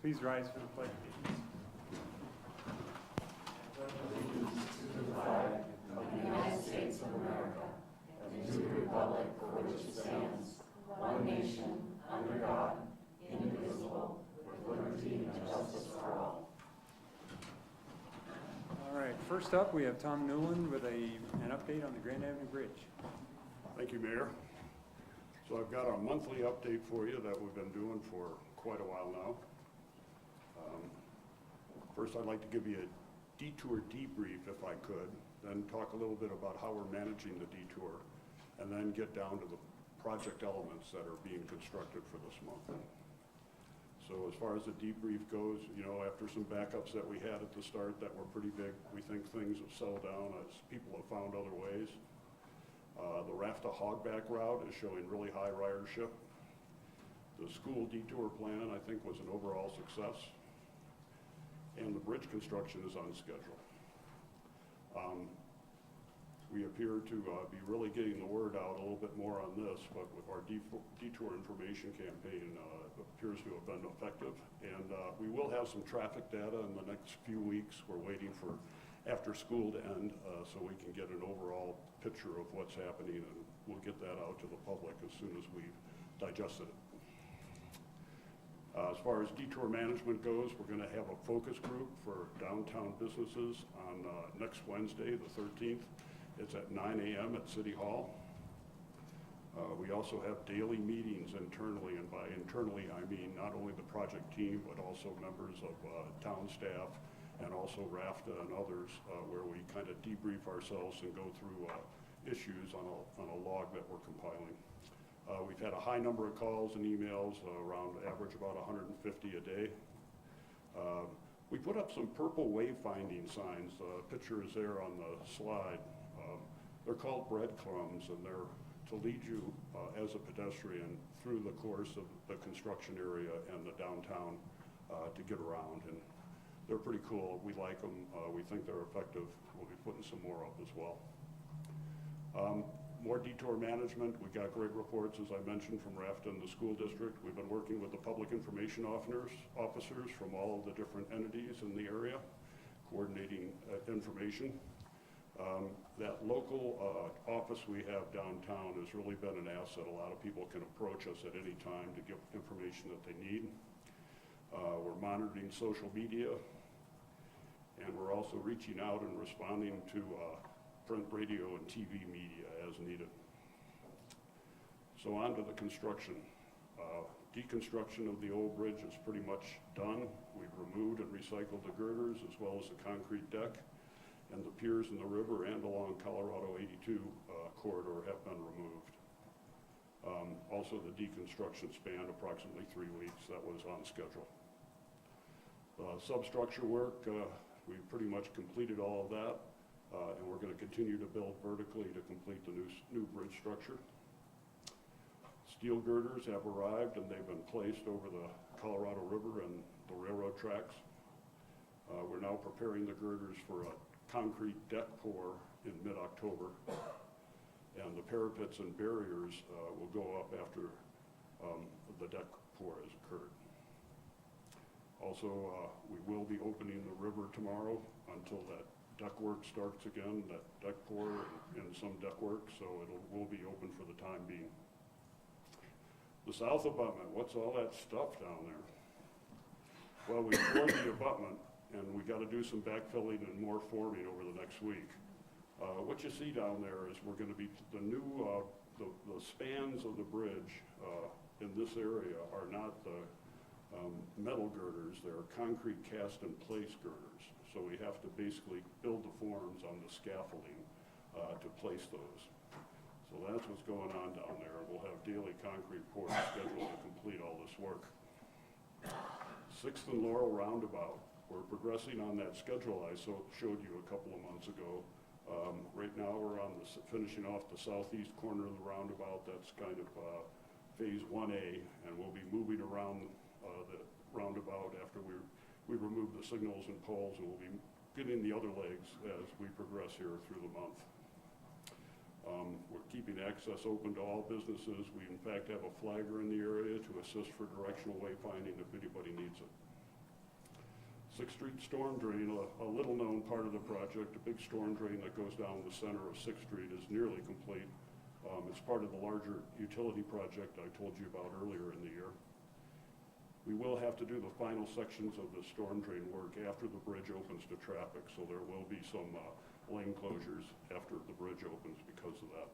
Please rise for the pledge of allegiance. Allegiance to the flag of the United States of America and to the republic for which it stands, one nation, under God, indivisible, with liberty and justice for all. All right, first up, we have Tom Newland with an update on the Grand Avenue Bridge. Thank you, Mayor. So I've got a monthly update for you that we've been doing for quite a while now. First, I'd like to give you a detour debrief if I could, then talk a little bit about how we're managing the detour, and then get down to the project elements that are being constructed for this month. So as far as the debrief goes, after some backups that we had at the start that were pretty big, we think things have settled down as people have found other ways. The Rafta Hogback route is showing really high ridership. The school detour plan, I think, was an overall success. And the bridge construction is on schedule. We appear to be really getting the word out a little bit more on this, but with our detour information campaign appears to have been effective. And we will have some traffic data in the next few weeks. We're waiting for after school to end so we can get an overall picture of what's happening, and we'll get that out to the public as soon as we've digested it. As far as detour management goes, we're going to have a focus group for downtown businesses on next Wednesday, the 13th. It's at 9 a.m. at City Hall. We also have daily meetings internally, and by internally I mean not only the project team, but also members of town staff and also Rafta and others, where we kind of debrief ourselves and go through issues on a log that we're compiling. We've had a high number of calls and emails, around average about 150 a day. We put up some purple wayfinding signs. The picture is there on the slide. They're called breadcrumbs, and they're to lead you as a pedestrian through the course of the construction area and the downtown to get around. And they're pretty cool. We like them. We think they're effective. We'll be putting some more up as well. More detour management. We got great reports, as I mentioned, from Rafta and the school district. We've been working with the public information officers from all of the different entities in the area, coordinating information. That local office we have downtown has really been an asset. A lot of people can approach us at any time to get information that they need. We're monitoring social media, and we're also reaching out and responding to print, radio, and TV media as needed. So on to the construction. Deconstruction of the old bridge is pretty much done. We've removed and recycled the girders as well as the concrete deck, and the piers in the river and along Colorado 82 corridor have been removed. Also, the deconstruction spanned approximately 3 weeks. That was on schedule. Substructure work, we've pretty much completed all of that. And we're going to continue to build vertically to complete the new bridge structure. Steel girders have arrived, and they've been placed over the Colorado River and the railroad tracks. We're now preparing the girders for a concrete deck pour in mid-October, and the parapets and barriers will go up after the deck pour has occurred. Also, we will be opening the river tomorrow until that deck work starts again, that deck pour and some deck work, so will be open for the time being. The south abutment, what's all that stuff down there? Well, we poured the abutment, and we got to do some backfilling and more forming over the next week. What you see down there is we're going to be, the spans of the bridge in this area are not the metal girders, they're concrete cast in place girders. So we have to basically build the forms on the scaffolding to place those. So that's what's going on down there. We'll have daily concrete pours scheduled to complete all this work. 6th and Laurel roundabout. We're progressing on that schedule I showed you a couple of months ago. Right now we're on finishing off the southeast corner of the roundabout. That's kind of phase 1A, and we'll be moving around the roundabout after we remove the signals and poles, and we'll be getting the other legs as we progress here through the month. We're keeping access open to all businesses. We in fact have a flagger in the area to assist for directional wayfinding if anybody needs it. Sixth Street storm drain, a little-known part of the project, a big storm drain that goes down the center of Sixth Street is nearly complete. It's part of the larger utility project I told you about earlier in the year. We will have to do the final sections of the storm drain work after the bridge opens to traffic, so there will be some lane closures after the bridge opens because of that.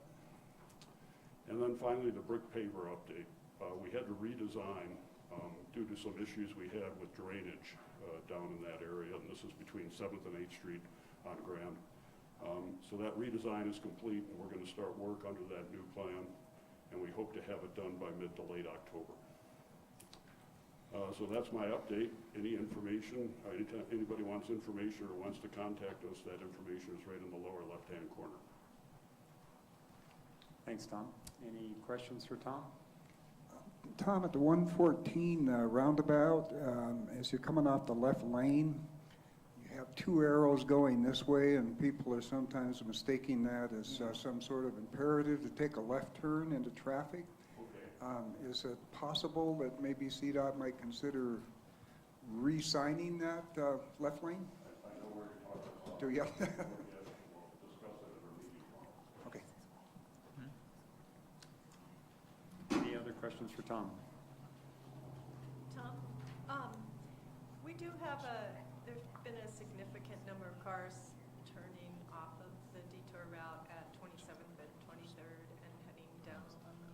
And then finally, the brick paver update. We had to redesign due to some issues we had with drainage down in that area, and this is between 7th and 8th Street on Grand. So that redesign is complete, and we're going to start work under that new plan, and we hope to have it done by mid to late October. So that's my update. Any information, anytime anybody wants information or wants to contact us, that information is right in the lower left-hand corner. Thanks, Tom. Any questions for Tom? Tom, at the 114 roundabout, as you're coming off the left lane, you have two arrows going this way, and people are sometimes mistaking that as some sort of imperative to take a left turn into traffic. Okay. Is it possible that maybe CDOT might consider re-signing that left lane? I know where you're talking about. Do you? We'll discuss it at our meeting tomorrow. Okay. Any other questions for Tom? Tom, we do have there's been a significant number of cars turning off of the detour route at 27th and 23rd and heading down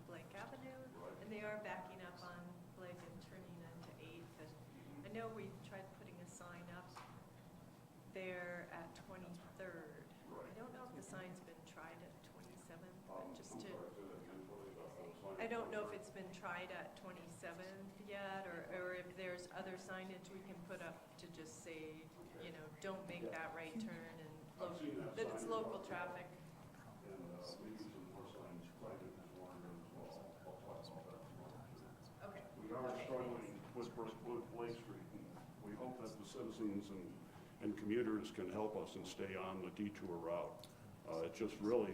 Blake Avenue. Right. And they are backing up on Blake and turning into 8th. And I know we tried putting a sign up there at 23rd. Right. I don't know if the sign's been tried at 27th, but just to... I I don't know if it's been tried at 27th yet, or if there's other signage we can put up to just say, you know, don't make that right turn and I've seen that that it's sign. local traffic. And maybe some more signs planted in Warren as well. I'll talk about that tomorrow. Okay. We are struggling with Blake Street, and we hope that the citizens and commuters can help us and stay on the detour route. It just really,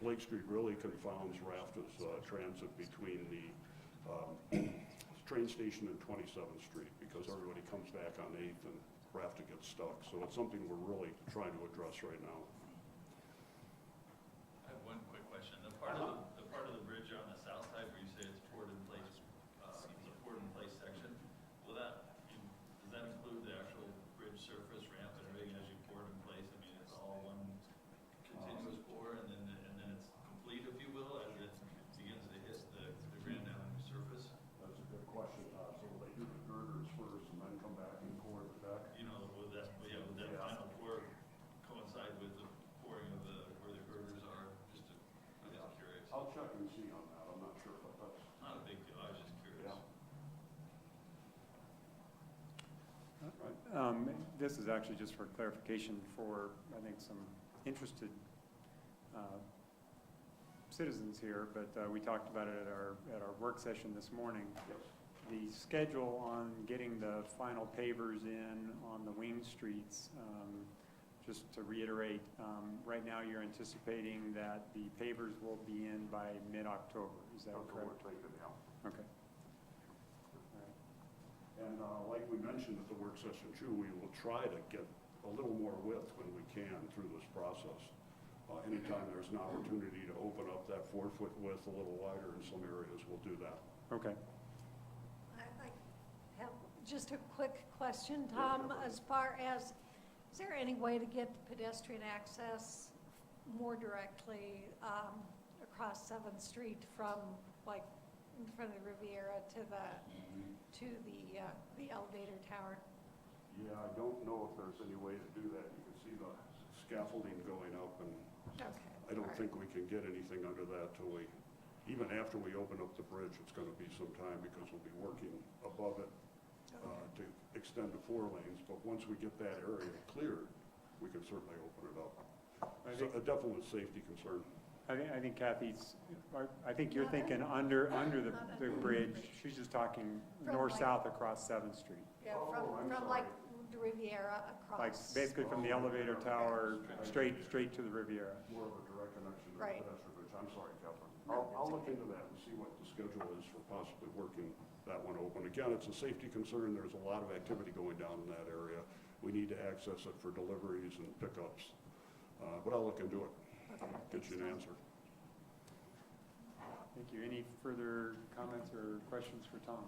Blake Street really confounds RAFTA's transit between the train station and 27th Street, because everybody comes back on 8th and RAFTA gets stuck. So it's something we're really trying to address right now. I have one quick question. The part of the bridge on the south side where you say it's poured in place, the poured in place section, does that include the actual bridge surface ramp and everything as you pour it in place? I mean, it's all one continuous pour, and then it's complete, if you will, as it begins to hit the Grand Avenue surface. That's a good question, Todd. So they do the girders first and then come back and pour the deck? You know, would that final pour coincide with the pouring of where the girders are? I'm just curious. I'll check and see on that. I'm not sure, but that's... Not a big deal. I was just curious. This is actually just for clarification for, I think, some interested citizens here, but we talked about it at our work session this morning. Yes. The schedule on getting the final pavers in on the wing streets, just to reiterate, right now you're anticipating that the pavers will be in by mid-October. Is that That's what correct? we're thinking, yeah. Okay. All right. And like we mentioned at the work session too, we will try to get a little more width when we can through this process. Anytime there's an opportunity to open up that 4-foot width a little wider in some areas, we'll do that. Okay. I have just a quick question, Tom, as far as, is there any way to get the pedestrian access more directly across 7th Street from, like, in front of the Riviera to the elevator tower? Yeah, I don't know if there's any way to do that. You can see the scaffolding going up, and Okay. I don't all right. think we can get anything under that till even after we open up the bridge, it's going to be some time because we'll be working above it to extend to 4 lanes. But once we get that area cleared, we can certainly open it up. So a definite safety concern. I think Kathy's, I think you're No, thinking under not the under. bridge. She's just talking From north-south across 7th Street. Yeah, Oh, I'm from sorry. like the Riviera across. Like basically from the elevator tower straight to the Riviera. More of a direct connection to the Right. pedestrian bridge. I'm sorry, Catherine. No, I'll that's look okay. into that and see what the schedule is for possibly working that one open. Again, it's a safety concern. There's a lot of activity going down in that area. we need to access it for deliveries and pickups. But I'll look into it, get you an answer. Thank you. Any further comments or questions for Tom?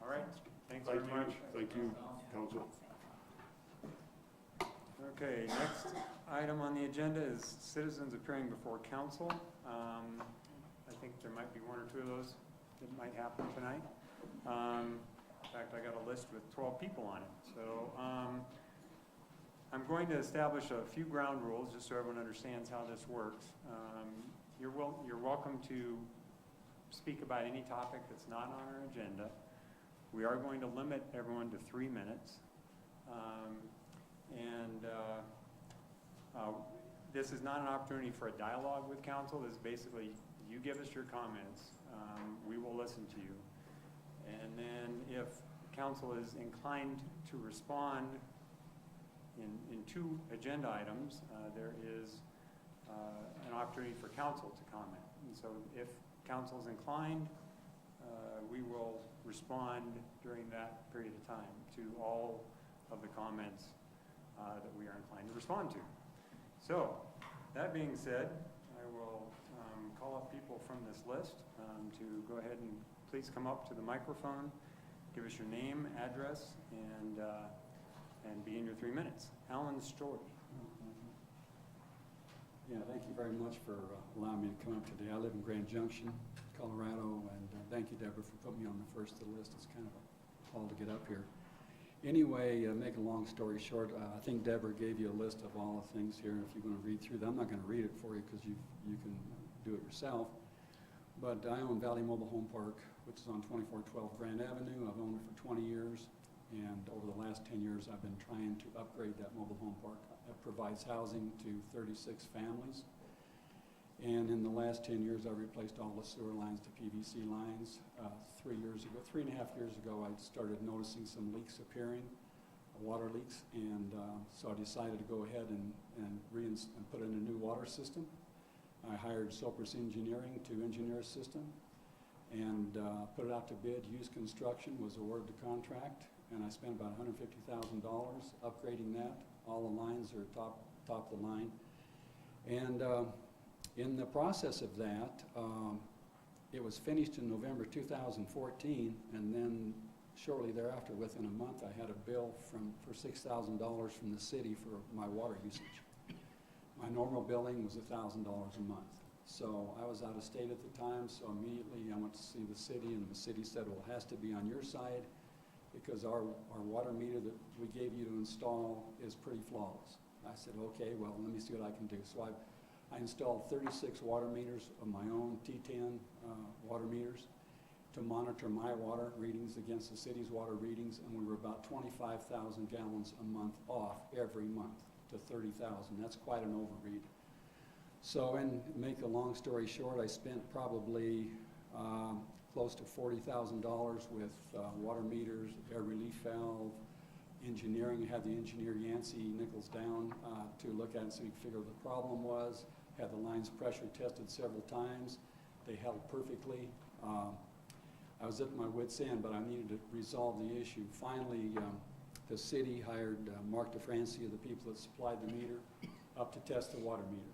All right, thanks very much. Thank you, council. Okay, next item on the agenda is citizens appearing before council. I think there might be one or two of those that might happen tonight. In fact, I got a list with 12 people on it. So I'm going to establish a few ground rules just so everyone understands how this works. You're welcome to speak about any topic that's not on our agenda. We are going to limit everyone to 3 minutes. This is not an opportunity for a dialogue with council. This is basically, you give us your comments, we will listen to you. And then if council is inclined to respond in 2 agenda items, there is an opportunity for council to comment. And so if council is inclined, we will respond during that period of time to all of the comments that we are inclined to respond to. So, that being said, I will call up people from this list to go ahead and please come up to the microphone, give us your name, address, and be in your 3 minutes. Alan Story. Yeah, thank you very much for allowing me to come up today. I live in Grand Junction, Colorado, and thank you, Deborah, for putting me on the first of the list. It's kind of a haul to get up here. Anyway, make a long story short, I think Deborah gave you a list of all the things here. If you're going to read through them, I'm not going to read it for you because you can do it yourself. But I own Valley Mobile Home Park, which is on 2412 Grand Avenue. I've owned it for 20 years, and over the last 10 years, I've been trying to upgrade that mobile home park. It provides housing to 36 families. And in the last 10 years, I replaced all the sewer lines to PVC lines. 3.5 years ago, I started noticing some leaks appearing, water leaks, and so I decided to go ahead and put in a new water system. I hired Sopris Engineering to engineer a system and put it out to bid. Hughes Construction was awarded the contract, and I spent about $150,000 upgrading that. All the lines are top of the line. And in the process of that, it was finished in November 2014, and then shortly thereafter, within a month, I had a bill for $6,000 from the city for my water usage. My normal billing was $1,000 a month. So I was out of state at the time, so immediately I went to see the city, and the city said, well, it has to be on your side because our water meter that we gave you to install is pretty flawless. I said, okay, well, let me see what I can do. So I installed 36 water meters of my own T10 water meters to monitor my water readings against the city's water readings, and we were about 25,000 gallons a month off every month to 30,000. That's quite an overread. So, and make a long story short, I spent probably close to $40,000 with water meters, air relief valve, engineering. I had the engineer Yancey Nichols down to look at it so we could figure out what the problem was. Had the lines pressure tested several times. They held perfectly. I was at my wit's end, but I needed to resolve the issue. Finally, the city hired Mark DeFranci, the people that supplied the meter, up to test the water meter.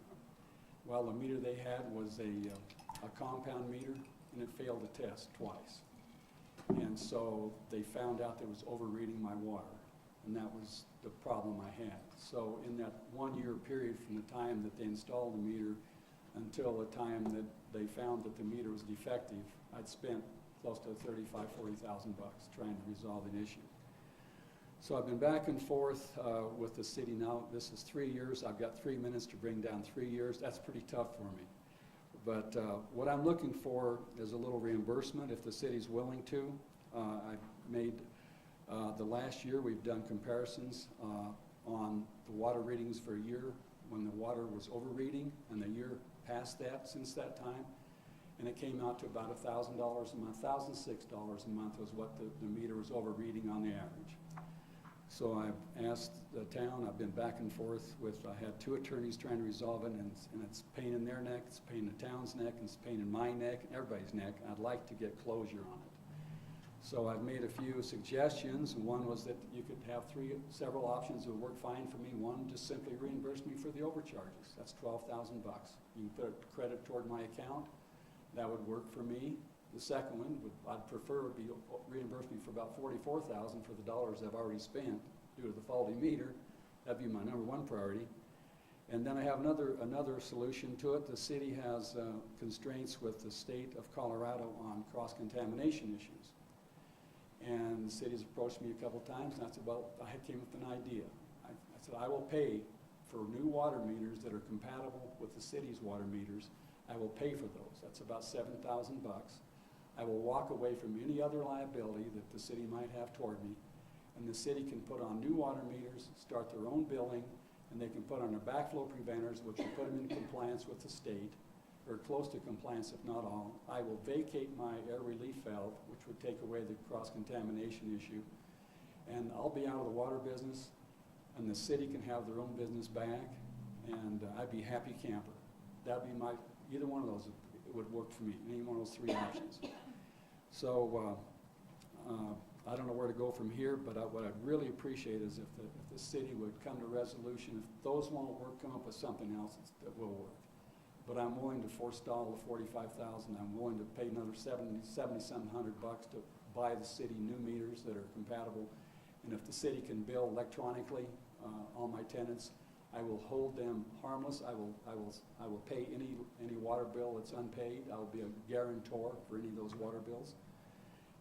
Well, the meter they had was a compound meter, and it failed the test twice. And so they found out there was overreading my water, and that was the problem I had. So in that 1 year period from the time that they installed the meter until the time that they found that the meter was defective, I'd spent close to $35,000, $40,000 trying to resolve an issue. So I've been back and forth with the city now. This is 3 years. I've got 3 minutes to bring down 3 years. That's pretty tough for me. But what I'm looking for is a little reimbursement if the city's willing to. I've made, the last year we've done comparisons on the water readings for a year when the water was overreading, and the year past that, since that time, and it came out to about $1,000 a month. $1,006 a month was what the meter was overreading on the average. So I've asked the town, I've been back and forth with, I had 2 attorneys trying to resolve it, and it's pain in their neck, it's pain in the town's neck, it's pain in my neck, and everybody's neck. I'd like to get closure on it. So I've made a few suggestions, and one was that you could have several options that would work fine for me. One, just simply reimburse me for the overcharges. That's $12,000 bucks. You can put a credit toward my account. That would work for me. The second one, I'd prefer would be reimburse me for about $44,000 for the dollars I've already spent due to the faulty meter. That'd be my number one priority. And then I have another solution to it. The city has constraints with the state of Colorado on cross-contamination issues. And the city's approached me a couple times, and I said, well, I came up with an idea. I said, I will pay for new water meters that are compatible with the city's water meters. I will pay for those. That's about $7,000 bucks. I will walk away from any other liability that the city might have toward me, and the city can put on new water meters, start their own billing, and they can put on their backflow preventers, which will put them in compliance with the state, or close to compliance if not all. I will vacate my air relief valve, which would take away the cross-contamination issue, and I'll be out of the water business, and the city can have their own business back, and I'd be happy camper. That'd be either one of those, it would work for me, any one of those three options. So I don't know where to go from here, but what I'd really appreciate is if the city would come to resolution. If those won't work, come up with something else that will work. But I'm willing to forestall the $45,000. I'm willing to pay another $7,700 bucks to buy the city new meters that are compatible. And if the city can bill electronically all my tenants, I will hold them harmless. I will pay any water bill that's unpaid. I will be a guarantor for any of those water bills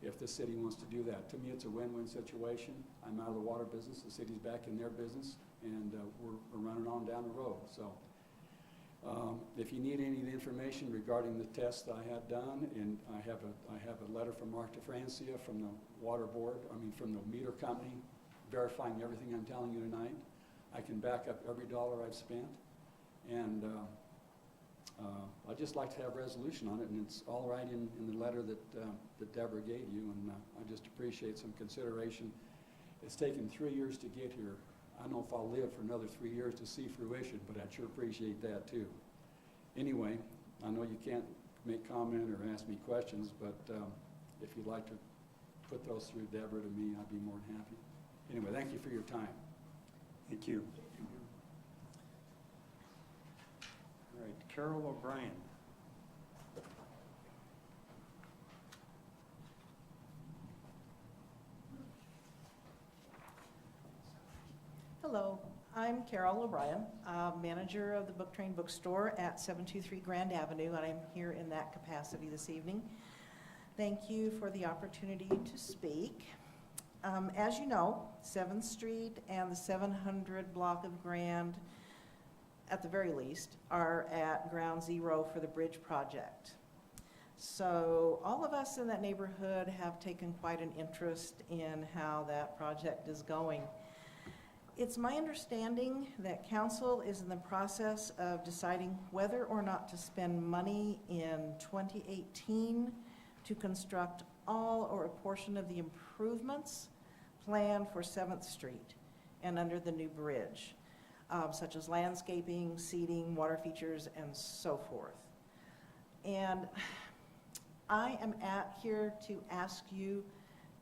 if the city wants to do that. To me, it's a win-win situation. I'm out of the water business. The city's back in their business, and we're running on down the road. So if you need any of the information regarding the test that I had done, and I have a letter from Mark DeFrancia from the water board, from the meter company, verifying everything I'm telling you tonight. I can back up every dollar I've spent, and I'd just like to have resolution on it, and it's all right in the letter that Deborah gave you, and I just appreciate some consideration. It's taken 3 years to get here. I don't know if I'll live for another 3 years to see fruition, but I'd sure appreciate that too. Anyway, I know you can't make comment or ask me questions, but if you'd like to put those through Deborah to me, I'd be more than happy. Anyway, thank you for your time. Thank you. All right, Carol O'Brien. Hello, I'm Carol O'Brien, manager of the Book Train Bookstore at 723 Grand Avenue, and I'm here in that capacity this evening. Thank you for the opportunity to speak. As you know, 7th Street and the 700 block of Grand, at the very least, are at ground zero for the bridge project. So all of us in that neighborhood have taken quite an interest in how that project is going. It's my understanding that council is in the process of deciding whether or not to spend money in 2018 to construct all or a portion of the improvements planned for 7th Street and under the new bridge, such as landscaping, seating, water features, and so forth. And I am here to ask you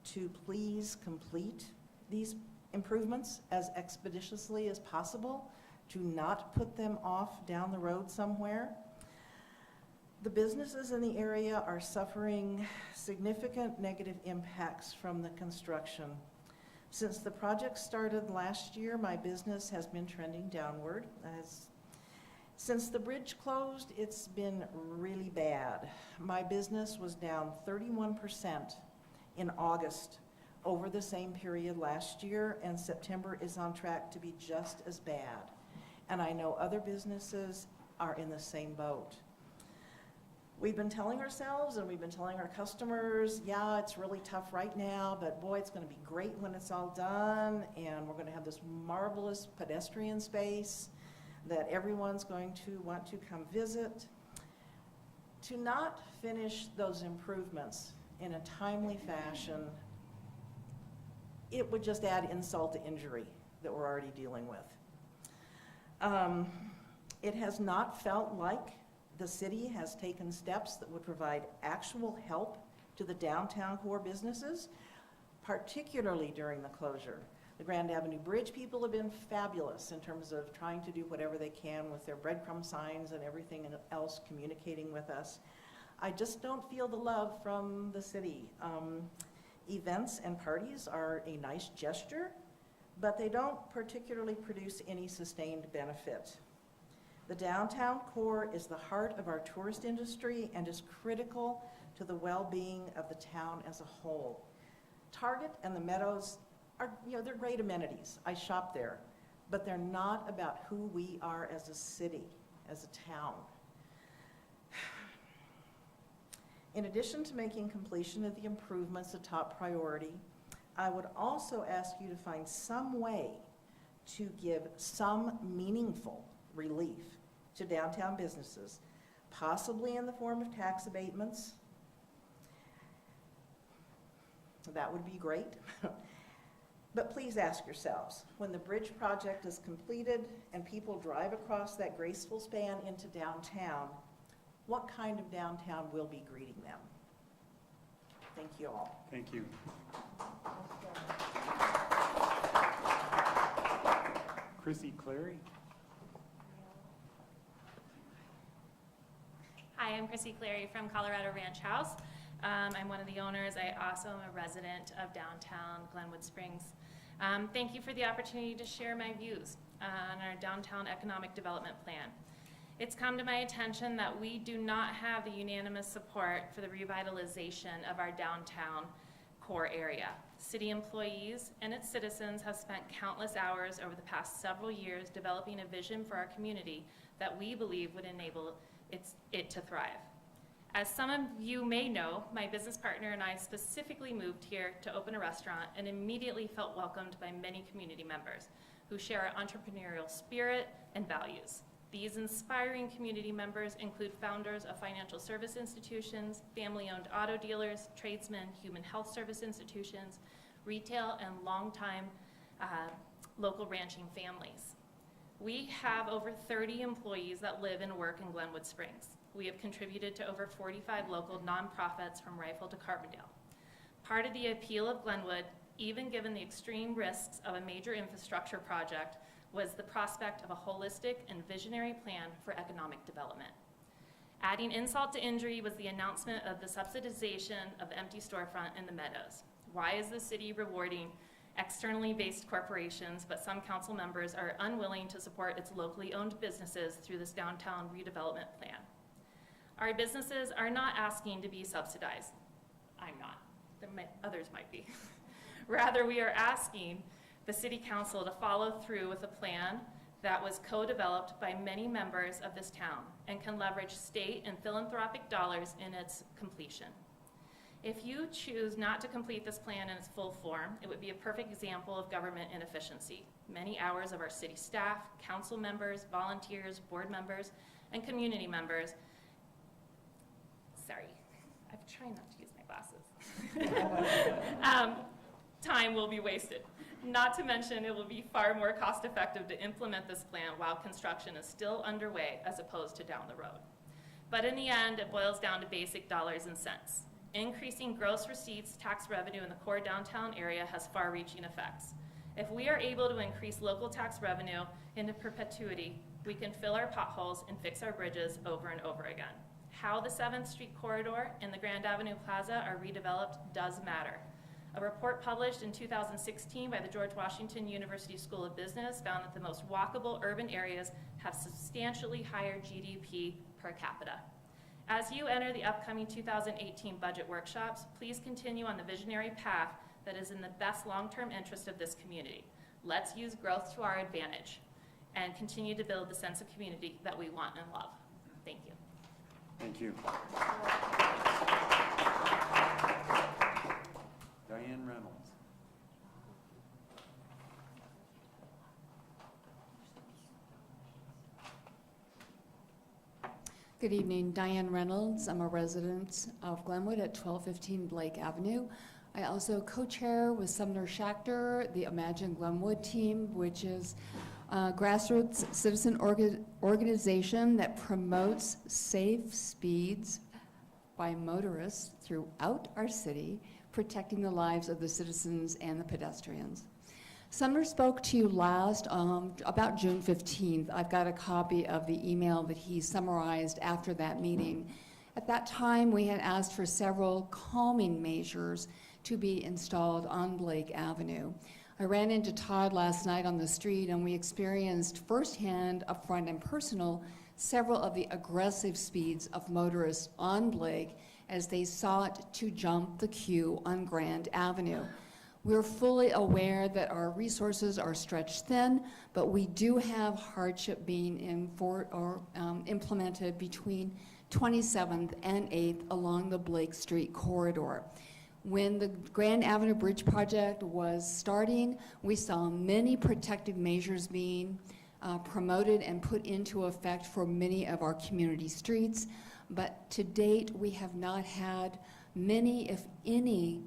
to please complete these improvements as expeditiously as possible, to not put them off down the road somewhere. The businesses in the area are suffering significant negative impacts from the construction. Since the project started last year, my business has been trending downward. Since the bridge closed, it's been really bad. My business was down 31% in August over the same period last year, and September is on track to be just as bad. And I know other businesses are in the same boat. We've been telling ourselves and we've been telling our customers, yeah, it's really tough right now, but boy, it's going to be great when it's all done, and we're going to have this marvelous pedestrian space that everyone's going to want to come visit. To not finish those improvements in a timely fashion, it would just add insult to injury that we're already dealing with. It has not felt like the city has taken steps that would provide actual help to the downtown core businesses, particularly during the closure. The Grand Avenue Bridge people have been fabulous in terms of trying to do whatever they can with their breadcrumb signs and everything else communicating with us. I just don't feel the love from the city. Events and parties are a nice gesture, but they don't particularly produce any sustained benefit. The downtown core is the heart of our tourist industry and is critical to the well-being of the town as a whole. Target and the Meadows are, they're great amenities. I shop there, but they're not about who we are as a city, as a town. In addition to making completion of the improvements a top priority, I would also ask you to find some way to give some meaningful relief to downtown businesses, possibly in the form of tax abatements. That would be great. But please ask yourselves, when the bridge project is completed and people drive across that graceful span into downtown, what kind of downtown will be greeting them? Thank you all. Thank you. Chrissy Clary? Hi, I'm Chrissy Clary from Colorado Ranch House. I'm one of the owners. I also am a resident of downtown Glenwood Springs. Thank you for the opportunity to share my views on our downtown economic development plan. It's come to my attention that we do not have the unanimous support for the revitalization of our downtown core area. City employees and its citizens have spent countless hours over the past several years developing a vision for our community that we believe would enable it to thrive. As some of you may know, my business partner and I specifically moved here to open a restaurant and immediately felt welcomed by many community members who share our entrepreneurial spirit and values. These inspiring community members include founders of financial service institutions, family-owned auto dealers, tradesmen, human health service institutions, retail, and longtime local ranching families. We have over 30 employees that live and work in Glenwood Springs. We have contributed to over 45 local nonprofits from Rifle to Carbondale. Part of the appeal of Glenwood, even given the extreme risks of a major infrastructure project, was the prospect of a holistic and visionary plan for economic development. Adding insult to injury was the announcement of the subsidization of the empty storefront in the Meadows. Why is the city rewarding externally based corporations, but some council members are unwilling to support its locally owned businesses through this downtown redevelopment plan? Our businesses are not asking to be subsidized. I'm not. Others might be. Rather, we are asking the City Council to follow through with a plan that was co-developed by many members of this town and can leverage state and philanthropic dollars in its completion. If you choose not to complete this plan in its full form, it would be a perfect example of government inefficiency. Many hours of our city staff, council members, volunteers, board members, and community members, sorry, I'm trying not to use my glasses, time will be wasted. Not to mention, it will be far more cost effective to implement this plan while construction is still underway as opposed to down the road. But in the end, it boils down to basic dollars and cents. Increasing gross receipts, tax revenue in the core downtown area has far-reaching effects. If we are able to increase local tax revenue into perpetuity, we can fill our potholes and fix our bridges over and over again. How the 7th Street corridor and the Grand Avenue Plaza are redeveloped does matter. A report published in 2016 by the George Washington University School of Business found that the most walkable urban areas have substantially higher GDP per capita. As you enter the upcoming 2018 budget workshops, please continue on the visionary path that is in the best long-term interest of this community. Let's use growth to our advantage and continue to build the sense of community that we want and love. Thank you. Thank you. Diane Reynolds. Good evening, Diane Reynolds. I'm a resident of Glenwood at 1215 Blake Avenue. I also co-chair with Sumner Schachter the Imagine Glenwood team, which is a grassroots citizen organization that promotes safe speeds by motorists throughout our city, protecting the lives of the citizens and the pedestrians. Sumner spoke to you last about June 15th. I've got a copy of the email that he summarized after that meeting. At that time, we had asked for several calming measures to be installed on Blake Avenue. I ran into Todd last night on the street, and we experienced firsthand, upfront and personal, several of the aggressive speeds of motorists on Blake as they sought to jump the queue on Grand Avenue. We're fully aware that our resources are stretched thin, but we do have hardship being implemented between 27th and 8th along the Blake Street corridor. When the Grand Avenue Bridge project was starting, we saw many protective measures being promoted and put into effect for many of our community streets, but to date, we have not had many, if any,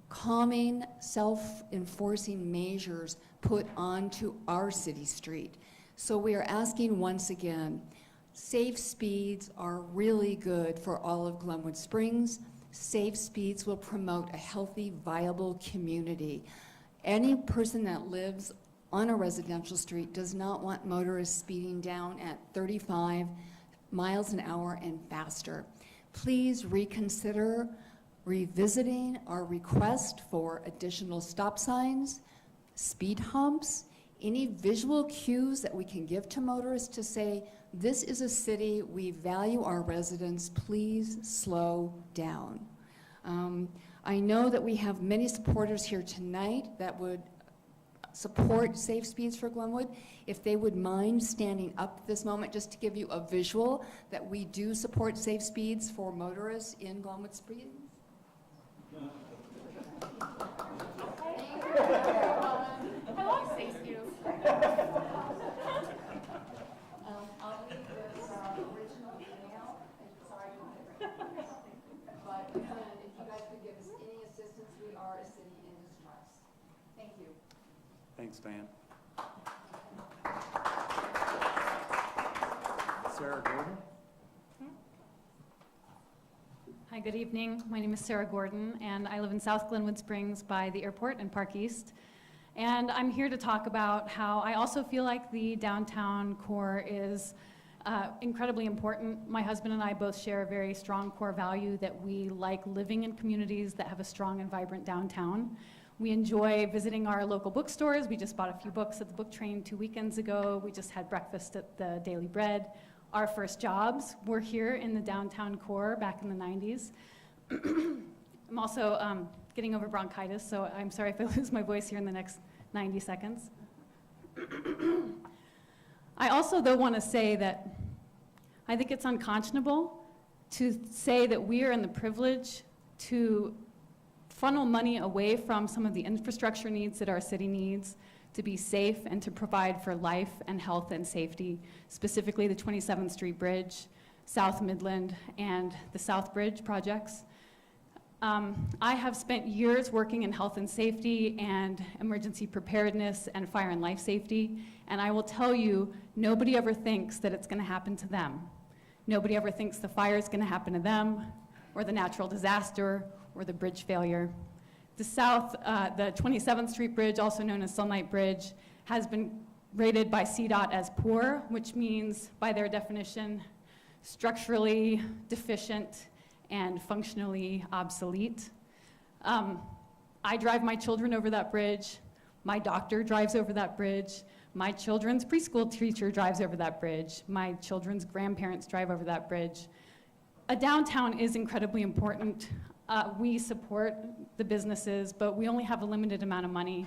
calming, self-enforcing measures put onto our city street. So we are asking once again, safe speeds are really good for all of Glenwood Springs. Safe speeds will promote a healthy, viable community. Any person that lives on a residential street does not want motorists speeding down at 35 miles an hour and faster. Please reconsider revisiting our request for additional stop signs, speed humps, any visual cues that we can give to motorists to say, this is a city, we value our residents, please slow down. I know that we have many supporters here tonight that would support safe speeds for Glenwood. If they would mind standing up this moment just to give you a visual that we do support safe speeds for motorists in Glenwood Springs. I love safe views. I'll leave this original email. Sorry, I don't have it right now. But again, if you guys could give us any assistance, we are a city in distress. Thank you. Thanks, Diane. Sarah Gordon? Hi, good evening. My name is Sarah Gordon, and I live in South Glenwood Springs by the airport and Park East. And I'm here to talk about how I also feel like the downtown core is incredibly important. My husband and I both share a very strong core value that we like living in communities that have a strong and vibrant downtown. We enjoy visiting our local bookstores. We just bought a few books at the book train 2 weekends ago. We just had breakfast at the Daily Bread. Our first jobs were here in the downtown core back in the 90s. I'm also getting over bronchitis, so I'm sorry if I lose my voice here in the next 90 seconds. I also, though, want to say that I think it's unconscionable to say that we are in the privilege to funnel money away from some of the infrastructure needs that our city needs to be safe and to provide for life and health and safety, specifically the 27th Street Bridge, South Midland, and the South Bridge projects. I have spent years working in health and safety and emergency preparedness and fire and life safety, and I will tell you, nobody ever thinks that it's gonna happen to them. Nobody ever thinks the fire is gonna happen to them, or the natural disaster, or the bridge failure. The 27th Street Bridge, also known as Sunlight Bridge, has been rated by CDOT as poor, which means, by their definition, structurally deficient and functionally obsolete. I drive my children over that bridge. My doctor drives over that bridge. My children's preschool teacher drives over that bridge. My children's grandparents drive over that bridge. A downtown is incredibly important. We support the businesses, but we only have a limited amount of money.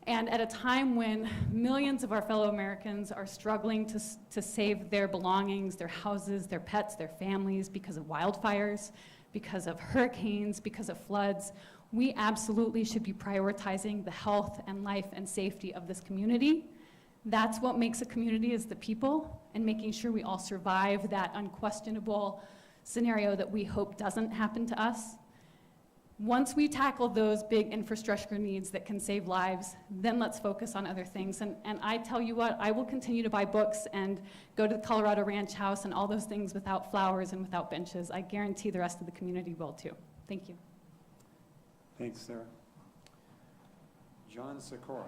And at a time when millions of our fellow Americans are struggling to save their belongings, their houses, their pets, their families because of wildfires, because of hurricanes, because of floods, we absolutely should be prioritizing the health and life and safety of this community. That's what makes a community, is the people, and making sure we all survive that unquestionable scenario that we hope doesn't happen to us. once we tackle those big infrastructure needs that can save lives, then let's focus on other things. And I tell you what, I will continue to buy books and go to the Colorado Ranch House and all those things without flowers and without benches. I guarantee the rest of the community will too. Thank you. Thanks, Sarah. John Sikora.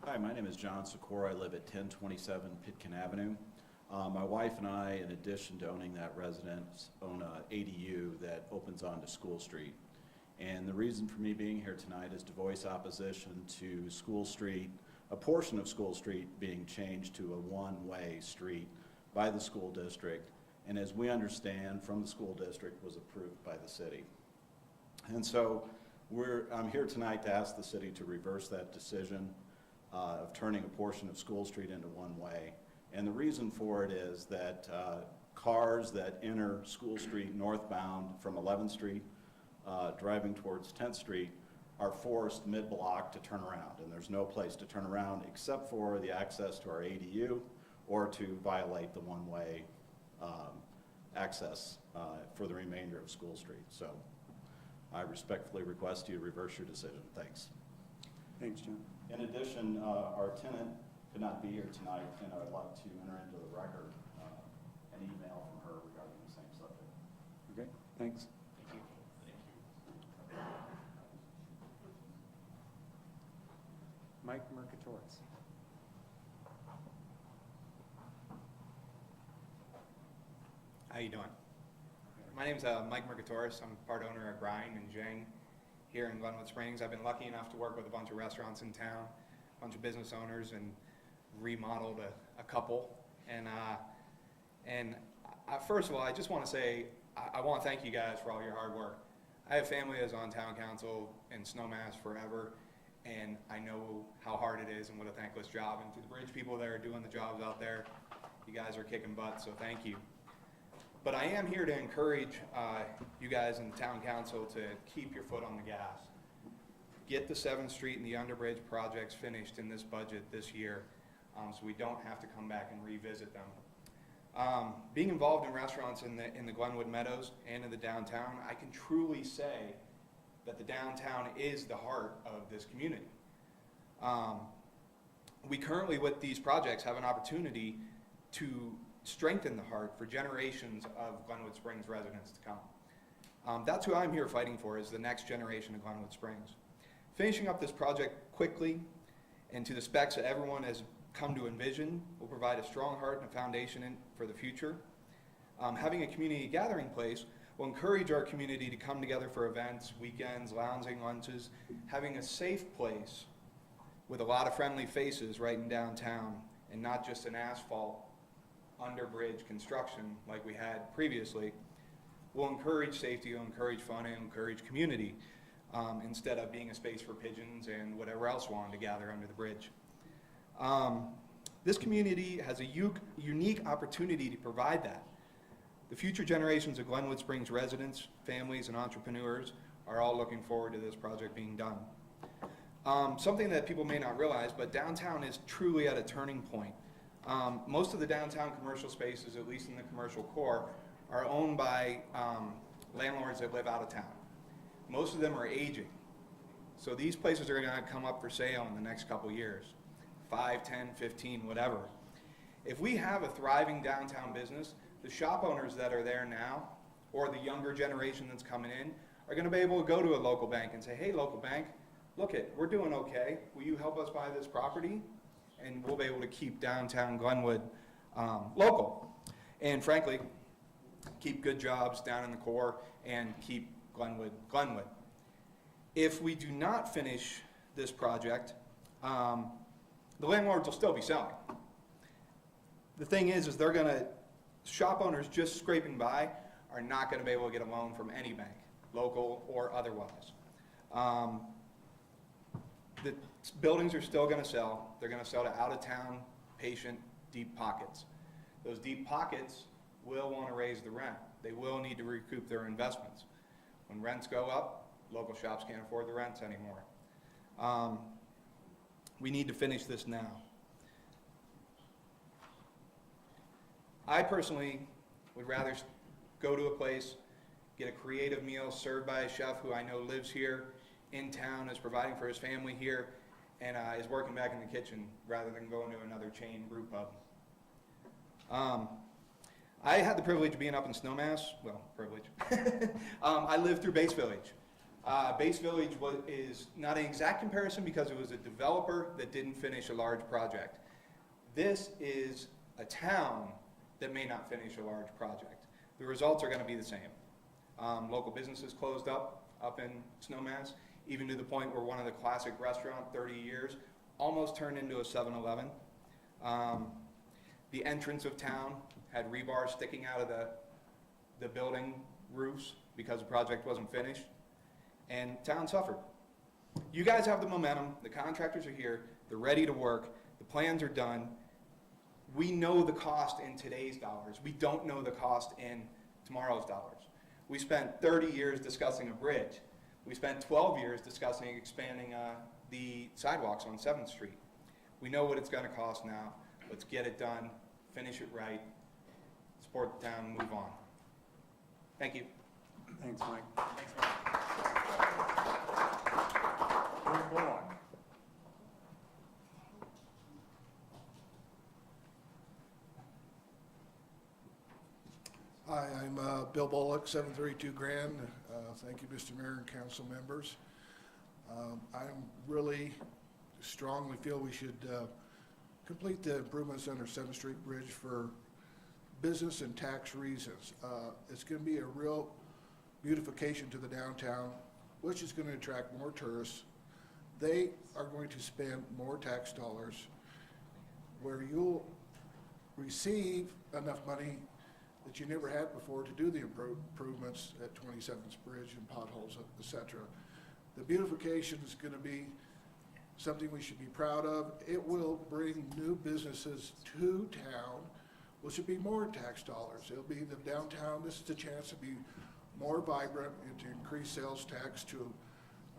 Hi, my name is John Sikora. I live at 1027 Pitkin Avenue. My wife and I, in addition to owning that residence, own a ADU that opens onto School Street. And the reason for me being here tonight is to voice opposition to School Street, a portion of School Street being changed to a one-way street by the school district, and as we understand from the school district, was approved by the city. And so I'm here tonight to ask the city to reverse that decision of turning a portion of School Street into one-way. And the reason for it is that cars that enter School Street northbound from 11th Street, driving towards 10th Street, are forced mid-block to turn around. And there's no place to turn around except for the access to our ADU or to violate the one-way access for the remainder of School Street. So I respectfully request you to reverse your decision. Thanks. Thanks, John. In addition, our tenant could not be here tonight, and I'd like to enter into the record an email from her regarding the same subject. Okay, thanks. Thank you. Mike Mercatoris. How you doing? My name's Mike Mercatoris. I'm part owner of Grind and Jang here in Glenwood Springs. I've been lucky enough to work with a bunch of restaurants in town, a bunch of business owners, and remodeled a couple. And first of all, I just want to say I want to thank you guys for all your hard work. I have family that's on town council and Snowmass forever, and I know how hard it is and what a thankless job. And to the bridge people that are doing the jobs out there, you guys are kicking butt, so thank you. But I am here to encourage you guys in the town council to keep your foot on the gas. Get the 7th Street and the Underbridge projects finished in this budget this year, so we don't have to come back and revisit them. Being involved in restaurants in the Glenwood Meadows and in the downtown, I can truly say that the downtown is the heart of this community. We currently, with these projects, have an opportunity to strengthen the heart for generations of Glenwood Springs residents to come. That's who I'm here fighting for, is the next generation of Glenwood Springs. Finishing up this project quickly and to the specs that everyone has come to envision will provide a strong heart and a foundation for the future. Having a community gathering place will encourage our community to come together for events, weekends, lounging, lunches, having a safe place with a lot of friendly faces right in downtown and not just an asphalt underbridge construction like we had previously, will encourage safety, will encourage fun, and encourage community instead of being a space for pigeons and whatever else wanted to gather under the bridge. This community has a unique opportunity to provide that. The future generations of Glenwood Springs residents, families, and entrepreneurs are all looking forward to this project being done. Something that people may not realize, but downtown is truly at a turning point. Most of the downtown commercial spaces, at least in the commercial core, are owned by landlords that live out of town. Most of them are aging. So these places are going to come up for sale in the next couple years, 5, 10, 15, whatever. If we have a thriving downtown business, the shop owners that are there now, or the younger generation that's coming in, are going to be able to go to a local bank and say, hey, local bank, look it, we're doing okay. Will you help us buy this property? And we'll be able to keep downtown Glenwood local. And frankly, keep good jobs down in the core and keep Glenwood Glenwood. If we do not finish this project, the landlords will still be selling. The thing is they're going to, shop owners just scraping by are not going to be able to get a loan from any bank, local or otherwise. The buildings are still going to sell. They're going to sell to out-of-town, patient, deep pockets. Those deep pockets will want to raise the rent. They will need to recoup their investments. When rents go up, local shops can't afford the rents anymore. We need to finish this now. I personally would rather go to a place, get a creative meal served by a chef who I know lives here in town, is providing for his family here, and is working back in the kitchen rather than going to another chain brew pub. I had the privilege of being up in Snowmass. Well, privilege. I lived through Base Village. Base Village is not an exact comparison because it was a developer that didn't finish a large project. This is a town that may not finish a large project. The results are going to be the same. Local businesses closed up in Snowmass, even to the point where one of the classic restaurant, 30 years, almost turned into a 7-Eleven. The entrance of town had rebar sticking out of the building roofs because the project wasn't finished, and town suffered. You guys have the momentum, the contractors are here, they're ready to work, the plans are done. We know the cost in today's dollars. We don't know the cost in tomorrow's dollars. We spent 30 years discussing a bridge. We spent 12 years discussing expanding the sidewalks on 7th Street. We know what it's going to cost now. Let's get it done, finish it right, support the town, move on. Thank you. Thanks, Mike. Bill Bullock. Hi, I'm Bill Bullock, 732 Grand. Thank you, Mr. Mayor and council members. I really strongly feel we should complete the improvements under 7th Street Bridge for business and tax reasons. It's going to be a real beautification to the downtown, which is going to attract more tourists. They are going to spend more tax dollars where you'll receive enough money that you never had before to do the improvements at 27th Bridge and potholes, etc. The beautification is going to be something we should be proud of. It will bring new businesses to town, which will be more tax dollars. It'll be the downtown. This is a chance to be more vibrant and to increase sales tax to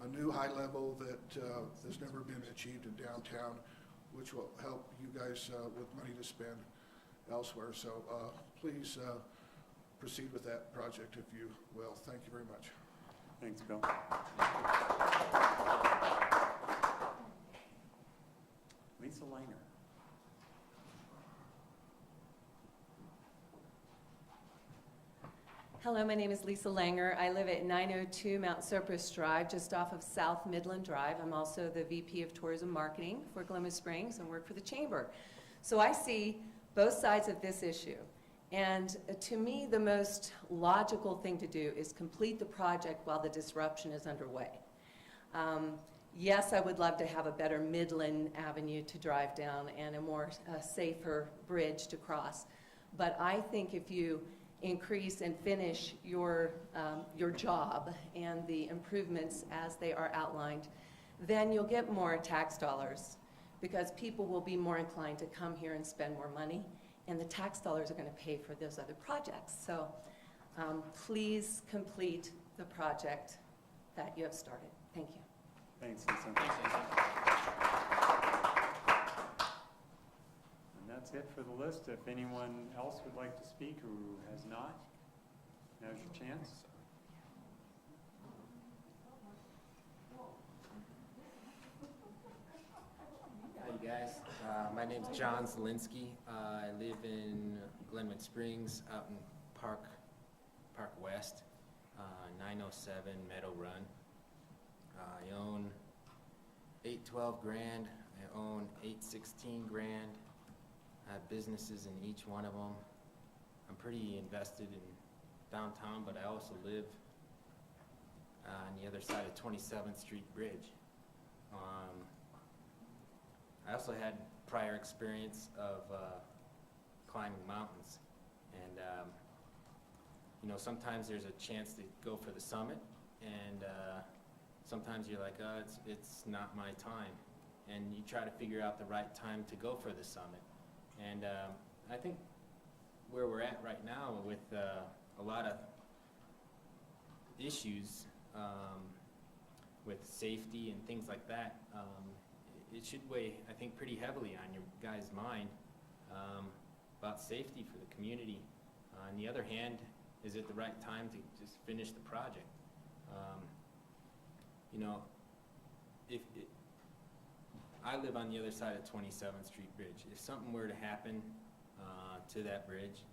a new high level that has never been achieved in downtown, which will help you guys with money to spend elsewhere. So please proceed with that project if you will. Thank you very much. Thanks, Bill. Lisa Langer. Hello, my name is Lisa Langer. I live at 902 Mount Cypress Drive, just off of South Midland Drive. I'm also the VP of Tourism Marketing for Glenwood Springs and work for the Chamber. So I see both sides of this issue. And to me, the most logical thing to do is complete the project while the disruption is underway. Yes, I would love to have a better Midland Avenue to drive down and a more safer bridge to cross. But I think if you increase and finish your job and the improvements as they are outlined, then you'll get more tax dollars because people will be more inclined to come here and spend more money, and the tax dollars are going to pay for those other projects. So please complete the project that you have started. Thank you. Thanks, Lisa. And that's it for the list. If anyone else would like to speak who has not, now's your chance. Hi, you guys. My name's John Zielinski. I live in Glenwood Springs, out in Park West, 907 Meadow Run. I own 812 grand. I own 816 grand. I have businesses in each one of them. I'm pretty invested in downtown, but I also live on the other side of 27th Street Bridge. I also had prior experience of climbing mountains, and you know, sometimes there's a chance to go for the summit, and sometimes you're like, oh, it's not my time, and you try to figure out the right time to go for the summit. And I think where we're at right now with a lot of issues with safety and things like that, it should weigh, I think, pretty heavily on your guys' mind about safety for the community. On the other hand, is it the right time to just finish the project? You know, I live on the other side of 27th Street Bridge. If something were to happen to that bridge,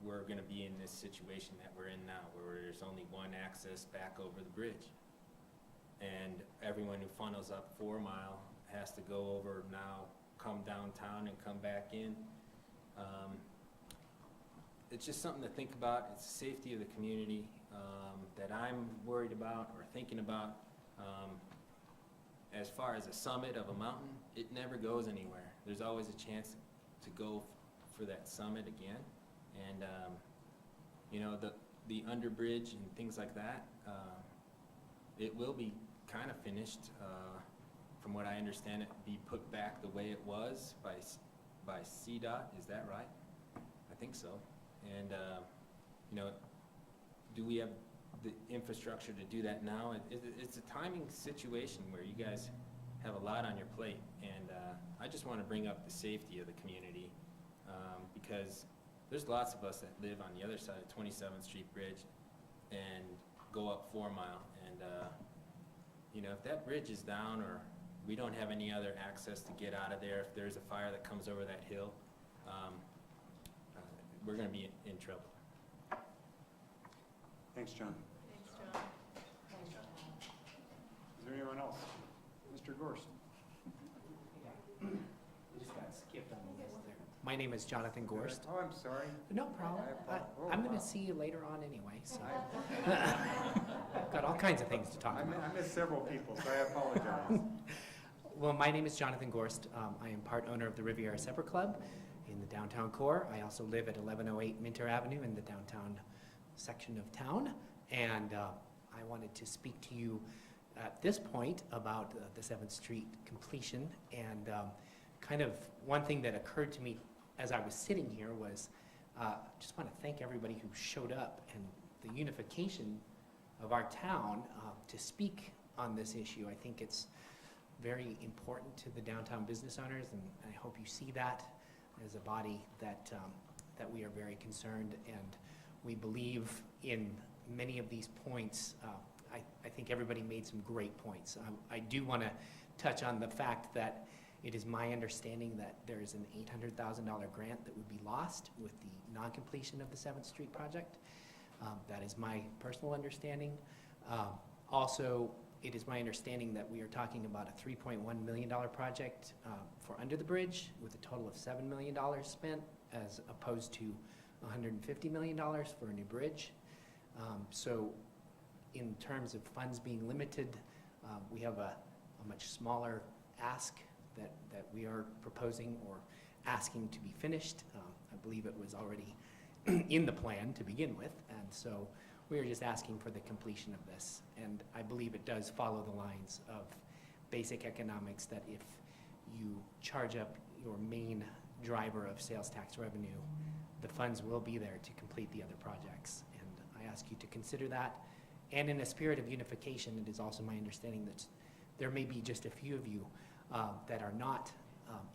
we're going to be in this situation that we're in now, where there's only one access back over the bridge. And everyone who funnels up 4 Mile has to go over now, come downtown and come back in. It's just something to think about. It's the safety of the community that I'm worried about or thinking about. As far as a summit of a mountain, it never goes anywhere. There's always a chance to go for that summit again. And you know, the underbridge and things like that, it will be kind of finished. From what I understand, it be put back the way it was by CDOT. Is that right? I think so. And you know, do we have the infrastructure to do that now? It's a timing situation where you guys have a lot on your plate, and I just want to bring up the safety of the community because there's lots of us that live on the other side of 27th Street Bridge and go up 4 Mile, and you know, if that bridge is down or we don't have any other access to get out of there, if there's a fire that comes over that hill, we're going to be in trouble. Thanks, John. Thanks, John. Is there anyone else? Mr. Gorst? You just got skipped on the list there. My name is Jonathan Gorst. Oh, I'm sorry. No problem. I'm going to see you later on anyway, so. Got all kinds of things to talk about. I missed several people, so I apologize. Well, my name is Jonathan Gorst. I am part owner of the Riviera Supper Club in the downtown core. I also live at 1108 Minter Avenue in the downtown section of town. And I wanted to speak to you at this point about the 7th Street completion. And kind of one thing that occurred to me as I was sitting here was just want to thank everybody who showed up and the unification of our town to speak on this issue. I think it's very important to the downtown business owners, and I hope you see that as a body that that we are very concerned, and we believe in many of these points. I think everybody made some great points. I do want to touch on the fact that it is my understanding that there is an $800,000 grant that would be lost with the non-completion of the 7th Street project. That is my personal understanding. Also, it is my understanding that we are talking about a $3.1 million project for under the bridge with a total of $7 million spent as opposed to $150 million for a new bridge. So in terms of funds being limited, we have a much smaller ask that we are proposing or asking to be finished. I believe it was already in the plan to begin with, and so we are just asking for the completion of this. And I believe it does follow the lines of basic economics, that if you charge up your main driver of sales tax revenue, the funds will be there to complete the other projects. And I ask you to consider that. And in a spirit of unification, it is also my understanding that there may be just a few of you that are not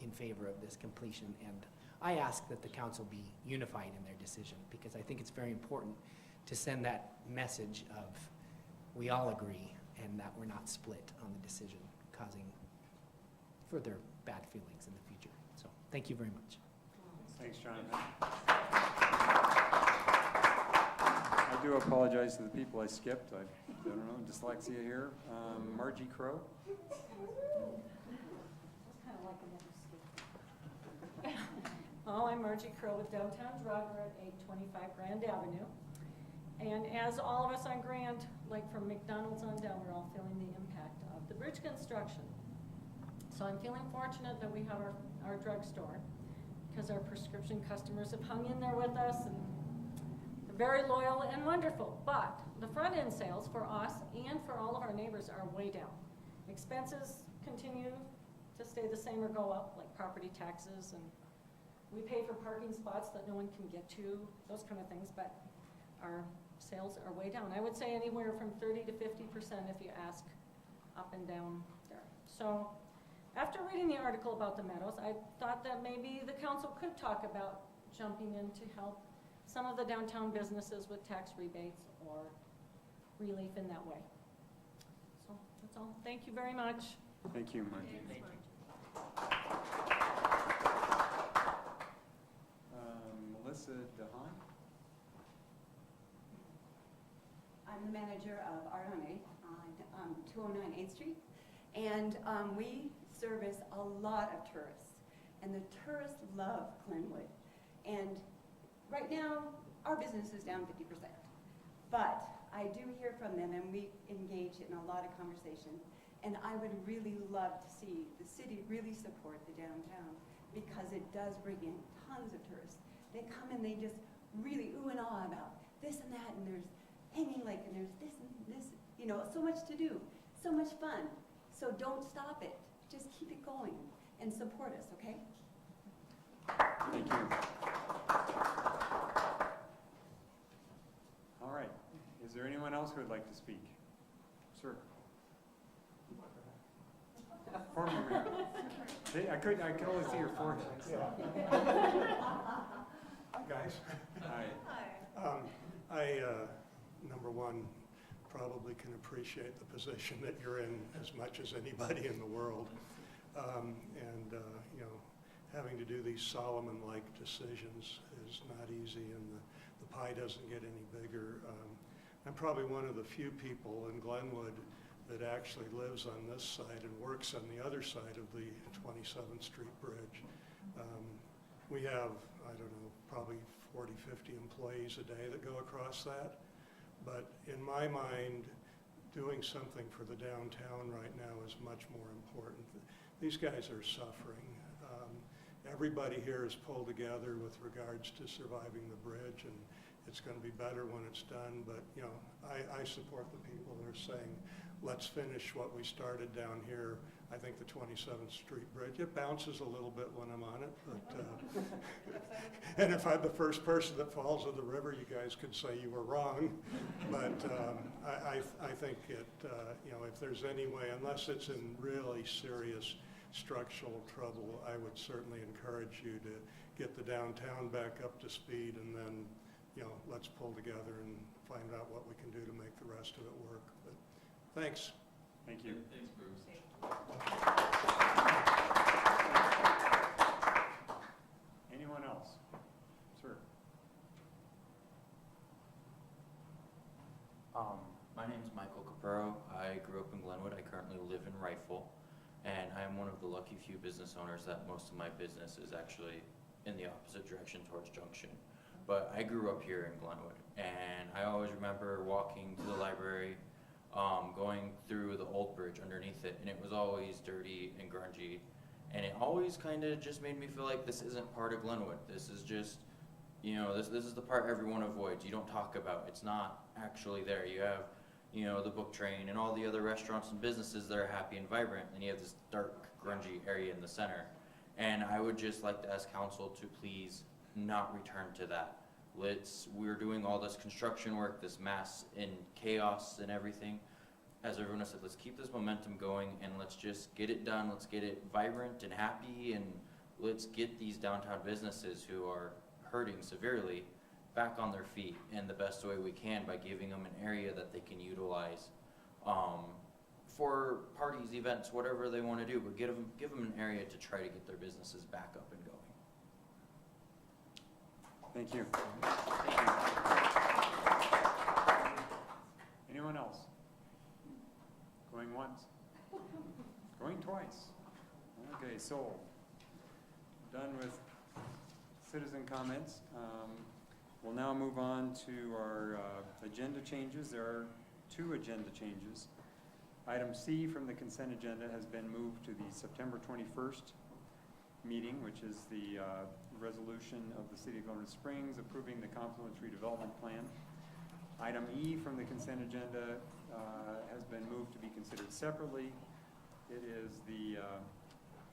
in favor of this completion. And I ask that the council be unified in their decision, because I think it's very important to send that message of we all agree and that we're not split on the decision, causing further bad feelings in the future. So thank you very much. Thanks, Jonathan. I do apologize to the people I skipped. I don't know, dyslexia here. Margie Crow? Well, I'm Margie Crow with Downtown Drug. We're at 825 Grand Avenue. And as all of us on Grand, like from McDonald's on down, we're all feeling the impact of the bridge construction. So I'm feeling fortunate that we have our drugstore, because our prescription customers have hung in there with us, and they're very loyal and wonderful. But the front end sales for us and for all of our neighbors are way down. Expenses continue to stay the same or go up, like property taxes, and we pay for parking spots that no one can get to, those kind of things, but our sales are way down. I would say anywhere from 30 to 50% if you ask up and down there. So after reading the article about the meadows, I thought that maybe the council could talk about jumping in to help some of the downtown businesses with tax rebates or relief in that way. So that's all. Thank you very much. Thank you, Margie. Melissa DeHaan? I'm the manager of Art on 8 on 209 8th Street, and we service a lot of tourists, and the tourists love Glenwood. And right now, our business is down 50%, but I do hear from them, and we engage in a lot of conversation, and I would really love to see the city really support the downtown, because it does bring in tons of tourists. They come and they just really ooh and ah about this and that, and there's hanging lake, and there's this and this, you know, so much to do, so much fun. So don't stop it. Just keep it going and support us, okay? Thank you. All right. Is there anyone else who would like to speak? Sir. Former mayor. See, I could only see your forehead. Hi, guys. Hi. Number one, probably can appreciate the position that you're in as much as anybody in the world. You know, having to do these Solomon-like decisions is not easy, and the pie doesn't get any bigger. I'm probably one of the few people in Glenwood that actually lives on this side and works on the other side of the 27th Street Bridge. We have, I don't know, probably 40, 50 employees a day that go across that. But in my mind, doing something for the downtown right now is much more important. These guys are suffering. Everybody here is pulled together with regards to surviving the bridge, and it's going to be better when it's done. But you know, I support the people that are saying, let's finish what we started down here. I think the 27th Street Bridge, it bounces a little bit when I'm on it, but and if I'm the first person that falls in the river, you guys could say you were wrong. But I think it, you know, if there's any way, unless it's in really serious structural trouble, I would certainly encourage you to get the downtown back up to speed, and then, you know, let's pull together and find out what we can do to make the rest of it work. But thanks. Thank you. Thanks, Bruce. Anyone else? Sir. My name is Michael Capurro. I grew up in Glenwood. I currently live in Rifle, and I am one of the lucky few business owners that most of my business is actually in the opposite direction towards Junction. But I grew up here in Glenwood, and I always remember walking to the library, going through the old bridge underneath it, and it was always dirty and grungy, and it always kind of just made me feel like this isn't part of Glenwood. This is just, you know, this is the part everyone avoids. You don't talk about. It's not actually there. You have, you know, the book train and all the other restaurants and businesses that are happy and vibrant, and you have this dark, grungy area in the center. And I would just like to ask council to please not return to that. We're doing all this construction work, this mass in chaos and everything. As everyone has said, let's keep this momentum going, and let's just get it done. Let's get it vibrant and happy, and let's get these downtown businesses who are hurting severely back on their feet in the best way we can by giving them an area that they can utilize for parties, events, whatever they want to do, but give them an area to try to get their businesses back up and going. Thank you. Anyone else? Going once? Going twice? Okay, so done with citizen comments. We'll now move on to our agenda changes. There are two agenda changes. Item C from the consent agenda has been moved to the September 21st meeting, which is the resolution of the City of Glenwood Springs approving the Confluence Redevelopment Plan. Item E from the consent agenda has been moved to be considered separately. It is the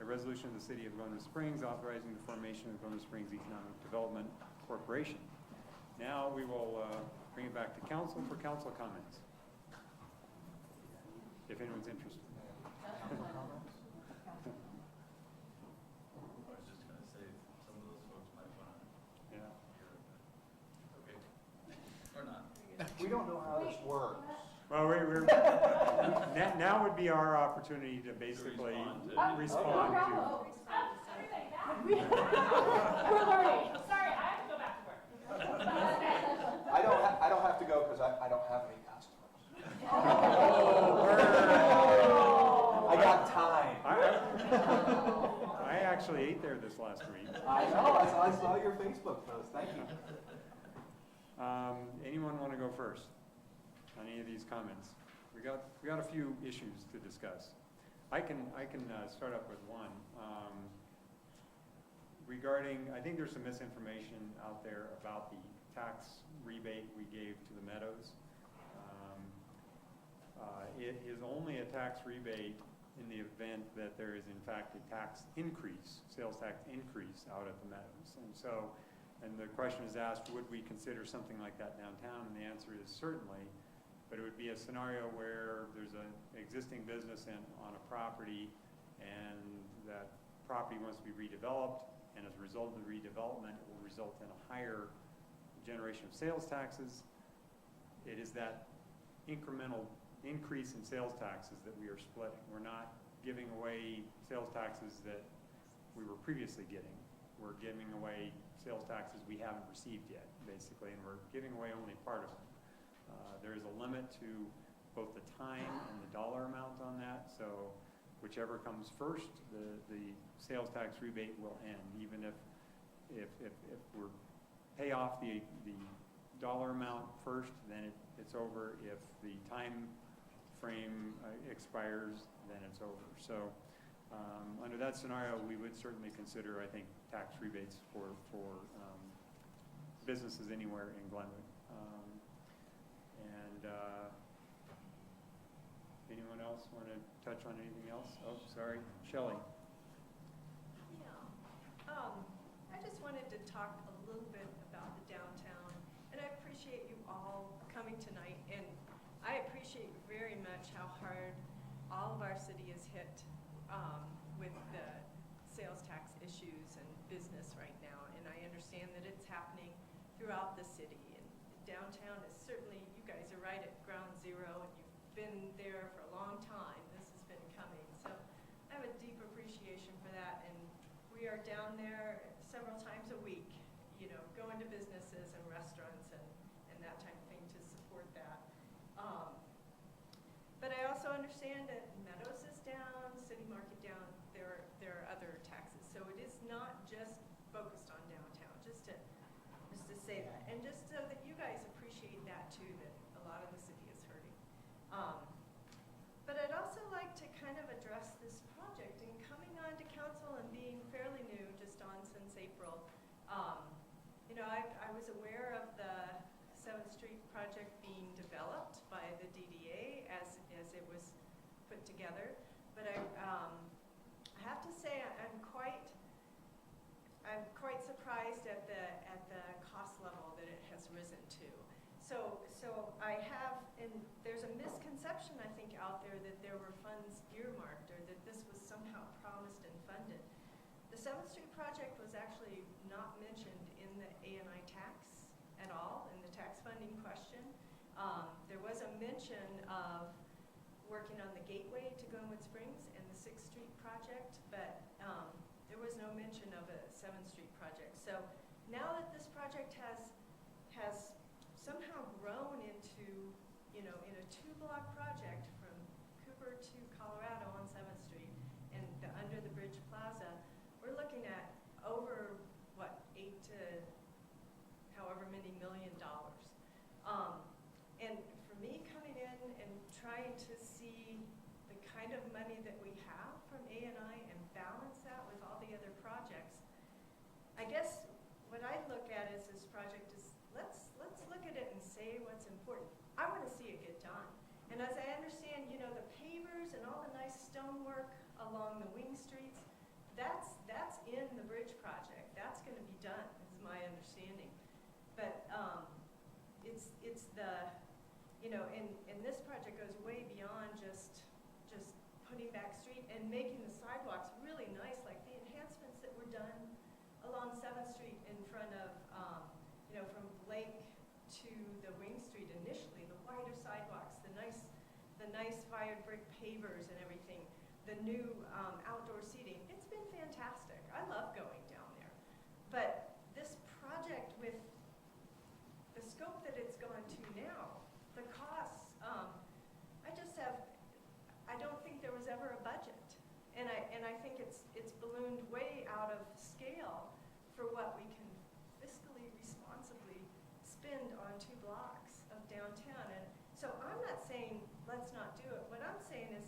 resolution of the City of Glenwood Springs authorizing the formation of Glenwood Springs Economic Development Corporation. Now we will bring it back to council for council comments, if anyone's interested. I was just going to say, some of those folks might want to Yeah. hear it. We don't know how this works. Well, now would be our opportunity to basically respond to. We're learning. Sorry, I have to go back to work. I don't have to go because I don't have any customers. I got time. I actually ate there this last week. I know, I saw your Facebook post, thank you. Anyone want to go first on any of these comments? We got a few issues to discuss. I can start up with one. Regarding, I think there's some misinformation out there about the tax rebate we gave to the Meadows. It is only a tax rebate in the event that there is in fact a tax increase, sales tax increase out at the Meadows. And the question is asked, would we consider something like that downtown? And the answer is certainly, but it would be a scenario where there's an existing business on a property and that property wants to be redeveloped, and as a result of the redevelopment, it will result in a higher generation of sales taxes. It is that incremental increase in sales taxes that we are splitting. We're not giving away sales taxes that we were previously getting. We're giving away sales taxes we haven't received yet, basically, and we're giving away only part of them. There is a limit to both the time and the dollar amount on that, so whichever comes first, the sales tax rebate will end, even if we're pay off the dollar amount first, then it's over. If the time frame expires, then it's over. So under that scenario, we would certainly consider, I think, tax rebates for businesses anywhere in Glenwood. Anyone else want to touch on anything else? Oh, sorry, Shelley. I just wanted to talk a little bit about the downtown, and I appreciate you all coming tonight, and I appreciate very much how hard all of our city is hit with the sales tax issues and business right now, and I understand that it's happening throughout the city, and downtown is certainly, you guys are right at ground zero, and you've been there for a long time. This has been coming, so I have a deep appreciation for that, and we are down there several times a week, you know, going to businesses and restaurants and that type of thing to support that. But I also understand that Meadows is down, City Market down, there are other taxes. So it is not just focused on downtown, just to say that. And just so that you guys appreciate that too, that a lot of the city is hurting. But I'd also like to kind of address this project and coming on to council and being fairly new, just on since April. You know, I was aware of the 7th Street project being developed by the DDA as it was put together, but I have to say I'm quite surprised at the cost level that it has risen to. So I have, and there's a misconception I think out there that there were funds earmarked or that this was somehow promised and funded. The 7th Street project was actually not mentioned in the A&I tax at all, in the tax funding question. There was a mention of working on the gateway to Glenwood Springs and the 6th Street project, but there was no mention of a 7th Street project. So now that this project has somehow grown into, you know, in a 2-block project from Cooper to Colorado on 7th Street and under the Bridge Plaza, we're looking at over, what, 8 to however many $1 million. And for me coming in and trying to see the kind of money that we have from A&I and balance that with all the other projects, I guess what I look at is this project is, let's look at it and say what's important. I want to see it get done. And as I understand, you know, the pavers and all the nice stonework along the wing streets, that's in the bridge project. That's going to be done, is my understanding. But it's the, you know, and this project goes way beyond just putting back street and making the sidewalks really nice, like the enhancements that were done along 7th Street in front of, you know, from Blake to the Wing Street initially. nice fired brick pavers and everything, the new outdoor seating, it's been fantastic. I love going down there. But this project with the scope that it's gone to now, the costs, I don't think there was ever a budget. And I think it's ballooned way out of scale for what we can fiscally responsibly spend on 2 blocks of downtown. And so I'm not saying let's not do it. What I'm saying is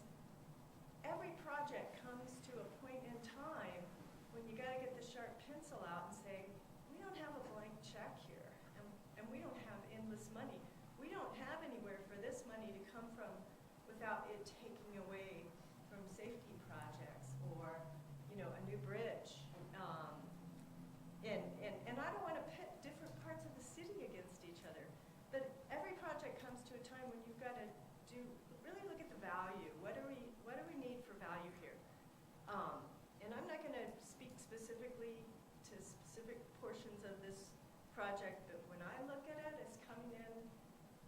every project comes to a point in time when you got to get the sharp pencil out and say, we don't have a blank check here, and we don't have endless money. We don't have anywhere for this money to come from without it taking away from safety projects or, a new bridge. And I don't want to pit different parts of the city against each other, but every project comes to a time when you've got to really look at the value. What do we need for value here? And I'm not going to speak specifically to specific portions of this project, but when I look at it as coming in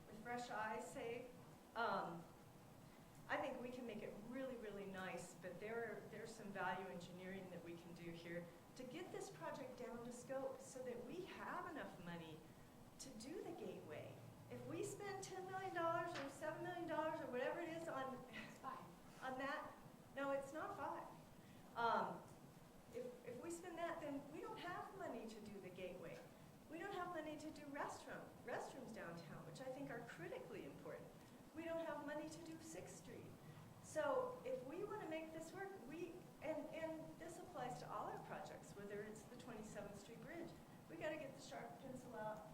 with fresh eyes, say, I think we can make it really, really nice, but there's some value engineering that we can do here to get this project down to scope so that we have enough money to do the gateway. If we spend $10 million or $7 million or whatever it is on that, no, it's not 5. If we spend that, then we don't have money to do the gateway. We don't have money to do restrooms downtown, which I think are critically important. We don't have money to do 6th Street. So if we want to make this work, and this applies to all our projects, whether it's the 27th Street Bridge, we got to get the sharp pencil out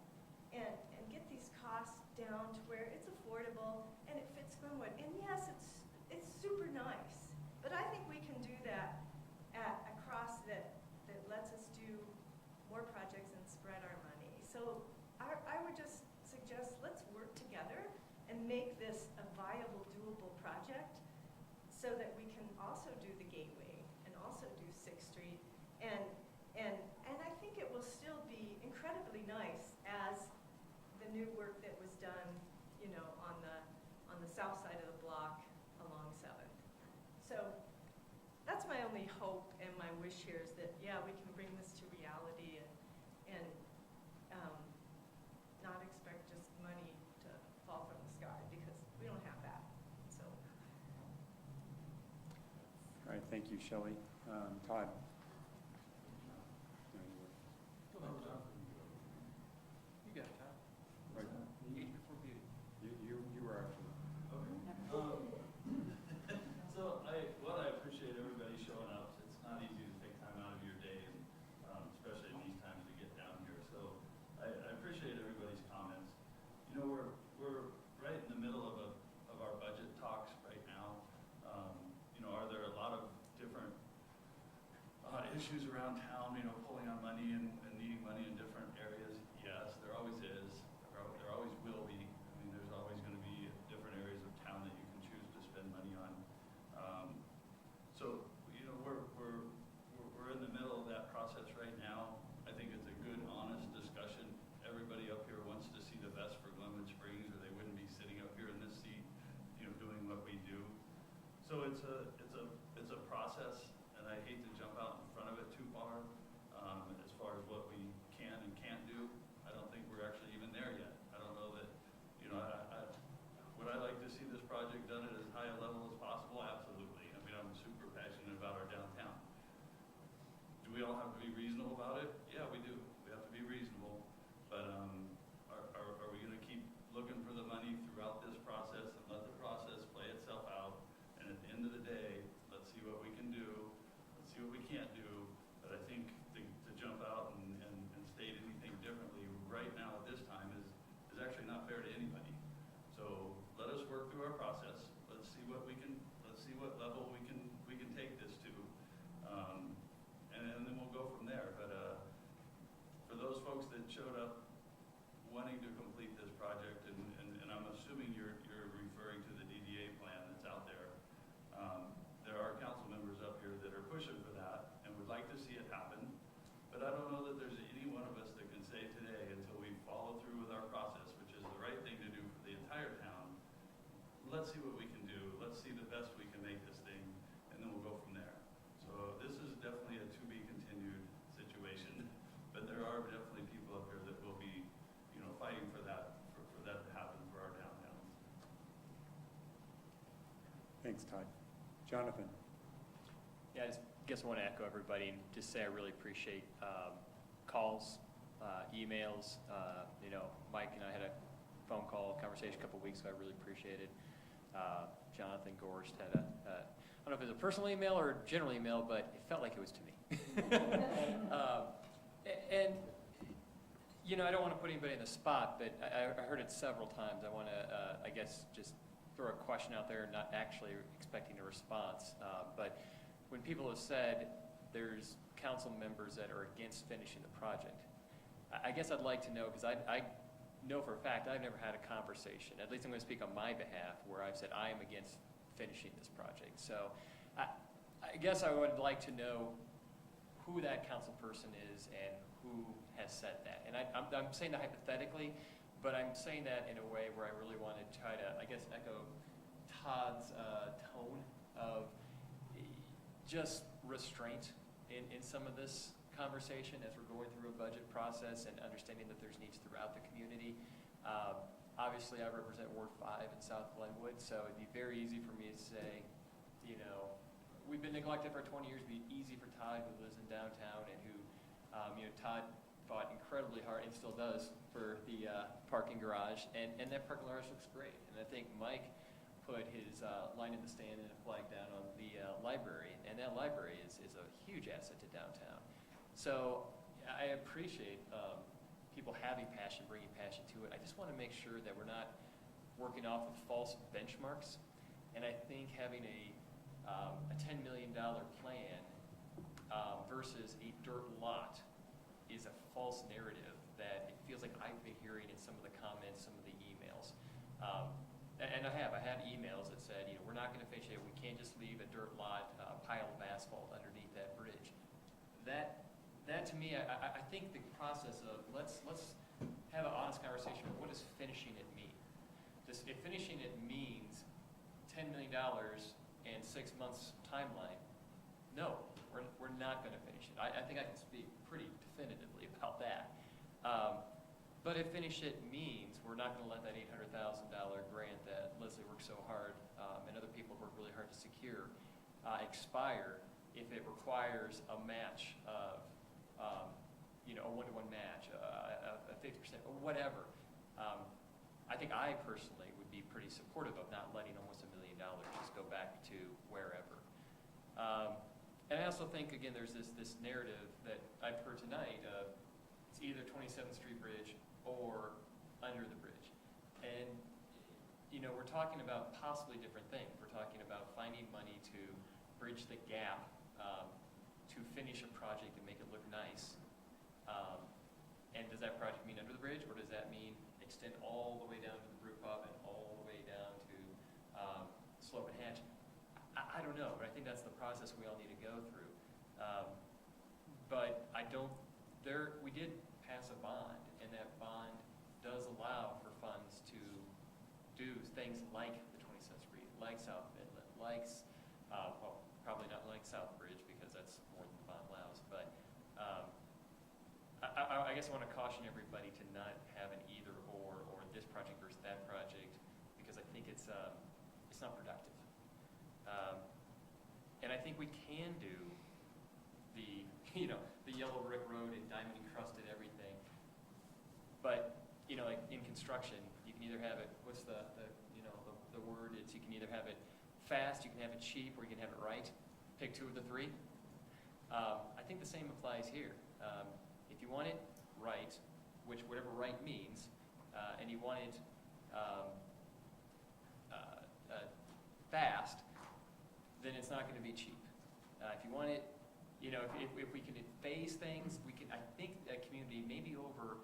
and get these costs down to where it's affordable and it fits Glenwood. And yes, it's super nice, but I think we can do that at a cost that lets us do more projects and spread our money. So I would just suggest let's work together and make this a viable, doable project so that we can also do the gateway and also do 6th Street. And I think it will still be incredibly nice as the new work that was done, on the south side of the block along 7th. So that's my only hope and my wish here is that, yeah, we can bring this to reality and not expect just money to fall from the sky, because we don't have that. So. All right, thank you, Shelley. Todd? You got it, Todd. Right. Age before beauty. You were actually. So I appreciate everybody showing up. It's not easy to take time out of your day, and especially in these times to get down here. So I appreciate everybody's comments. We're right in the middle of our budget talks right now. Are there a lot of different issues around town? Pulling on money and needing money in different areas. Yes, there always is. There always will be. There's always going to be different areas of town that you can choose to spend money on. So we're in the middle of that process right now. I think it's a good, honest discussion. Everybody up here wants to see the best for Glenwood Springs, or they wouldn't be sitting up here in this seat, doing what we do. So it's a process, and I hate to jump out in front of it too far as far as what Thanks, Todd. Jonathan? Yeah, I just guess I want to echo everybody and just say I really appreciate calls, emails. Mike and I had a phone call conversation a couple weeks ago. I really appreciated. Jonathan Gorst had I don't know if it was a personal email or a general email, but it felt like it was to me. And I don't want to put anybody in the spot, but I heard it several times. I want to, I guess, just throw a question out there, not actually expecting a response. But when people have said there's council members that are against finishing the project, I guess I'd like to know, because I know for a fact I've never had a conversation, at least I'm going to speak on my behalf, where I've said I am against finishing this project. So I guess I would like to know who that council person is and who has said that. And I'm saying that hypothetically, but I'm saying that in a way where I really want to try to, I guess, echo Todd's tone of just restraint in some of this conversation as we're going through a budget process and understanding that there's needs throughout the community. Obviously, I represent Ward 5 in South Glenwood, so it'd be very easy for me to say, we've been neglected for 20 years. It'd be easy for Todd, who lives in downtown and who, Todd fought incredibly hard and still does for the parking garage, and that parking garage looks great. And I think Mike put his line in the stand and a flag down on the library, and that library is a huge asset to downtown. So I appreciate people having passion, bringing passion to it. I just want to make sure that we're not working off of false benchmarks. And I think having a $10 million plan versus a dirt lot is a false narrative that it feels like I've been hearing in some of the comments, some of the emails. And I had emails that said, we're not going to finish it. We can't just leave a dirt lot, pile of asphalt underneath that bridge. That to me, I think the process of let's have an honest conversation about what does finishing it mean. If finishing it means $10 million and 6 months timeline, no, we're not going to finish it. I think I can speak pretty definitively about that. But if finish it means we're not going to let that $800,000 grant that Leslie worked so hard and other people worked really hard to secure expire if it requires a match of a one-to-one match, a 50%, or whatever. I think I personally would be pretty supportive of not letting almost $1 million just go back to wherever. And I also think, again, there's this narrative that I've heard tonight of it's either 27th Street Bridge or under the bridge. And, we're talking about possibly different things. We're talking about finding money to bridge the gap to finish a project and make it look nice. And does that project mean under the bridge, or does that mean extend all the way down to the brew pub and all the way down to Slope and Hatch? I don't know, but I think that's the process we all need to go through. But we did pass a bond, and that bond does allow for funds to do things like the 27th Street, like South Midland, like, probably not like South Bridge because that's more than the bond allows, but I guess I want to caution everybody to not have an either or this project versus that project, because I think it's not productive. And I think we can do the yellow brick road and diamond encrusted everything, but like in construction, you can either have it. What's the word? It's you can either have it fast, you can have it cheap, or you can have it right. Pick two of the three. I think the same applies here. If you want it right, whatever right means, and you want it fast, then it's not going to be cheap. If you want it, if we can phase things, I think that community maybe over,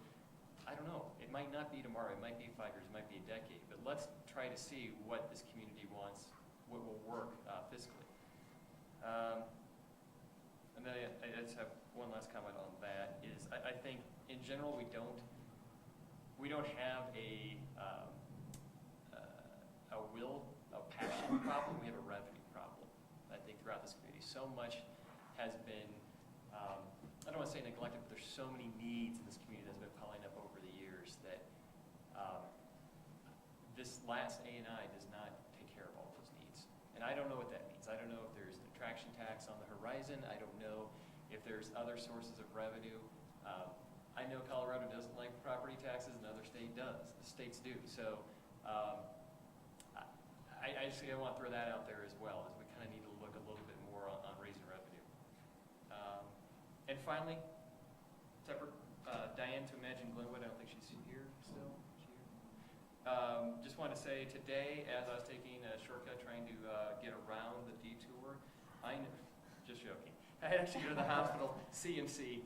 I don't know, it might not be tomorrow, it might be 5 years, it might be a decade, but let's try to see what this community wants, what will work fiscally. And then I just have one last comment on that, is I think in general we don't have a passion problem, we have a revenue problem. I think throughout this community, so much has been, I don't want to say neglected, but there's so many needs in this community that's been piling up over the years that this last A&I does not take care of all those needs. And I don't know what that means. I don't know if there's an attraction tax on the horizon. I don't know if there's other sources of revenue. I know Colorado doesn't like property taxes, and other states do. So I just want to throw that out there as well, as we kind of need to look a little bit more on raising revenue. And finally, separate, Diane to Imagine Glenwood. I don't think she's here still. Is she here? Just want to say today, as I was taking a shortcut trying to get around the detour, just joking. I had actually go to the hospital, CMC,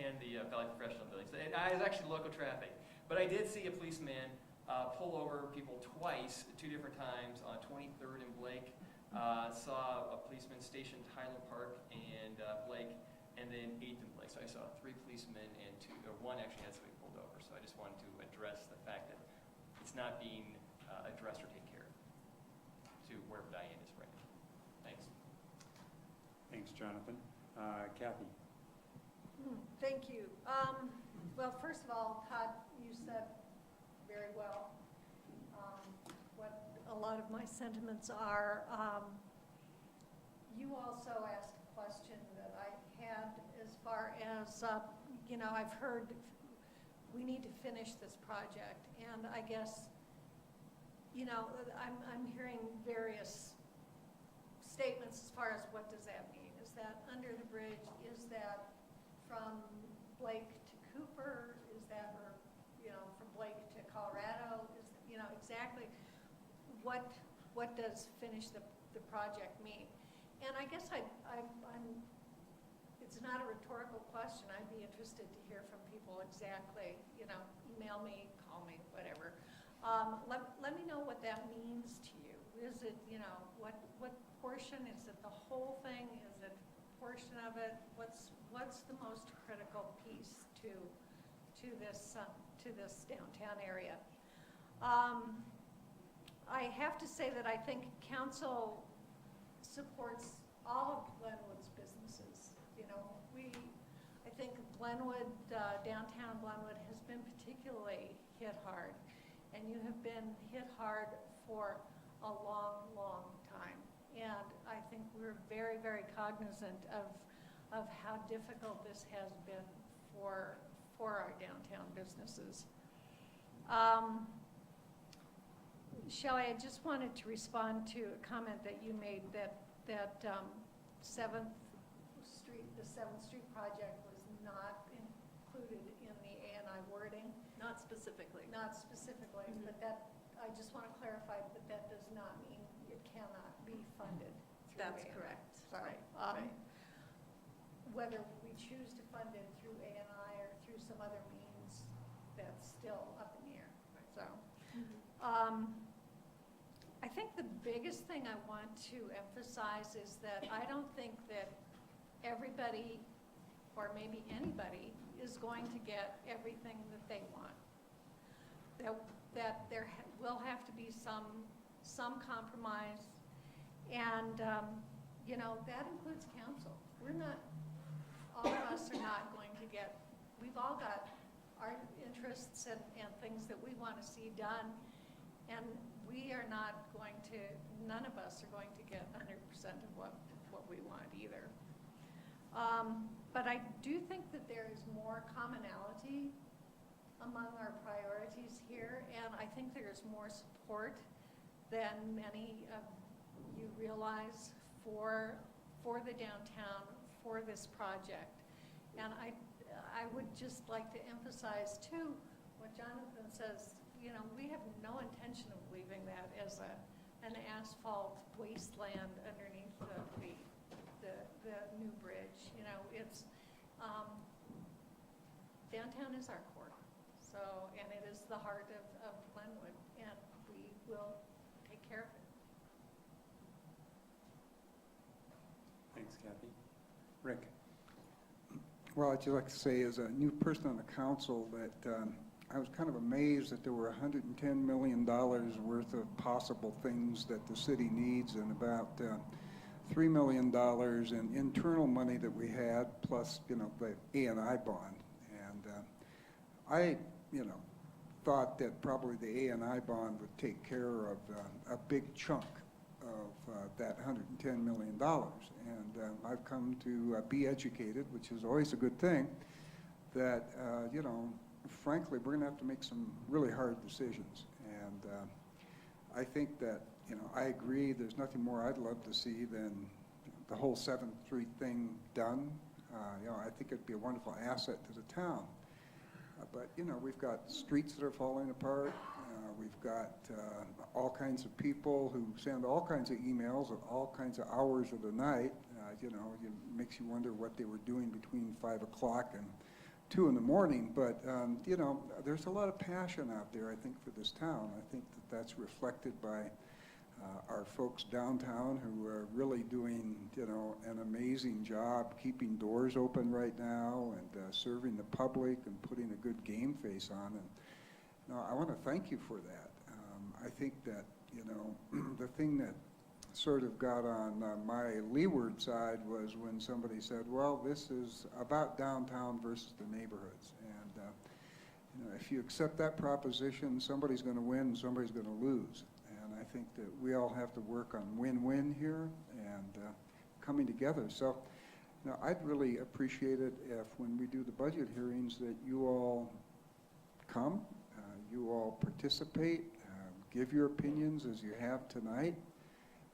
and the Valley Professional Buildings. And I was actually local traffic. But I did see a policeman pull over people twice, 2 different times, on 23rd and Blake. Saw a policeman stationed Highland Park and Blake, and then 8th and Blake. So I saw 3 policemen and 1 actually had somebody pulled over. So I just wanted to address the fact that it's not being addressed or taken care of to where Diane is right now. Thanks. Thanks, Jonathan. Kathy? Thank you. Well, first of all, Todd, you said very well what a lot of my sentiments are. You also asked a question that I had as far as, I've heard we need to finish this project. And I guess, I'm hearing various statements as far as what does that mean? Is that under the bridge? Is that from Blake to Cooper? Is that, or, from Blake to Colorado? Is, exactly what does finish the project mean? And I guess it's not a rhetorical question. I'd be interested to hear from people exactly, email me, call me, whatever. Let me know what that means to you. Is it, what portion? Is it the whole thing? Is it a portion of it? What's the most critical piece to this downtown area? I have to say that I think council supports all of Glenwood's businesses. I think Glenwood, downtown Glenwood has been particularly hit hard, and you have been hit hard for a long, long time. And I think we're very, very cognizant of how difficult this has been for our downtown businesses. Shelley, I just wanted to respond to a comment that you made that 7th Street, the 7th Street project was not included in the A&I wording. Not specifically. Not specifically, but that, I just want to clarify that that does not mean it cannot be funded through That's A&I. correct. Sorry. Right. Whether we choose to fund it through A&I or through some other means, that's still up in the air. So, I think the biggest thing I want to emphasize is that I don't think that everybody, or maybe anybody, is going to get everything that they want. That there will have to be some compromise, and that includes council. All of us are not going to get. We've all got our interests and things that we want to see done, and we are not going to. None of us are going to get 100% of what we want either. But I do think that there is more commonality among our priorities here, and I think there's more support than many of you realize for the downtown, for this project. And I would just like to emphasize too what Jonathan says. We have no intention of leaving that as an asphalt wasteland underneath the new bridge. It's downtown is our core. So, and it is the heart of Glenwood, and we will take care of it. Thanks, Kathy. Rick? Well, I'd just like to say, as a new person on the council, that I was kind of amazed that there were $110 million worth of possible things that the city needs, and about $3 million in internal money that we had, plus, the A&I bond. And I, thought that probably the A&I bond would take care of a big chunk of that $110 million. And I've come to be educated, which is always a good thing, that, you know, frankly, we're going to have to make some really hard decisions. And I think that, you know, I agree, there's nothing more I'd love to see than the whole 7th Street thing done. You know, I think it'd be a wonderful asset to the town. But, you know, we've got streets that are falling apart. We've got all kinds of people who send all kinds of emails at all kinds of hours of the night. You know, it makes you wonder what they were doing between 5 o'clock and 2 in the morning. But, you know, there's a lot of passion out there, I think, for this town. I think that that's reflected by our folks downtown who are really doing, you know, an amazing job keeping doors open right now and serving the public and putting a good game face on. And you know, I want to thank you for that. I think that, you know, the thing that sort of got on my leeward side was when somebody said, well, this is about downtown versus the neighborhoods. And you know, if you accept that proposition, somebody's going to win and somebody's going to lose. And I think that we all have to work on win-win here and coming together. So, you know, I'd really appreciate it if when we do the budget hearings that you all come, you all participate, give your opinions as you have tonight,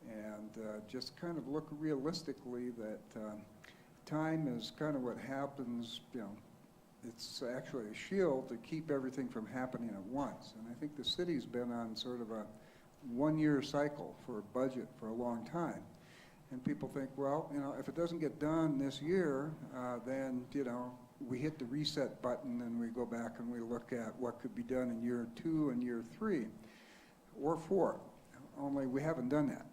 and just kind of look realistically that time is kind of what happens, you know, it's actually a shield to keep everything from happening at once. And I think the city's been on sort of a one-year cycle for a budget for a long time. And people think, well, you know, if it doesn't get done this year, then, you know, we hit the reset button and we go back and we look at what could be done in year 2 and year 3 or 4. Only we haven't done that.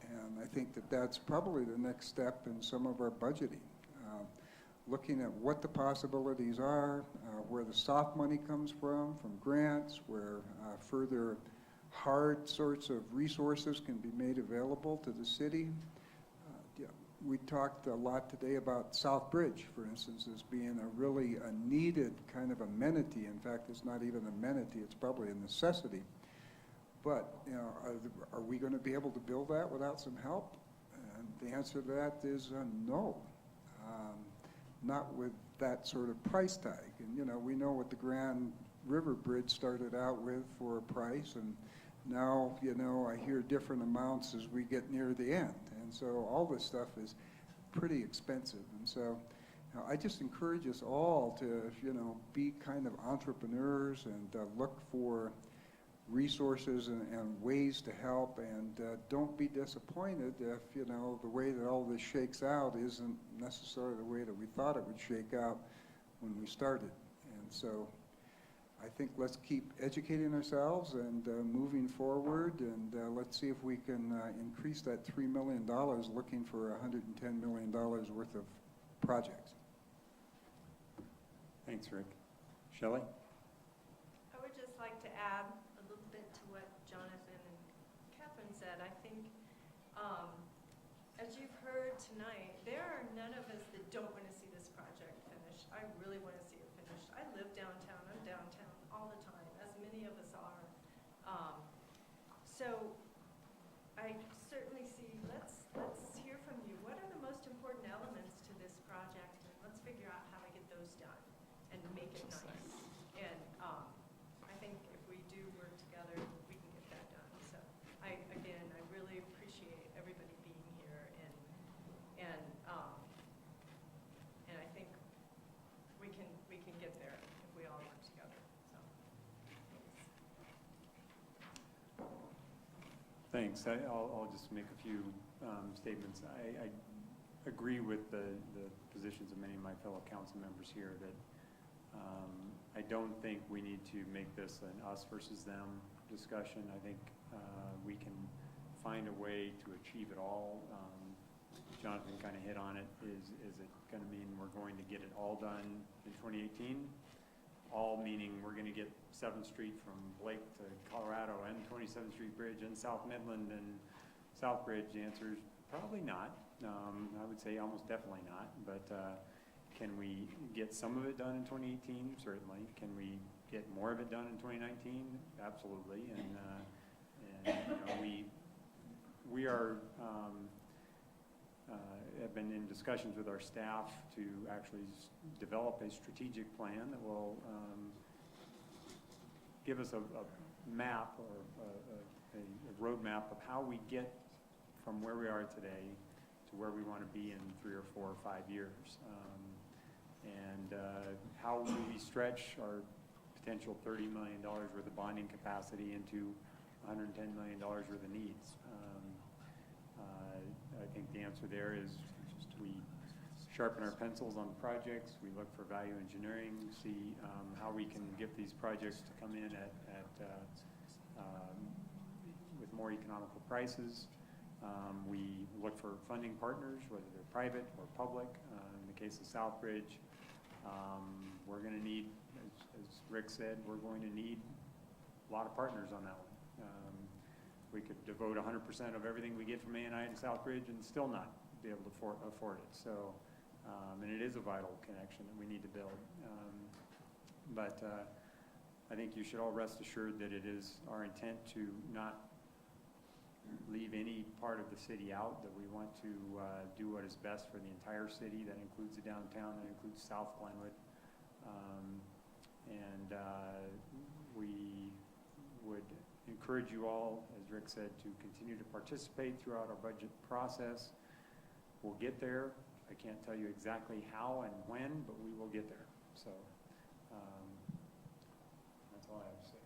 And I think that that's probably the next step in some of our budgeting. Looking at what the possibilities are, where the soft money comes from grants, where further hard sorts of resources can be made available to the city. We talked a lot today about South Bridge, for instance, as being a really needed kind of amenity. In fact, it's not even an amenity, it's probably a necessity. But, you know, are we going to be able to build that without some help? And the answer to that is no. Not with that sort of price tag. And, you know, we know what the Grand River Bridge started out with for a price, and now, you know, I hear different amounts as we get near the end. And so all this stuff is pretty expensive. And so, you know, I just encourage us all to, you know, be kind of entrepreneurs and look for resources and ways to help, and don't be disappointed if, you know, the way that all this shakes out isn't necessarily the way that we thought it would shake out when we started. And so I think let's keep educating ourselves and moving forward, and let's see if we can increase that $3 million, looking for $110 million worth of projects. Thanks, Rick. Shelley? I would just like to add a little bit to what Jonathan and Catherine said. I think, as you've heard tonight, there are none of us that don't want to see this project finished. I really want to see it finished. I live downtown. I'm downtown all the time, as many of us are. So I certainly see, let's hear from you. What are the most important elements to this project? And let's figure out how to get those done and make it nice. And I think if we do work together, we can get that done. So I really appreciate everybody being here, and I think we can get there if we all work together. So Thanks. I'll just make a few statements. I agree with the positions of many of my fellow council members here that I don't think we need to make this an us versus them discussion. I think we can find a way to achieve it all. Jonathan kind of hit on it. Is it going to mean we're going to get it all done in 2018? All meaning we're going to get 7th Street from Blake to Colorado and 27th Street Bridge and South Midland and South Bridge? The answer is probably not. I would say almost definitely not. But can we get some of it done in 2018? Certainly. Can we get more of it done in 2019? Absolutely. And you know, we are have been in discussions with our staff to actually develop a strategic plan that will give us a map or a roadmap of how we get from where we are today to where we want to be in 3 or 4 or 5 years. And how do we stretch our potential $30 million worth of bonding capacity into $110 million worth of needs? I think the answer there is just we sharpen our pencils on the projects, we look for value engineering, see how we can get these projects to come in with more economical prices. We look for funding partners, whether they're private or public. In the case of Southbridge, we're going to need, as Rick said, we're going to need a lot of partners on that one. We could devote 100% of everything we get from A&I to Southbridge and still not be able to afford it. So, and it is a vital connection that we need to build. But I think you should all rest assured that it is our intent to not leave any part of the city out, that we want to do what is best for the entire city. That includes the downtown, that includes South Glenwood. We would encourage you all, as Rick said, to continue to participate throughout our budget process. We'll get there. I can't tell you exactly how and when, but we will get there. So that's all I have to say.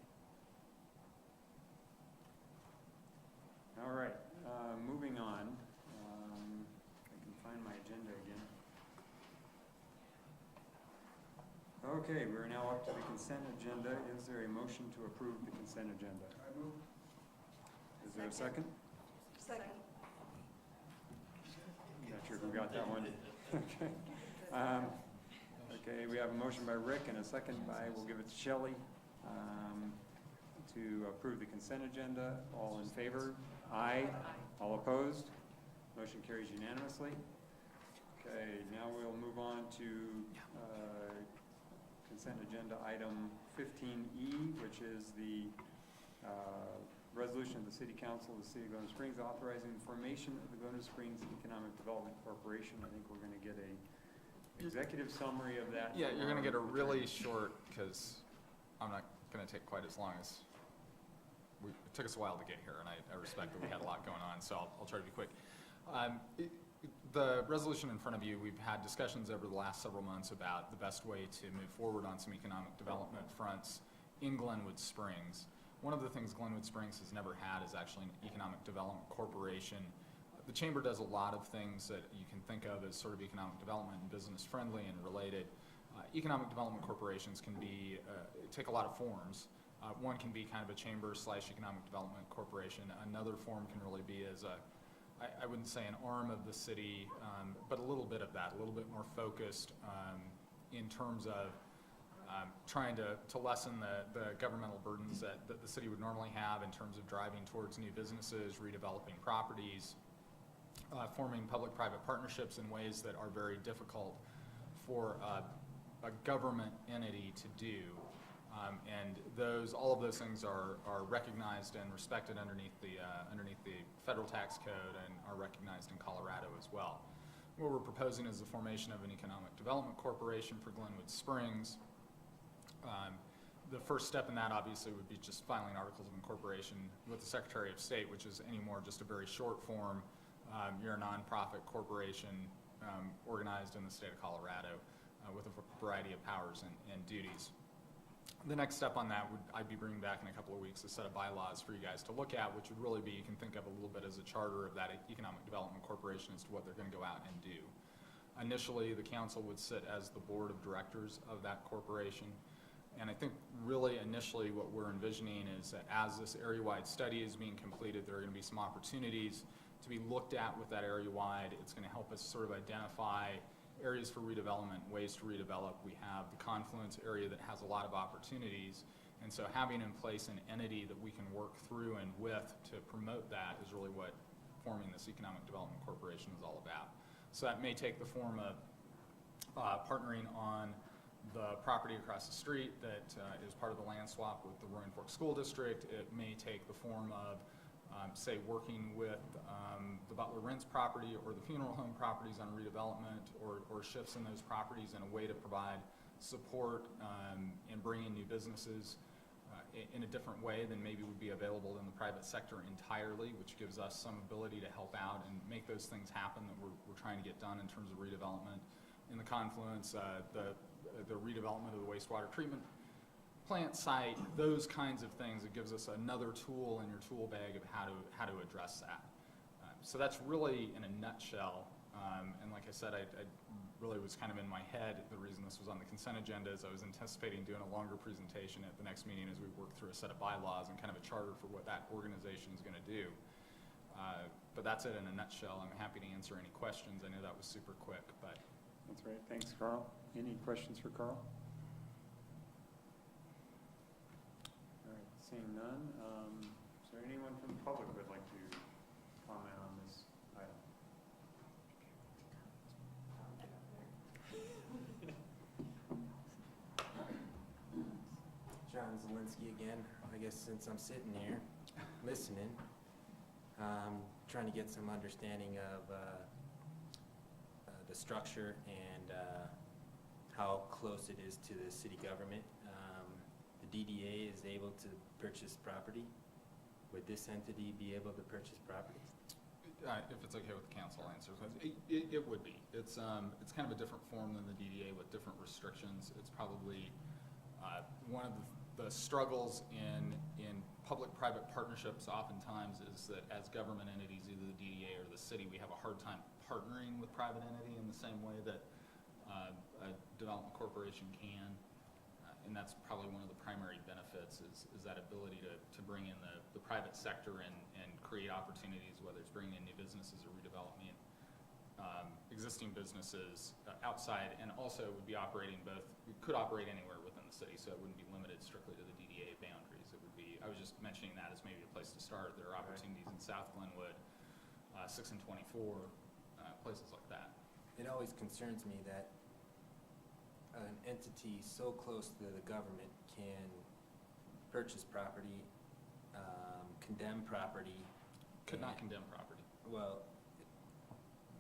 All right, moving on. I can find my agenda again. Okay, we're now up to the consent agenda. Is there a motion to approve the consent agenda? I move. Is there a second? Second. Not sure who got that one. Okay. Okay, we have a motion by Rick and a second by, we'll give it to Shelley, to approve the consent agenda. All in favor? Aye. All opposed? Motion carries unanimously. Okay, now we'll move on to consent agenda item 15E, which is the resolution of the City Council of the City of Glenwood Springs authorizing the formation of the Glenwood Springs Economic Development Corporation. I think we're going to get a executive summary of that. Yeah, you're going to get a really short, because I'm not going to take quite as long as it took us a while to get here, and I respect that we had a lot going on, so I'll try to be quick. The resolution in front of you, we've had discussions over the last several months about the best way to move forward on some economic development fronts in Glenwood Springs. One of the things Glenwood Springs has never had is actually an economic development corporation. The Chamber does a lot of things that you can think of as sort of economic development and business friendly and related. Economic development corporations can be, take a lot of forms. One can be kind of a chamber/economic development corporation. Another form can really be as I wouldn't say an arm of the city, but a little bit of that, a little bit more focused in terms of trying to lessen the governmental burdens that the city would normally have in terms of driving towards new businesses, redeveloping properties, forming public-private partnerships in ways that are very difficult for a government entity to do. And all of those things are recognized and respected underneath the federal tax code and are recognized in Colorado as well. What we're proposing is the formation of an economic development corporation for Glenwood Springs. The first step in that obviously would be just filing articles of incorporation with the Secretary of State, which is anymore just a very short form. You're a nonprofit corporation organized in the state of Colorado with a variety of powers and duties. The next step on that I'd be bringing back in a couple of weeks a set of bylaws for you guys to look at, which would really be, you can think of a little bit as a charter of that economic development corporation as to what they're going to go out and do. Initially, the council would sit as the board of directors of that corporation. And I think really initially what we're envisioning is that as this area-wide study is being completed, there are going to be some opportunities to be looked at with that area-wide. It's going to help us sort of identify areas for redevelopment, ways to redevelop. We have the confluence area that has a lot of opportunities. And so having in place an entity that we can work through and with to promote that is really what forming this economic development corporation is all about. So that may take the form of partnering on the property across the street that is part of the land swap with the Roaring Fork School District. It may take the form of say working with the Butler Rents property or the funeral home properties on redevelopment or shifts in those properties in a way to provide support and bring in new businesses in a different way than maybe would be available in the private sector entirely, which gives us some ability to help out and make those things happen that we're trying to get done in terms of redevelopment. In the confluence, the redevelopment of the wastewater treatment plant site, those kinds of things, it gives us another tool in your tool bag of how to address that. So that's really in a nutshell. And like I said, I really was kind of in my head, the reason this was on the consent agenda is I was anticipating doing a longer presentation at the next meeting as we work through a set of bylaws and kind of a charter for what that organization is going to do. But that's it in a nutshell. I'm happy to answer any questions. I know that was super quick, but. That's right. Thanks, Carl. Any questions for Carl? All right, seeing none. Is there anyone from the public who would like to comment on this item? John Zielinski again. I guess since I'm sitting here, listening, trying to get some understanding of the structure and how close it is to the city government. The DDA is able to purchase property. Would this entity be able to purchase property? If it's okay with the council, I'll answer. It would be. It's kind of a different form than the DDA with different restrictions. It's probably one of the struggles in public-private partnerships oftentimes is that as government entities, either the DDA or the city, we have a hard time partnering with private entity in the same way that a development corporation can. And that's probably one of the primary benefits is that ability to bring in the private sector and create opportunities, whether it's bringing in new businesses or redevelopment, existing businesses outside, and also would be operating both, we could operate anywhere within the city, so it wouldn't be limited strictly to the DDA boundaries. It would be, I was just mentioning that as maybe a place to start. There are opportunities in South Glenwood, 6 and 24, places like that. It always concerns me that an entity so close to the government can purchase property, condemn property. Could not condemn property. Well,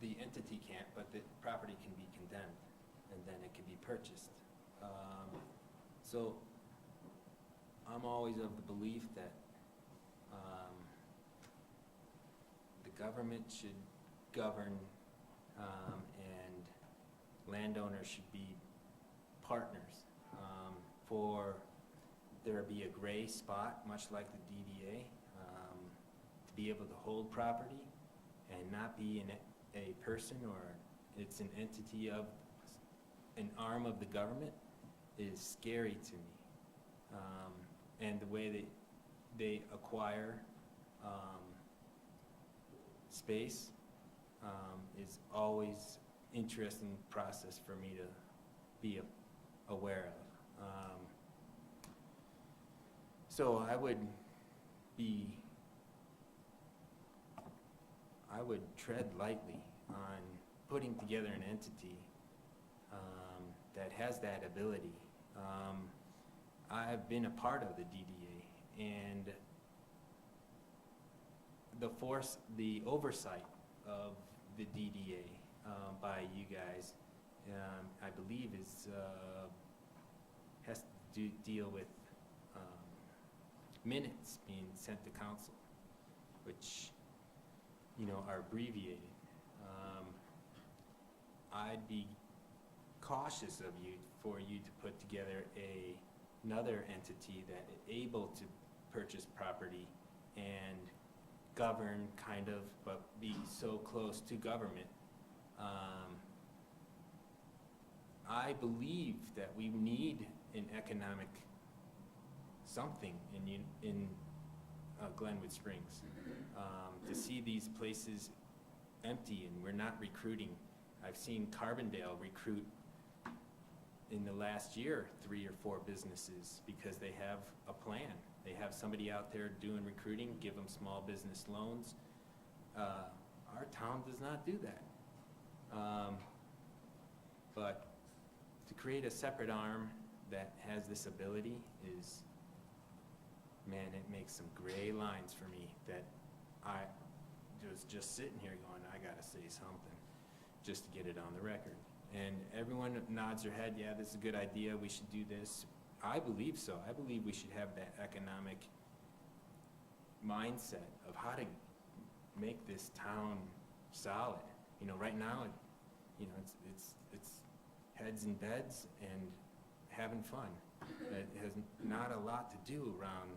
the entity can't, but the property can be condemned, and then it can be purchased. So I'm always of the belief that the government should govern and landowners should be partners. For there be a gray spot, much like the DDA, to be able to hold property and not be a person or it's an entity of an arm of the government is scary to me. And the way that they acquire space is always interesting process for me to be aware of. So I would tread lightly on putting together an entity that has that ability. I've been a part of the DDA, and the oversight of the DDA by you guys, I believe has to deal with minutes being sent to council, which are abbreviated. I'd be cautious of for you to put together another entity that is able to purchase property and govern kind of, but be so close to government. I believe that we need an economic something in Glenwood Springs to see these places empty and we're not recruiting. I've seen Carbondale recruit in the last year 3 or 4 businesses because they have a plan. They have somebody out there doing recruiting, give them small business loans. Our town does not do that. But to create a separate arm that has this ability is, man, it makes some gray lines for me that just sitting here going, I gotta say something, just to get it on the record. And everyone nods their head, yeah, this is a good idea, we should do this. I believe so. I believe we should have that economic mindset of how to make this town solid. You know, right now, it's heads in beds and having fun. It has not a lot to do around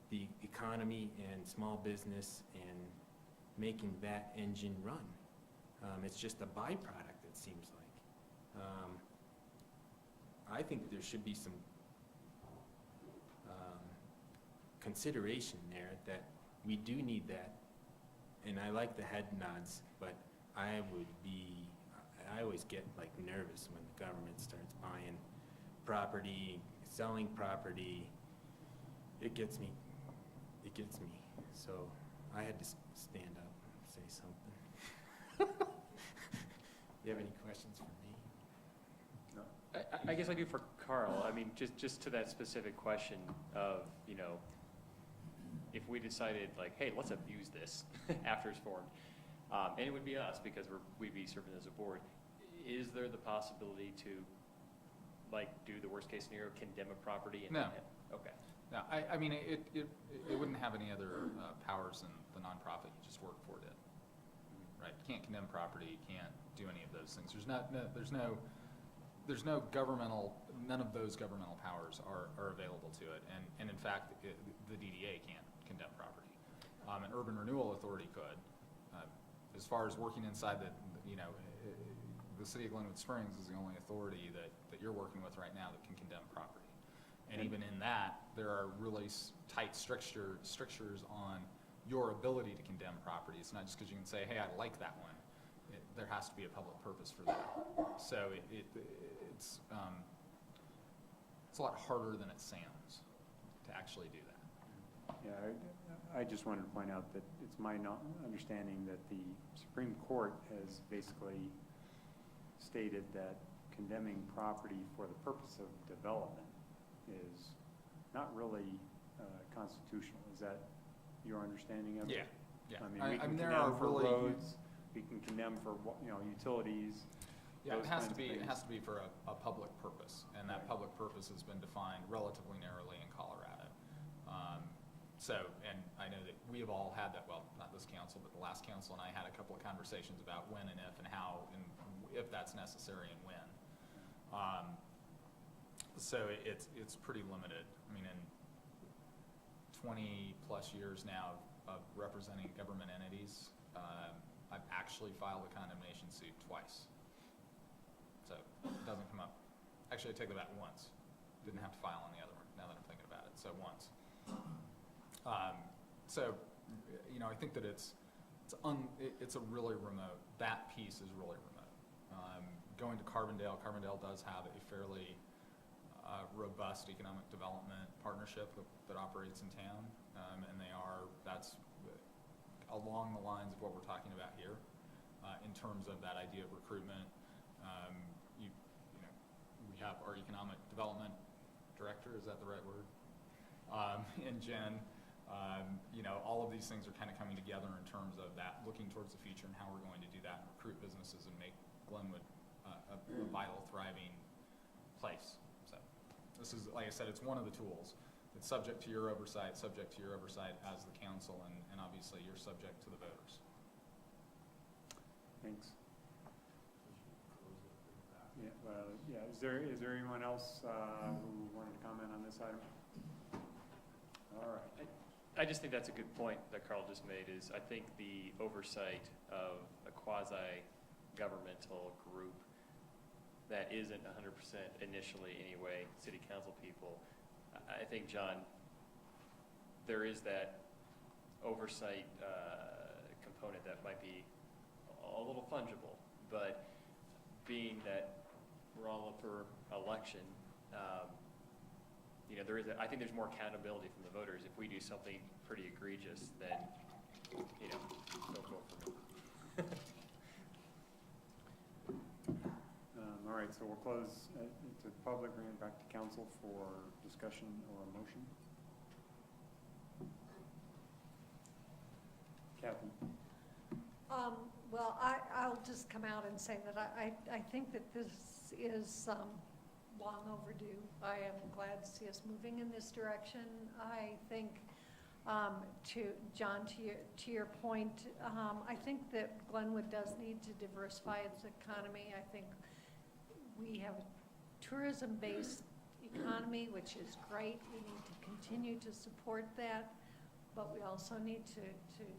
the economy and small business and making that engine run. It's just a byproduct, it seems like. I think there should be some consideration there that we do need that. And I like the head nods, but I always get like nervous when the government starts buying property, selling property. It gets me. So I had to stand up and say something. You have any questions for me? No. I guess I do for Carl. I mean, just to that specific question of, you know, if we decided like, hey, let's abuse this after it's formed, and it would be us because we'd be serving as a board, is there the possibility to like do the worst case scenario, condemn a property? And No. Okay. No, I mean, it wouldn't have any other powers than the nonprofit you just work for did. Right? You can't condemn property, you can't do any of those things. There's no governmental, none of those governmental powers are available to it. And in fact, the DDA can't condemn property. An urban renewal authority could. As far as working inside the city of Glenwood Springs is the only authority that you're working with right now that can condemn property. And even in that, there are really tight strictures on your ability to condemn property. It's not just because you can say, hey, I like that one. There has to be a public purpose for that. So it's a lot harder than it sounds to actually do that. Yeah, I just wanted to point out that it's my understanding that the Supreme Court has basically stated that condemning property for the purpose of development is not really constitutional. Is that your understanding of it? Yeah. I mean, we can there are condemn for really roads, we can condemn for, utilities. Yeah, it those has kinds to of be. It things. has to be for a public purpose, and that public purpose has been defined relatively narrowly in Colorado. And I know that we have all had that. Well, not this council, but the last council and I had a couple of conversations about when and if and how and if that's necessary and when. So it's pretty limited. I mean, in 20 plus years now of representing government entities, I've actually filed a condemnation suit twice. So it doesn't come up. Actually, I take that back once. Didn't have to file on the other one, now that I'm thinking about it, so once. I think that it's a really remote, that piece is really remote. Going to Carbondale does have a fairly robust economic development partnership that operates in town, and that's along the lines of what we're talking about here, in terms of that idea of recruitment. We have our economic development director, is that the right word? And Jen, all of these things are kind of coming together in terms of that, looking towards the future and how we're going to do that and recruit businesses and make Glenwood a vital, thriving place. So this is, like I said, it's one of the tools. It's subject to your oversight as the council, and obviously you're subject to the voters. Thanks. Yeah, is there anyone else who wanted to comment on this item? All right. I just think that's a good point that Carl just made, is I think the oversight of a quasi-governmental group that isn't 100% initially anyway, city council people, I think, John, there is that oversight component that might be a little fungible, but being that we're all up for election, I think there's more accountability from the voters. If we do something pretty egregious, then, don't vote for me. All right, so we'll close to public, bring it back to council for discussion or a motion. Kathy? Well, I'll just come out and say that I think that this is long overdue. I am glad to see us moving in this direction. I think, John, to your point, I think that Glenwood does need to diversify its economy. I think we have a tourism-based economy, which is great. We need to continue to support that, but we also need to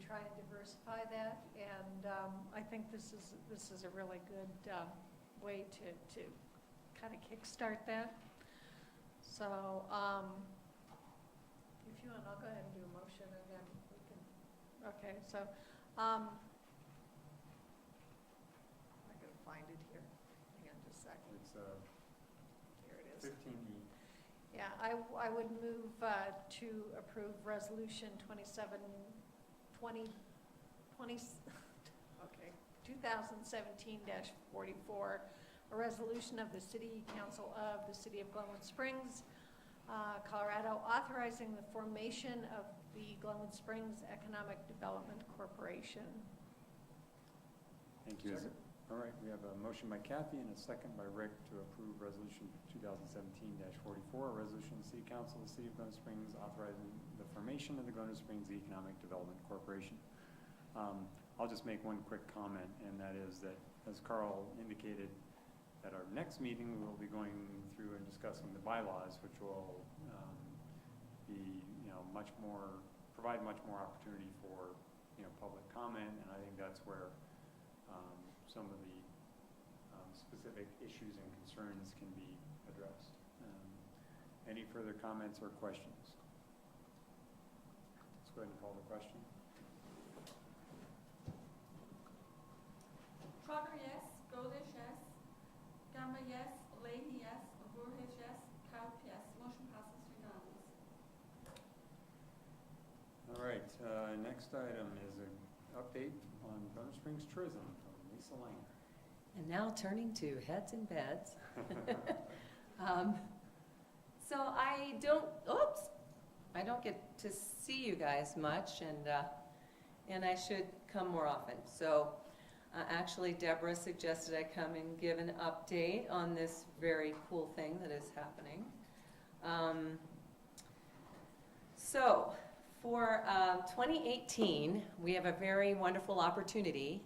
try and diversify that. And I think this is a really good way to kind of kickstart that. So if you want, I'll go ahead and do a motion, and then we can. Okay, so I'm gonna find it here. Hang on just a second. It's Here it is. 15E. Yeah, I would move to approve resolution 2017-44, a resolution of the City Council of the City of Glenwood Springs, Colorado, authorizing the formation of the Glenwood Springs Economic Development Corporation. Thank you. All right, we have a motion by Kathy and a second by Rick to approve resolution 2017-44, a resolution of the City Council of the City of Glenwood Springs authorizing the formation of the Glenwood Springs Economic Development Corporation. I'll just make one quick comment, and that is that, as Carl indicated, at our next meeting, we will be going through and discussing the bylaws, which will be, provide much more opportunity for, public comment, and I think that's where some of the specific issues and concerns can be addressed. Any further comments or questions? Let's go ahead and call the question. Trotter, yes. Goldish, yes. Gamba, yes. Leahy, yes. Voorhees, yes. Kaup, yes. Motion passes unanimous. All right, next item is an update on Glenwood Springs tourism from Lisa Langer. And now turning to heads and beds. So I don't get to see you guys much, and I should come more often. So actually, Deborah suggested I come and give an update on this very cool thing that is happening. So for 2018, we have a very wonderful opportunity.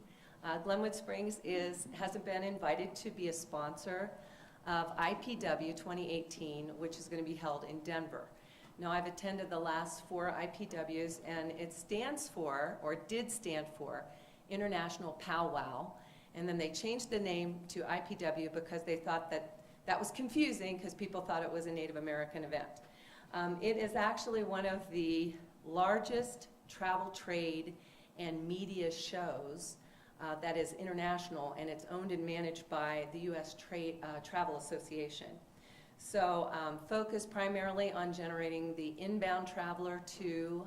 Glenwood Springs hasn't been invited to be a sponsor of IPW 2018, which is going to be held in Denver. Now, I've attended the last 4 IPWs, and it stands for, or did stand for, International Powwow, and then they changed the name to IPW because they thought that was confusing because people thought it was a Native American event. It is actually one of the largest travel, trade, and media shows that is international, and it's owned and managed by the U.S. Travel Association. So focused primarily on generating the inbound traveler to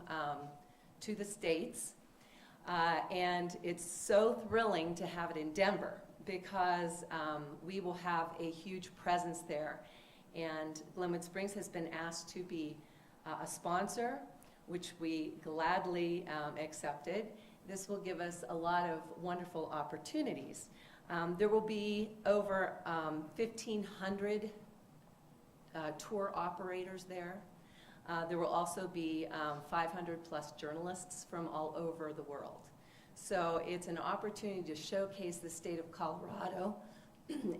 the States. And it's so thrilling to have it in Denver because we will have a huge presence there. And Glenwood Springs has been asked to be a sponsor, which we gladly accepted. This will give us a lot of wonderful opportunities. There will be over 1,500 tour operators there. There will also be 500 plus journalists from all over the world. So it's an opportunity to showcase the state of Colorado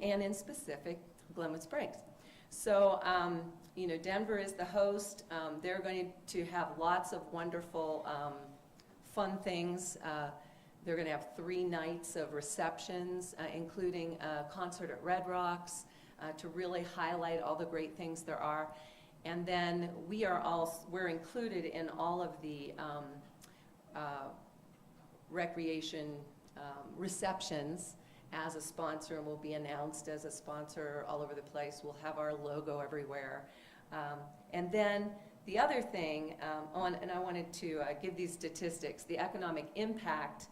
and in specific, Glenwood Springs. So, Denver is the host. They're going to have lots of wonderful fun things. They're going to have 3 nights of receptions, including a concert at Red Rocks, to really highlight all the great things there are. And then we're included in all of the recreation receptions as a sponsor, and we'll be announced as a sponsor all over the place. We'll have our logo everywhere. And then the other thing, and I wanted to give these statistics, the economic impact,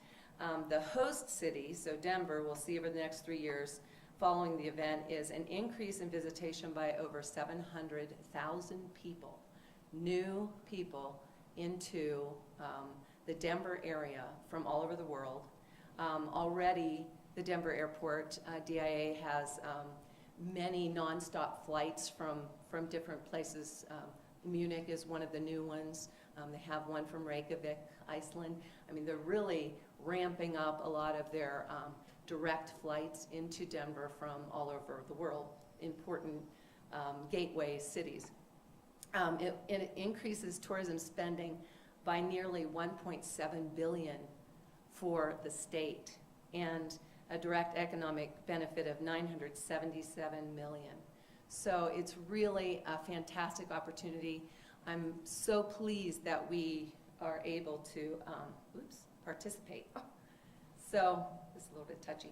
the host city, so Denver, we'll see over the next 3 years following the event, is an increase in visitation by over 700,000 people, new people into the Denver area from all over the world. Already, the Denver Airport, DIA has many nonstop flights from different places. Munich is one of the new ones. They have one from Reykjavik, Iceland. I mean, they're really ramping up a lot of their direct flights into Denver from all over the world, important gateway cities. It increases tourism spending by nearly $1.7 billion for the state, and a direct economic benefit of $977 million. So it's really a fantastic opportunity. I'm so pleased that we are able to participate. So it's a little bit touchy.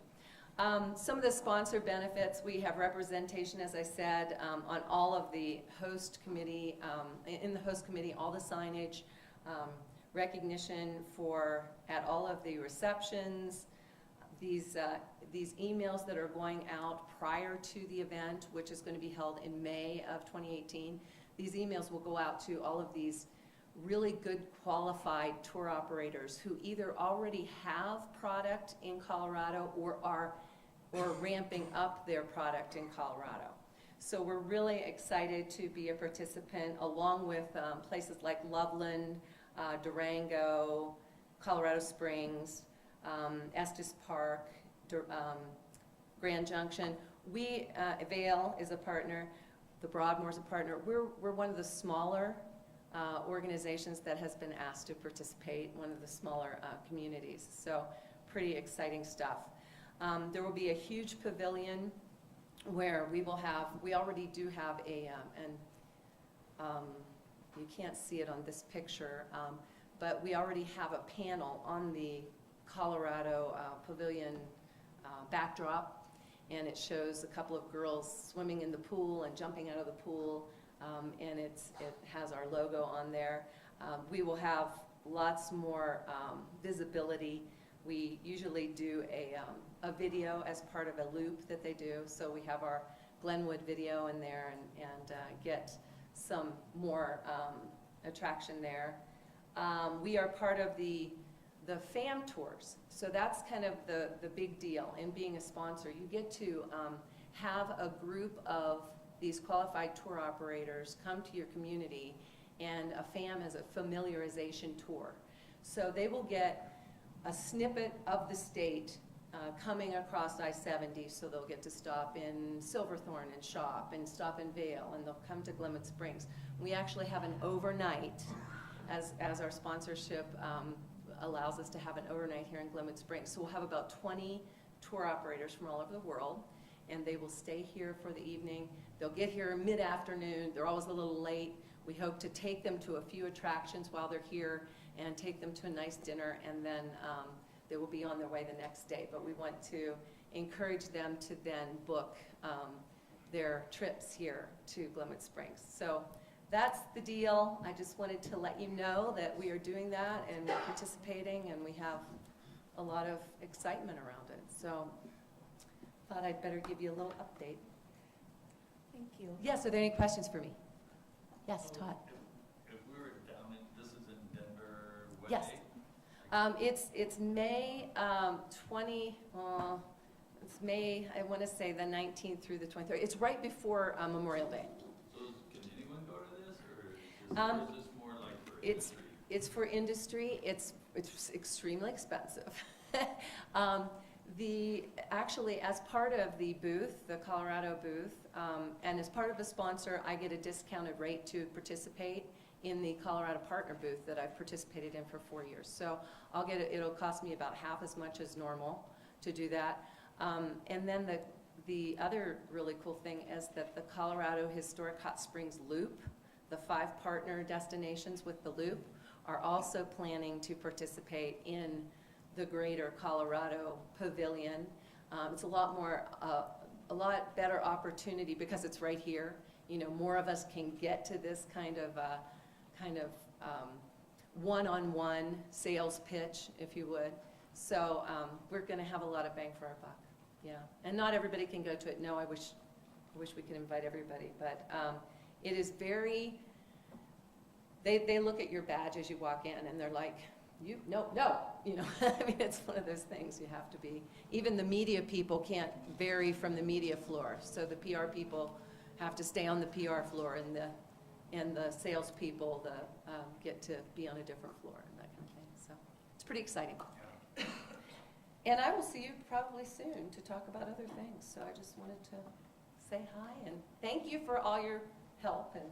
Some of the sponsor benefits, we have representation, as I said, on all of the host committee, in the host committee, all the signage, recognition at all of the receptions, these emails that are going out prior to the event, which is going to be held in May of 2018. These emails will go out to all of these really good qualified tour operators who either already have product in Colorado or are ramping up their product in Colorado. So we're really excited to be a participant, along with places like Loveland, Durango, Colorado Springs, Estes Park, Grand Junction. Vail is a partner, the Broadmoor's a partner. We're one of the smaller organizations that has been asked to participate, one of the smaller communities. So pretty exciting stuff. There will be a huge pavilion where we already do have you can't see it on this picture, but we already have a panel on the Colorado pavilion backdrop, and it shows a couple of girls swimming in the pool and jumping out of the pool, and it has our logo on there. We will have lots more visibility. We usually do a video as part of a loop that they do, so we have our Glenwood video in there and get some more attraction there. We are part of the FAM tours, so that's kind of the big deal in being a sponsor. You get to have a group of these qualified tour operators come to your community, and a FAM is a familiarization tour. So they will get a snippet of the state coming across I-70, so they'll get to stop in Silverthorne and shop, and stop in Vail, and they'll come to Glenwood Springs. We actually have an overnight, as our sponsorship allows us to have an overnight here in Glenwood Springs. So we'll have about 20 tour operators from all over the world, and they will stay here for the evening. They'll get here mid-afternoon. They're always a little late. We hope to take them to a few attractions while they're here and take them to a nice dinner, and then they will be on their way the next day. But we want to encourage them to then book their trips here to Glenwood Springs. So that's the deal. I just wanted to let you know that we are doing that, and we're participating, and we have a lot of excitement around it. So thought I'd better give you a little update. Thank you. Yes, are there any questions for me? Yes, Todd. If we were down this is in Denver, what Yes. day? It's May 20, it's May, I want to say the 19th through the 23rd. It's right before Memorial Day. So can anyone go to this, or is this more like for industry? It's for industry. It's extremely expensive. Actually, as part of the booth, the Colorado booth, and as part of a sponsor, I get a discounted rate to participate in the Colorado partner booth that I've participated in for 4 years. So it'll cost me about half as much as normal to do that. And then the other really cool thing is that the Colorado Historic Hot Springs Loop, the 5 partner destinations with the loop, are also planning to participate in the Greater Colorado Pavilion. It's a lot better opportunity because it's right here. You know, more of us can get to this kind of one-on-one sales pitch, if you would. So we're going to have a lot of bang for our buck. Yeah, and not everybody can go to it. No, I wish we could invite everybody, but it is very. They look at your badge as you walk in, and they're like, no, you know, I mean, it's one of those things you have to be. Even the media people can't vary from the media floor, so the PR people have to stay on the PR floor, and the salespeople get to be on a different floor and that kind of thing. So it's pretty exciting. And I will see you probably soon to talk about other things. So I just wanted to say hi and thank you for all your help and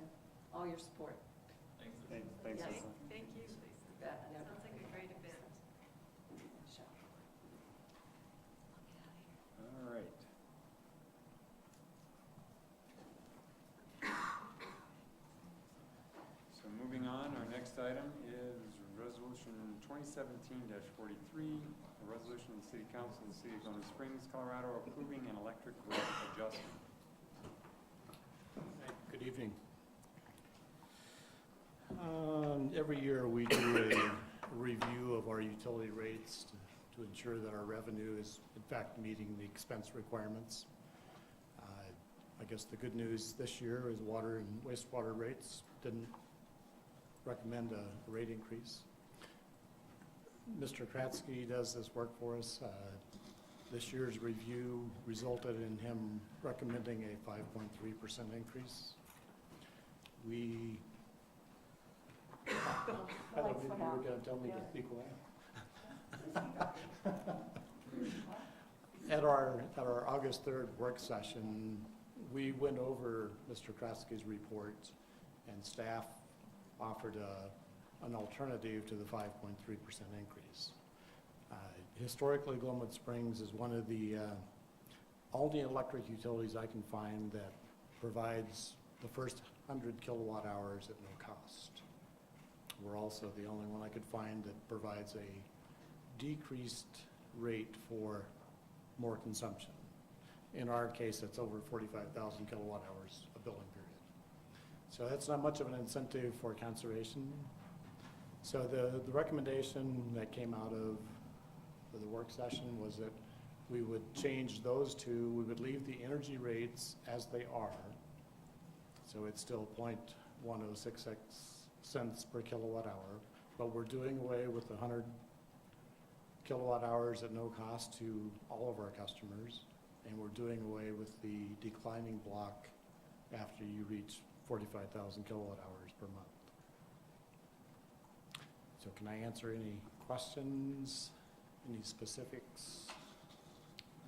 all your support. Thanks. Thanks, Yes. Lisa. Thank you, Lisa. Bet. Sounds like a great event. All right. So moving on, our next item is Resolution 2017-43, a resolution of the City Council of the City of Glenwood Springs, Colorado, approving an electric rate adjustment. Good evening. Every year we do a review of our utility rates to ensure that our revenue is in fact meeting the expense requirements. I guess the good news this year is water and wastewater rates didn't recommend a rate increase. Mr. Kratzky does this work for us. This year's review resulted in him recommending a 5.3% increase. We I thought maybe you were going to tell me to be quiet. At our August 3rd work session, we went over Mr. Kratzky's report, and staff offered an alternative to the 5.3% increase. Historically, Glenwood Springs is one of the only electric utilities I can find that provides the first 100 kilowatt hours at no cost. We're also the only one I could find that provides a decreased rate for more consumption. In our case, it's over 45,000 kilowatt hours a billing period. So that's not much of an incentive for conservation. So the recommendation that came out of the work session was that we would change those two. We would leave the energy rates as they are. So it's still 0.1066 cents per kilowatt hour, but we're doing away with the 100 kilowatt hours at no cost to all of our customers, and we're doing away with the declining block after you reach 45,000 kilowatt hours per month. So can I answer any questions, any specifics?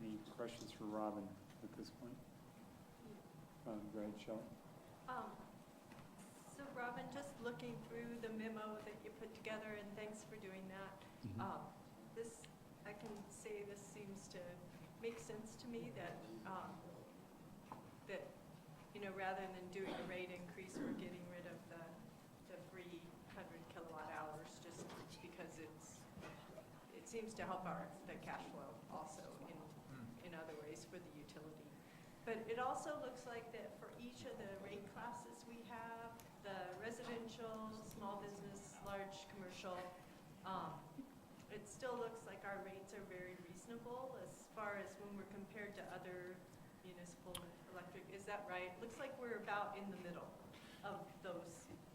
Any questions for Robin at this point? Go ahead, Shelley. So Robin, just looking through the memo that you put together, and thanks for doing that. I can say this seems to make sense to me that, rather than doing a rate increase, we're getting rid of the free 100 kilowatt hours just because it seems to help the cash flow also in other ways for the utility. But it also looks like that for each of the rate classes we have, the residential, small business, large commercial, it still looks like our rates are very reasonable as far as when we're compared to other municipal electric. Is that right? Looks like we're about in the middle of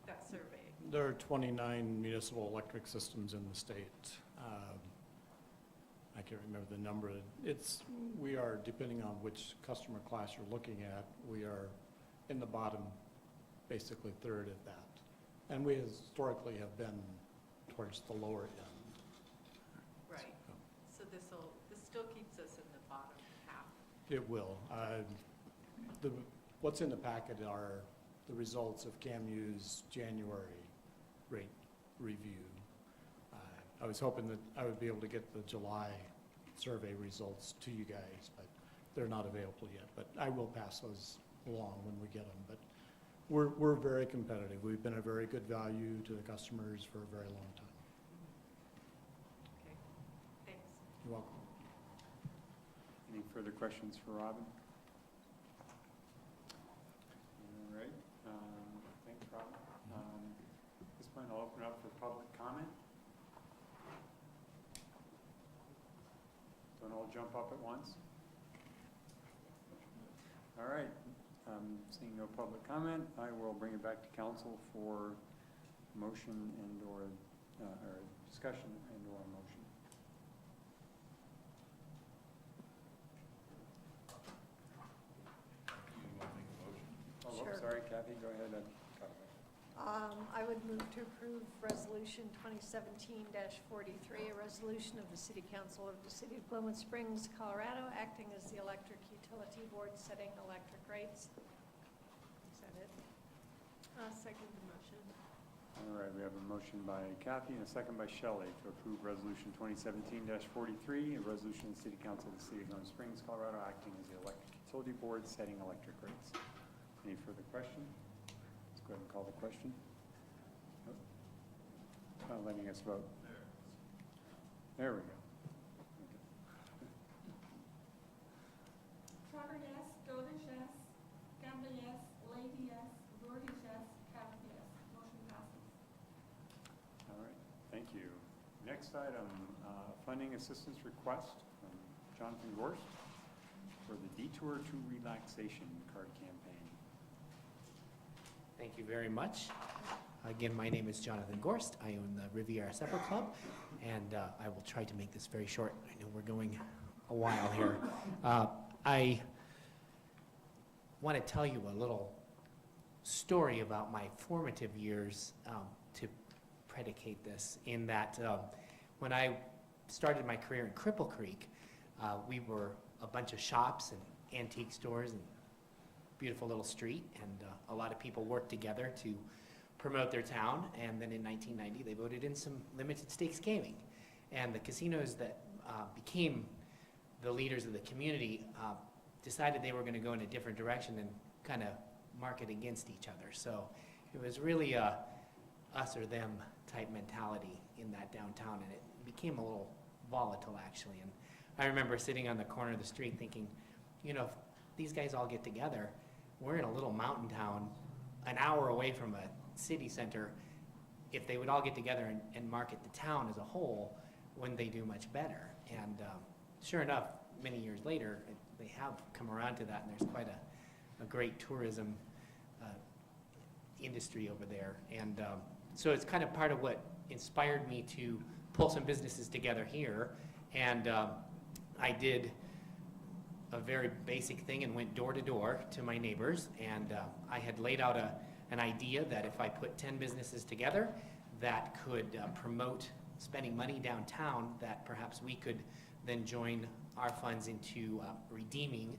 that survey. There are 29 municipal electric systems in the state. I can't remember the number. We are, depending on which customer class you're looking at, we are in the bottom, basically third at that. And we historically have been towards the lower end. Right. So this still keeps us in the bottom half. It will. What's in the packet are the results of CAMU's January rate review. I was hoping that I would be able to get the July survey results to you guys, but they're not available yet. But I will pass those along when we get them. But we're very competitive. We've been a very good value to the customers for a very long time. Okay, thanks. You're welcome. Any further questions for Robin? All right. Thanks, Robin. At this point, I'll open it up for public comment. Don't all jump up at once. All right. Seeing no public comment, I will bring it back to council for motion and or Discussion and/or motion. Oh, Sure. whoops, sorry, Kathy, go ahead. I would move to approve Resolution 2017-43, a resolution of the City Council of the City of Glenwood Springs, Colorado, acting as the electric utility board setting electric rates. Is that it? Second the motion. All right, we have a motion by Kathy and a second by Shelley to approve Resolution 2017-43, a resolution of the City Council of the City of Glenwood Springs, Colorado, acting as the electric utility board setting electric rates. Any further question? Let's go ahead and call the question. Nope. Not letting us vote. There we go. Trotter, yes. Goldish, yes. Gamble, yes. Lady, yes. Gordy, yes. Cat, yes. Motion passes. All right, thank you. Next item, funding assistance request from Jonathan Gorst for the Detour to Relaxation card campaign. Thank you very much. Again, my name is Jonathan Gorst. I own the Riviera Supper Club, and I will try to make this very short. I know we're going a while here. I want to tell you a little story about my formative years to predicate this, in that when I started my career in Cripple Creek, we were a bunch of shops and antique stores and beautiful little street, and a lot of people worked together to promote their town. And then in 1990, they voted in some limited stakes gaming, and the casinos that became the leaders of the community decided they were going to go in a different direction and kind of market against each other. So it was really a us or them type mentality in that downtown, and it became a little volatile, actually. And I remember sitting on the corner of the street thinking, you know, if these guys all get together, we're in a little mountain town an hour away from a city center. If they would all get together and market the town as a whole, wouldn't they do much better? And sure enough, many years later, they have come around to that, and there's quite a great tourism industry over there. And so it's kind of part of what inspired me to pull some businesses together here. And I did a very basic thing and went door to door to my neighbors. And I had laid out an idea that if I put 10 businesses together that could promote spending money downtown, that perhaps we could then join our funds into redeeming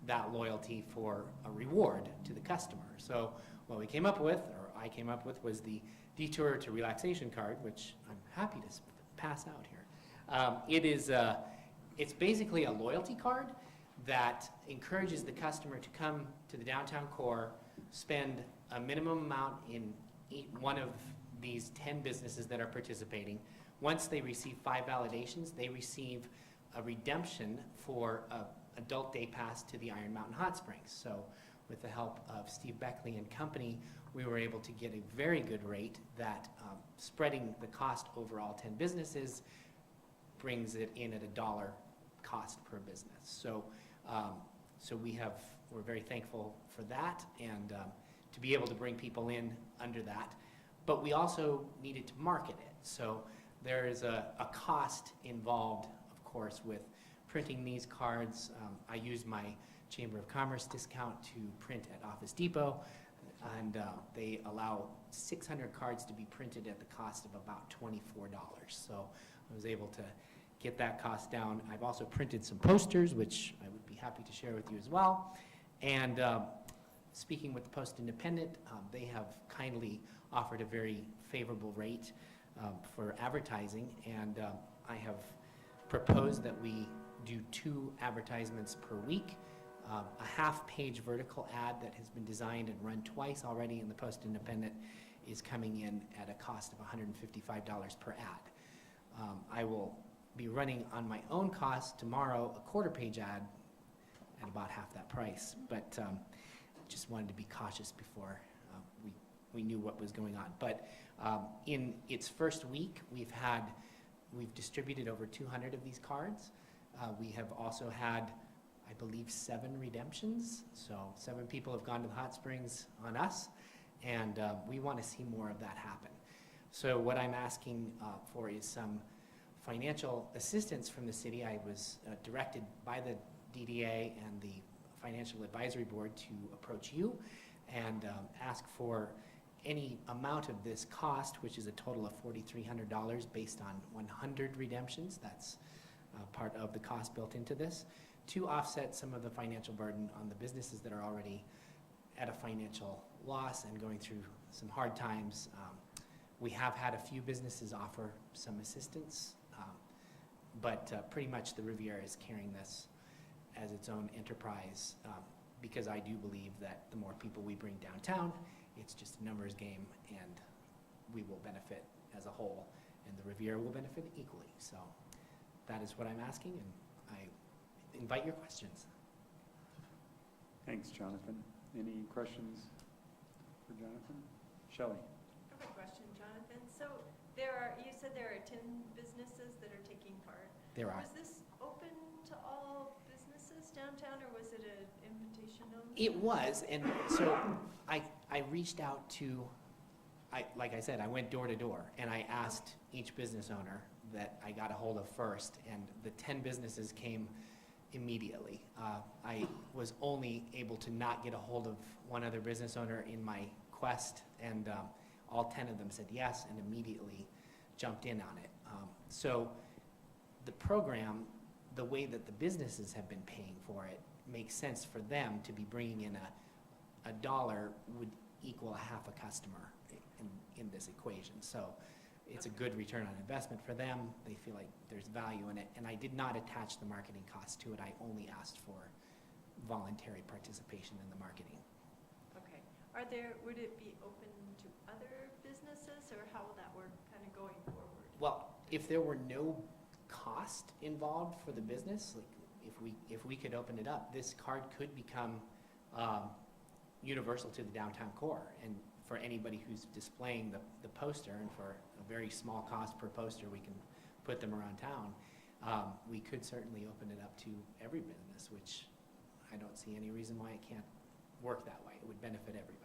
that loyalty for a reward to the customer. So what we came up with, or I came up with, was the Detour to Relaxation card, which I'm happy to pass out here. It's basically a loyalty card that encourages the customer to come to the downtown core, spend a minimum amount in one of these 10 businesses that are participating. Once they receive 5 validations, they receive a redemption for an adult day pass to the Iron Mountain Hot Springs. So with the help of Steve Beckley and company, we were able to get a very good rate that spreading the cost over all 10 businesses brings it in at $1 cost per business. So we're very thankful for that, and to be able to bring people in under that. But we also needed to market it. So there is a cost involved, of course, with printing these cards. I use my Chamber of Commerce discount to print at Office Depot, and they allow 600 cards to be printed at the cost of about $24. So I was able to get that cost down. I've also printed some posters, which I would be happy to share with you as well. And speaking with the Post-Independent, they have kindly offered a very favorable rate for advertising, and I have proposed that we do 2 advertisements per week. A half-page vertical ad that has been designed and run twice already in the Post-Independent is coming in at a cost of $155 per ad. I will be running on my own cost tomorrow a quarter-page ad at about half that price, but just wanted to be cautious before we knew what was going on. But in its first week, we've distributed over 200 of these cards. We have also had, I believe, 7 redemptions. So 7 people have gone to the hot springs on us, and we want to see more of that happen. So what I'm asking for is some financial assistance from the city. I was directed by the DDA and the Financial Advisory Board to approach you and ask for any amount of this cost, which is a total of $4,300 based on 100 redemptions. That's part of the cost built into this, to offset some of the financial burden on the businesses that are already at a financial loss and going through some hard times. We have had a few businesses offer some assistance, but pretty much the Riviera is carrying this as its own enterprise, because I do believe that the more people we bring downtown, it's just a numbers game, and we will benefit as a whole, and the Riviera will benefit equally. So that is what I'm asking, and I invite your questions. Thanks, Jonathan. Any questions for Jonathan? Shelley? I have a question, Jonathan. So you said there are 10 businesses that are taking part. There are. Was this open to all businesses downtown, or was it an invitation only? It was, and so I reached out to, like I said, I went door to door, and I asked each business owner that I got a hold of first, and the 10 businesses came immediately. I was only able to not get a hold of one other business owner in my quest, and all 10 of them said yes and immediately jumped in on it. So the program, the way that the businesses have been paying for it, makes sense for them to be bringing in a dollar would equal a half a customer in this equation. So it's a good return on investment for them. They feel like there's value in it. And I did not attach the marketing cost to it. I only asked for voluntary participation in the marketing. Okay. Would it be open to other businesses, or how will that work kind of going forward? Well, if there were no cost involved for the business, like if we could open it up, this card could become universal to the downtown core. And for anybody who's displaying the poster, and for a very small cost per poster, we can put them around town. We could certainly open it up to every business, which I don't see any reason why it can't work that way. It would benefit everybody.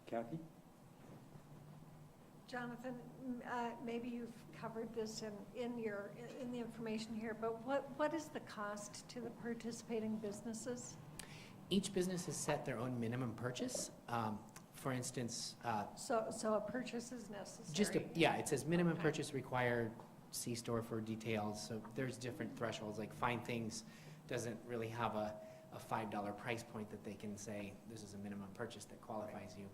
Kathy? Jonathan, maybe you've covered this in the information here, but what is the cost to the participating businesses? Each business has set their own minimum purchase. For instance, so a purchase is necessary. It says minimum purchase required. See store for details. So there's different thresholds. Like Fine Things doesn't really have a $5 price point that they can say this is a minimum purchase that qualifies you,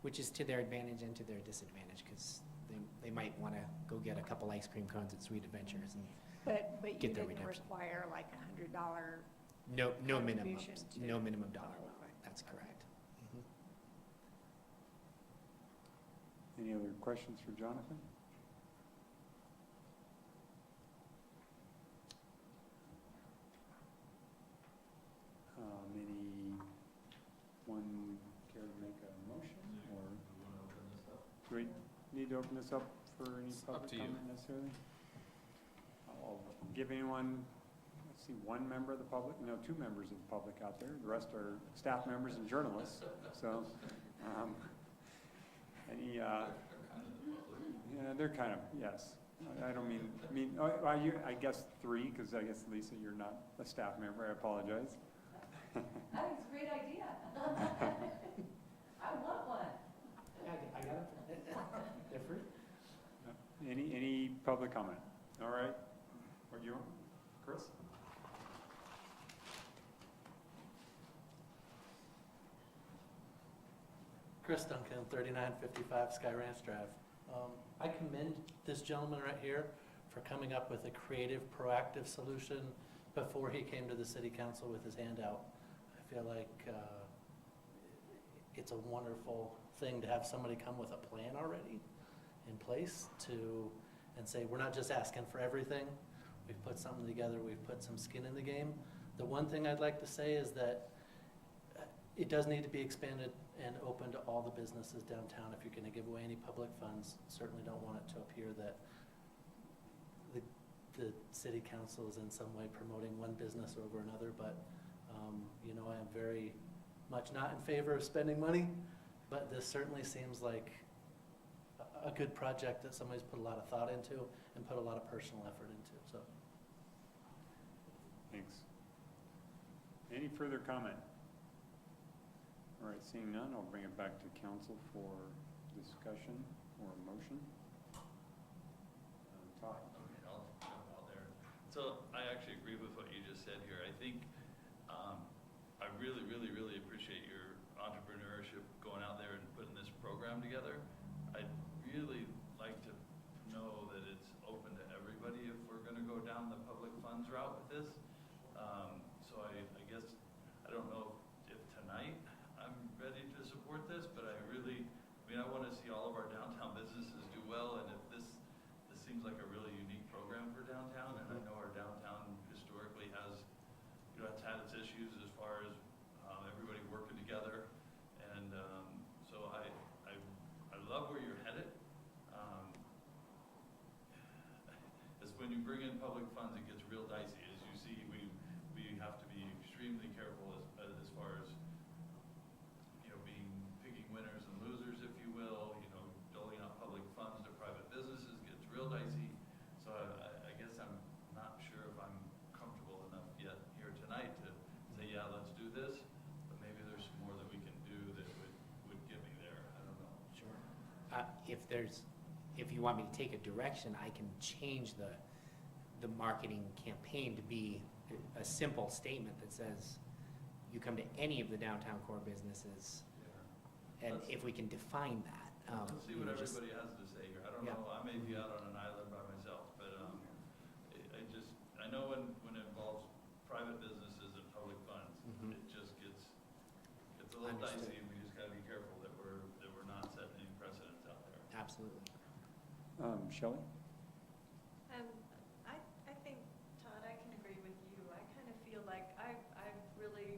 which is to their advantage and to their disadvantage, because they might want to go get a couple ice cream cones at Sweet Adventures and but get you their didn't redemption. require like $100 No minimum. contribution to- No minimum dollar amount. That's correct. Any other questions for Jonathan? Anyone care to make a motion, or do we need to open this up for any It's up public to you. comment necessarily? I'll give anyone, let's see, one member of the public, no, 2 members of the public out there. The rest are staff members and journalists. So, yeah, they're kind of, yes. I don't mean, I guess 3, because I guess, Lisa, you're not a staff member. I apologize. I think it's a great idea. I want one. I got it. They're free. Any public comment? All right. What you want? Chris? Chris Duncan, 3955 Sky Ranch Drive. I commend this gentleman right here for coming up with a creative, proactive solution before he came to the city council with his handout. I feel like it's a wonderful thing to have somebody come with a plan already in place and say, we're not just asking for everything. We've put something together. We've put some skin in the game. The one thing I'd like to say is that it does need to be expanded and open to all the businesses downtown. If you're going to give away any public funds, certainly don't want it to appear that the city council is in some way promoting one business over another. But I am very much not in favor of spending money But this certainly seems like a good project that somebody's put a lot of thought into and put a lot of personal effort into, so. Thanks. Any further comment? All right, seeing none, I'll bring it back to council for discussion or motion. Todd? Okay, I'll jump out there. So I actually agree with what you just said here. I think I really, really, really appreciate your entrepreneurship going out there and putting this program together. I'd really like to know that it's open to everybody if we're going to go down the public funds route with this. So I guess, I don't know if tonight I'm ready to support this, but I want to see all of our downtown businesses do well, and if this seems like a really unique program for downtown, and I know our downtown historically has, it's had its issues as far as everybody working together, and so I love where you're headed. As when you bring in public funds, it gets real dicey. As you see, we have to be extremely careful as far as picking winners and losers, if you will. Doling out public funds to private businesses gets real dicey. So I guess I'm not sure if I'm comfortable enough yet here tonight to say, yeah, let's do this. But maybe there's some more that we can do that would get me there. I don't know. Sure. If you want me to take a direction, I can change the marketing campaign to be a simple statement that says, you come to any of the downtown core businesses, and if we can define that. Let's see what everybody has to say here. I don't know, I may be out on an island by myself, but I know when it involves private businesses and public funds, it just gets a little dicey, and we just gotta be careful that we're not setting any precedents out there. Absolutely. Shelley? I think, Todd, I can agree with you. I kind of feel like I really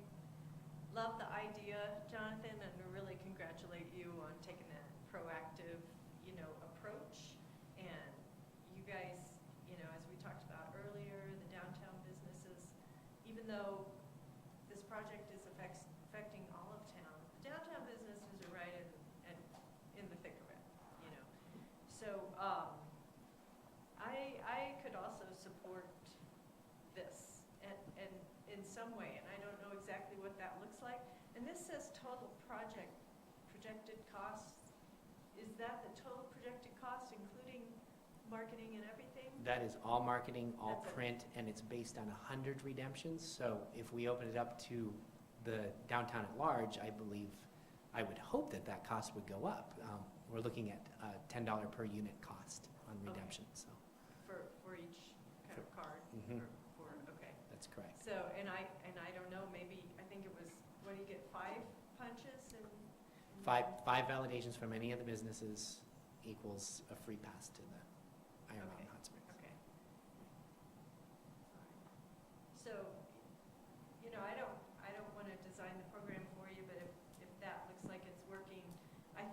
love the idea, Jonathan, and to really congratulate you on taking that proactive, approach. And you guys, as we talked about earlier, the downtown businesses, even though this project is affecting all of town, the downtown businesses are right in the thick of it, So I could also support this and in some way, and I don't know exactly what that looks like. And this says total projected costs. Is that the total projected cost, including marketing and everything? That is all marketing, all That's it. print, and it's based on 100 redemptions. So if we open it up to the downtown at large, I would hope that cost would go up. We're looking at $10 per unit cost on redemption. So For each kind of card? Okay. that's correct. So, and I don't know, maybe, I think it was, what do you get, 5 punches and? Five validations from any of the businesses equals a free pass to the Iron Mountain Hot Springs. Okay. So, I don't want to design the program for you, but if that looks like it's working, I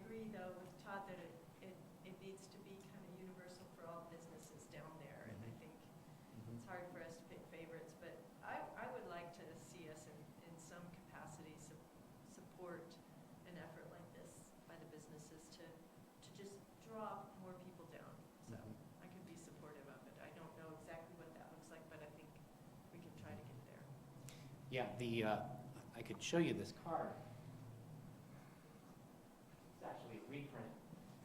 agree though with Todd that it needs to be kind of universal for all businesses down there, and I think it's hard for us to pick favorites, but I would like to see us in some capacity support an effort like this by the businesses to just draw more people down. So I could be supportive of it. I don't know exactly what that looks like, but I think we can try to get there. Yeah, I could show you this card. It's actually a reprint,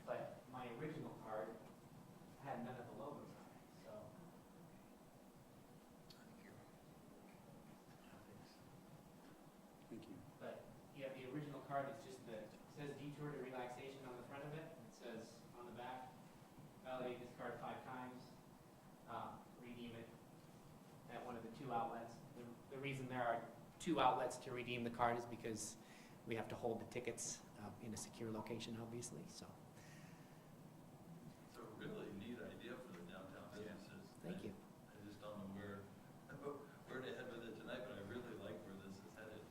but my original card had none of the logos on it, so. Thank you. But yeah, the original card is just it says detour to relaxation on the front of it. It says on the back, validate this card 5 times, redeem it at one of the 2 outlets. The reason there are 2 outlets to redeem the card is because we have to hold the tickets in a secure location, obviously, so. It's a really neat idea for the downtown businesses. Thank you. I just don't know where to head with it tonight, but I really like where this is headed.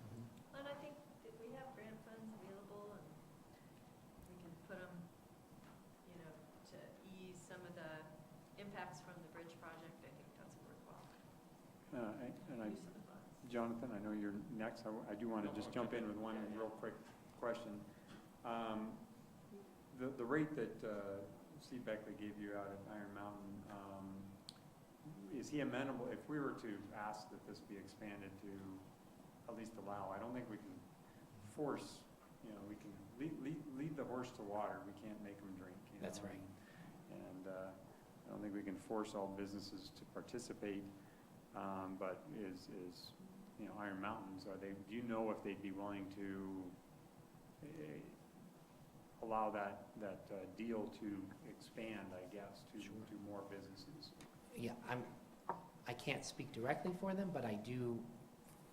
And I think that we have grant funds available, and we can put them, to ease some of the impacts from the bridge project. I think that's worthwhile. Use of the funds. Jonathan, I know you're next. I do want to just jump in with one real quick question. The rate that Steve Beckley gave you out at Iron Mountain, is he amenable, if we were to ask that this be expanded to at least allow, I don't think we can force, we can lead the horse to water, we can't make them drink. That's right. And I don't think we can force all businesses to participate, but is Iron Mountains, do you know if they'd be willing to allow that deal to expand, I guess, to more businesses? Yeah, I can't speak directly for them, but I do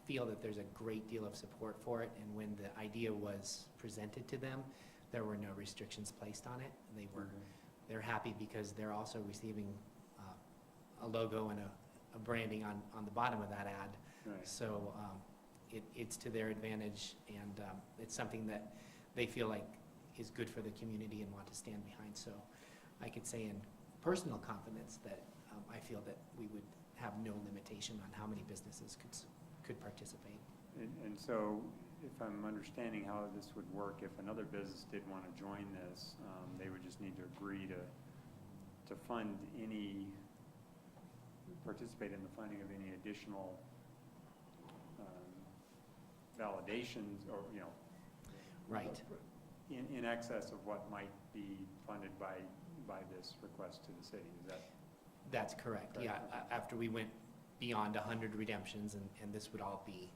feel that there's a great deal of support for it, and when the idea was presented to them, there were no restrictions placed on it. They're happy because they're also receiving a logo and a branding on the bottom of that ad. Right. So it's to their advantage, and it's something that they feel like is good for the community and want to stand behind. So I could say in personal confidence that I feel that we would have no limitation on how many businesses could participate. And so, if I'm understanding how this would work, if another business did want to join this, they would just need to agree to participate in the funding of any additional validations, or right, in excess of what might be funded by this request to the city. Is that? That's correct. Yeah, after we went beyond 100 redemptions, and this would all be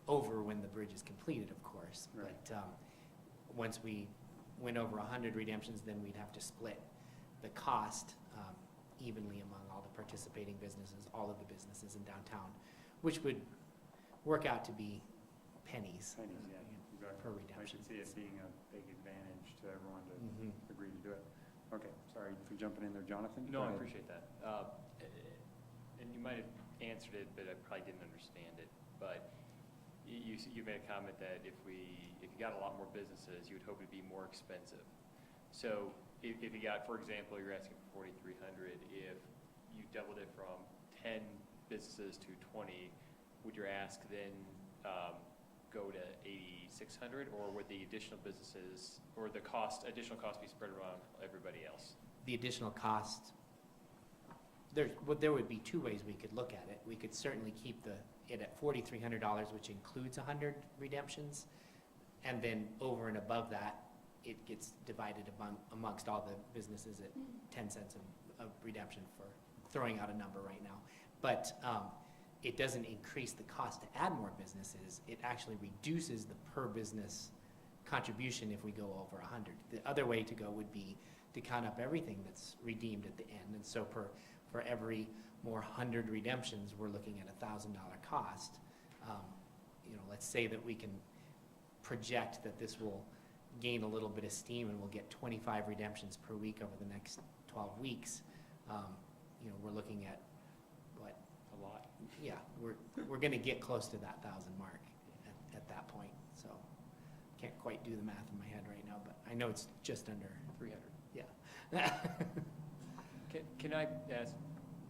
over when the bridge is completed, of course. Right. But once we went over 100 redemptions, then we'd have to split the cost evenly among all the participating businesses, all of the businesses in downtown, which would work out to be pennies, Pennies, yeah, exactly. per I redemption. could see it being a big advantage to everyone to Mhm. agree to do it. Okay, sorry for jumping in there, Jonathan. No, Go I ahead. appreciate that. And you might have answered it, but I probably didn't understand it. But you made a comment that if you got a lot more businesses, you would hope it'd be more expensive. So if you got, for example, you're asking for 4,300, if you doubled it from 10 businesses to 20, would your ask then go to 8,600, or would the additional businesses, or the additional cost be spread around everybody else? The additional cost, there would be two ways we could look at it. We could certainly keep it at $4,300, which includes 100 redemptions, and then over and above that, it gets divided amongst all the businesses at 10 cents of redemption, for throwing out a number right now. But it doesn't increase the cost to add more businesses. It actually reduces the per business contribution if we go over 100. The other way to go would be to count up everything that's redeemed at the end. And so for every more 100 redemptions, we're looking at $1,000 cost. Let's say that we can project that this will gain a little bit of steam and we'll get 25 redemptions per week over the next 12 weeks. We're looking at what? A lot. Yeah, we're going to get close to that 1,000 mark at that point. So can't quite do the math in my head right now, but I know it's just under 300. Yeah. Can I ask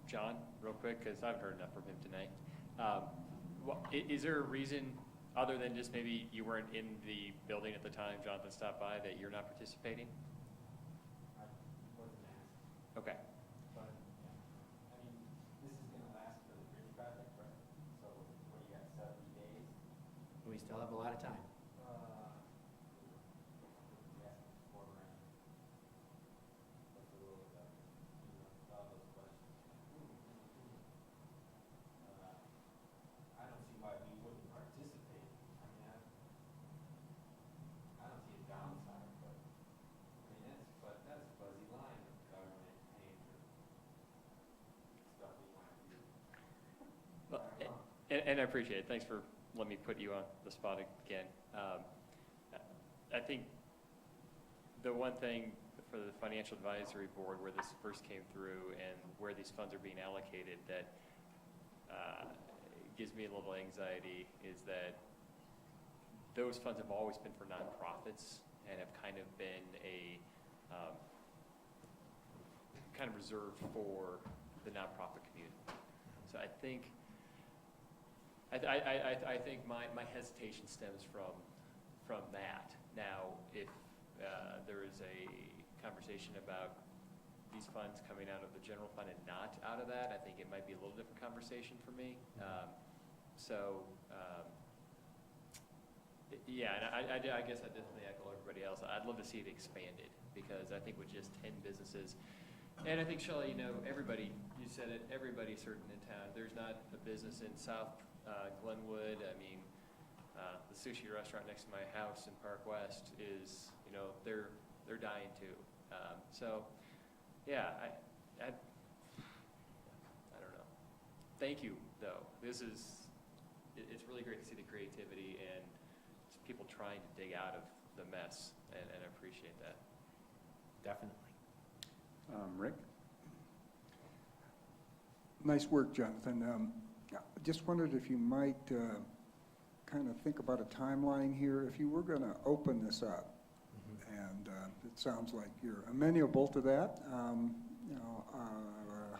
John real quick, because I've heard enough from him tonight. Is there a reason, other than just maybe you weren't in the building at the time Jonathan stopped by, that you're not participating? Okay. But, I mean, this is gonna last for the bridge project, right? So, what do you got, 70 days? We still have a lot of time. Yeah, $4 grand. That's a little, all those questions. I don't see why we wouldn't participate. I mean, I don't see a downside, but, I mean, that's a fuzzy line of government paying for stuff we want to do. Well, and I appreciate it. Thanks for letting me put you on the spot again. I think the one thing for the Financial Advisory Board, where this first came through and where these funds are being allocated, that gives me a little anxiety, is that those funds have always been for nonprofits and have kind of been a kind of reserved for the nonprofit community. So I think I think my hesitation stems from that. Now, if there is a conversation about these funds coming out of the general fund and not out of that, I think it might be a little different conversation for me. Yeah, and I guess I definitely echo everybody else. I'd love to see it expanded, because I think with just 10 businesses, and I think, Shelley, you know, everybody, you said it, everybody's certain in town. There's not a business in South Glenwood. I mean, the sushi restaurant next to my house in Park West is, you know, they're dying too. Yeah, I don't know. Thank you, though. It's really great to see the creativity and people trying to dig out of the mess, and I appreciate that. Definitely. Rick? Nice work, Jonathan. Just wondered if you might kind of think about a timeline here. If you were going to open this up, and it sounds like you're amenable to that, you know,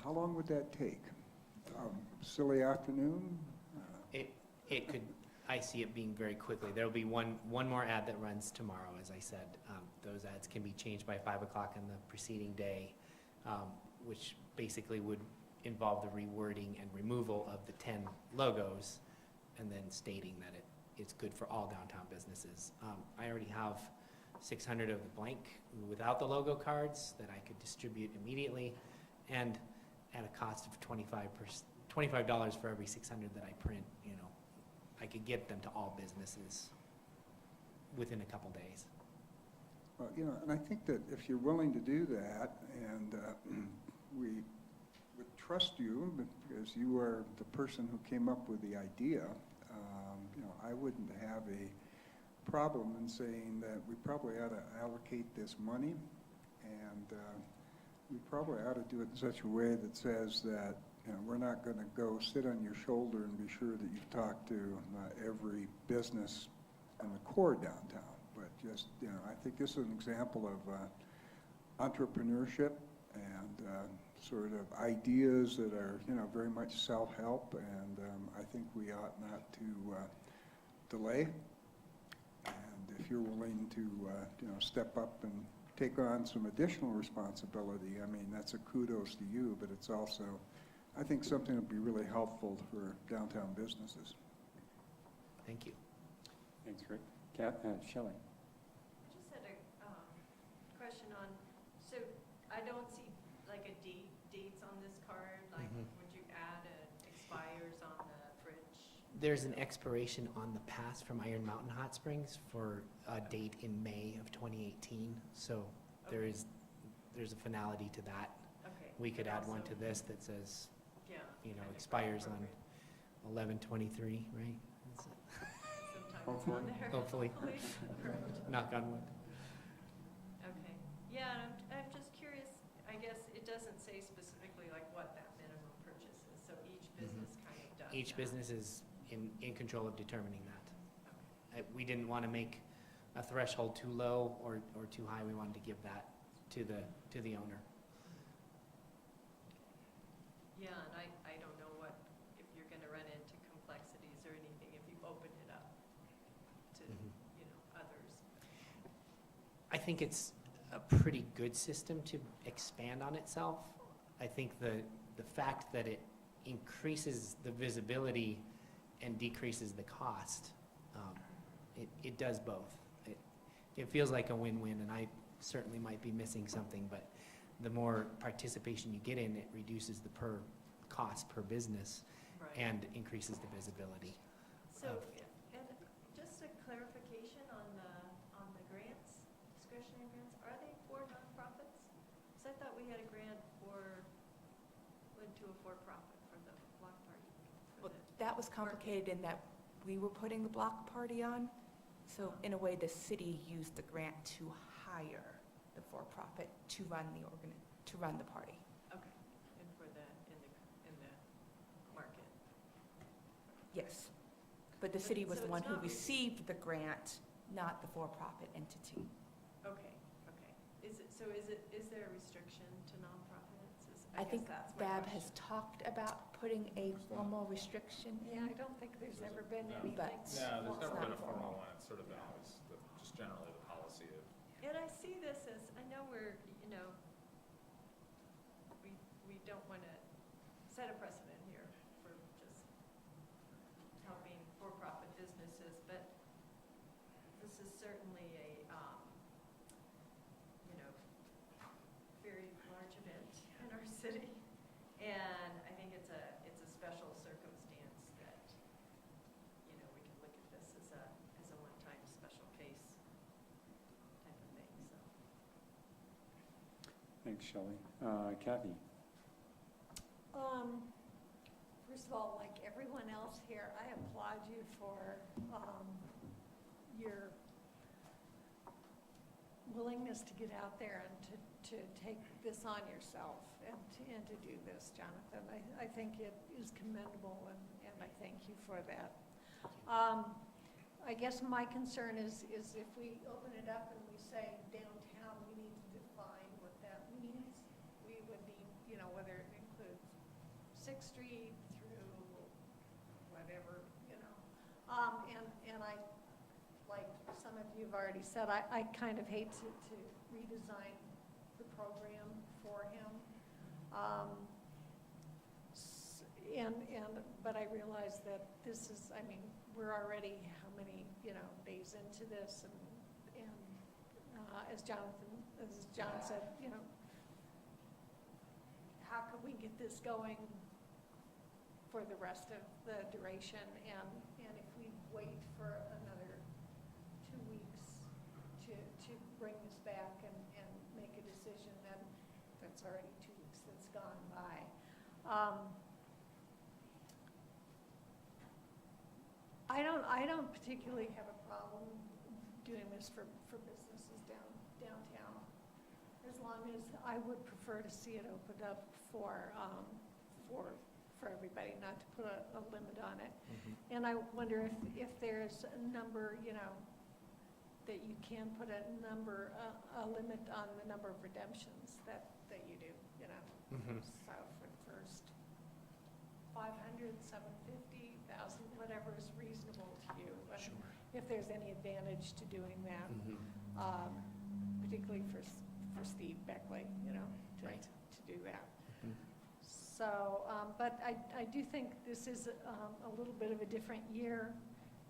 how long would that take? Silly afternoon? It could, I see it being very quickly. There'll be one more ad that runs tomorrow, as I said. Those ads can be changed by 5 o'clock on the preceding day, which basically would involve the rewording and removal of the 10 logos, and then stating that it's good for all downtown businesses. I already have 600 of the blank without the logo cards that I could distribute immediately, and at a cost of $25 for every 600 that I print, you know, I could get them to all businesses within a couple days. Well, you know, and I think that if you're willing to do that, and we would trust you because you are the person who came up with the idea, you know, I wouldn't have a problem in saying that we probably ought to allocate this money, and we probably ought to do it in such a way that says that, you know, we're not going to go sit on your shoulder and be sure that you've talked to every business in the core downtown. But just, you know, I think this is an example of entrepreneurship and sort of ideas that are, you know, very much self-help, and I think we ought not to delay. And if you're willing to, you know, step up and take on some additional responsibility, I mean, that's a kudos to you, but it's also, I think, something that would be really helpful for downtown businesses. Thank you. Thanks, Rick. Shelley? I just had a question on, so I don't see like a dates on this card, like would you add expires on the fridge? There's an expiration on the pass from Iron Mountain Hot Springs for a date in May of 2018, so there's a finality to that. Okay. We could And add one also- to this that says, Yeah. you know, kind of expires on appropriate. 11/23, right? That's it. Sometimes it's on there. Hopefully. Perfect. Knock on wood. Okay, yeah, and I'm just curious, I guess it doesn't say specifically like what that minimum purchase is, so each business kind of does Each that. business is in control of determining that. Okay. We didn't want to make a threshold too low or too high. We wanted to give that to the owner. Yeah, and I don't know if you're gonna run into complexities or anything if you open it up to, you know, others. I think it's a pretty good system to expand on itself. I think the fact that it increases the visibility and decreases the cost, it does both. It feels like a win-win, and I certainly might be missing something, but the more participation you get in, it reduces the cost per business Right. and increases the visibility. So, and just a clarification on the grants, discretionary grants, are they for nonprofits? Because I thought we had a grant went to a for-profit for the block party. Well, that was complicated in that we were putting the block party on, so in a way, the city used the grant to hire the for-profit to run the party. Okay, and for in the market. Yes, but the city was So the one it's who not- received the grant, not the for-profit entity. Okay. Is there a restriction to nonprofits? I think guess that's my Bab question. has talked about putting a formal restriction. Yeah, I don't think there's ever been No. anything. But No, there's it's never not been a formal formal. one. It's sort of been always just generally the policy of. And I see this as, I know we're, you know, we don't want to set a precedent here for just helping for-profit businesses, but this is certainly a, you know, very large event in our city. And I think it's a special circumstance that, you know, we can look at this as a one-time special case type of thing, so. Thanks, Shelley. Kathy? First of all, like everyone else here, I applaud you for your willingness to get out there and to take this on yourself and to do this, Jonathan. I think it is commendable, and I thank you for that. I guess my concern is if we open it up and we say downtown, we need to define what that means. We would need, you know, whether it includes 6th Street through whatever, you know. And I, like some of you have already said, I kind of hate to redesign the program for him. But I realize that this is, I mean, we're already how many, you know, days into this, and as John said, you know, how can we get this going for the rest of the duration? And if we wait for another 2 weeks to bring this back and make a decision, then that's already 2 weeks that's gone by. I don't particularly have a problem doing this for businesses downtown, as long as I would prefer to see it opened up for everybody, not to put a limit on it. Mm-hmm. And I wonder if there's a number, you know, that you can put a limit on the number of redemptions that you do, you know. Mm-hmm. So for the first 500, 750, 1,000, whatever is reasonable to you. And Sure. if there's any advantage to doing that, Mm-hmm. particularly for Steve Beckley, you know, to do that. Mm-hmm. So, but I do think this is a little bit of a different year.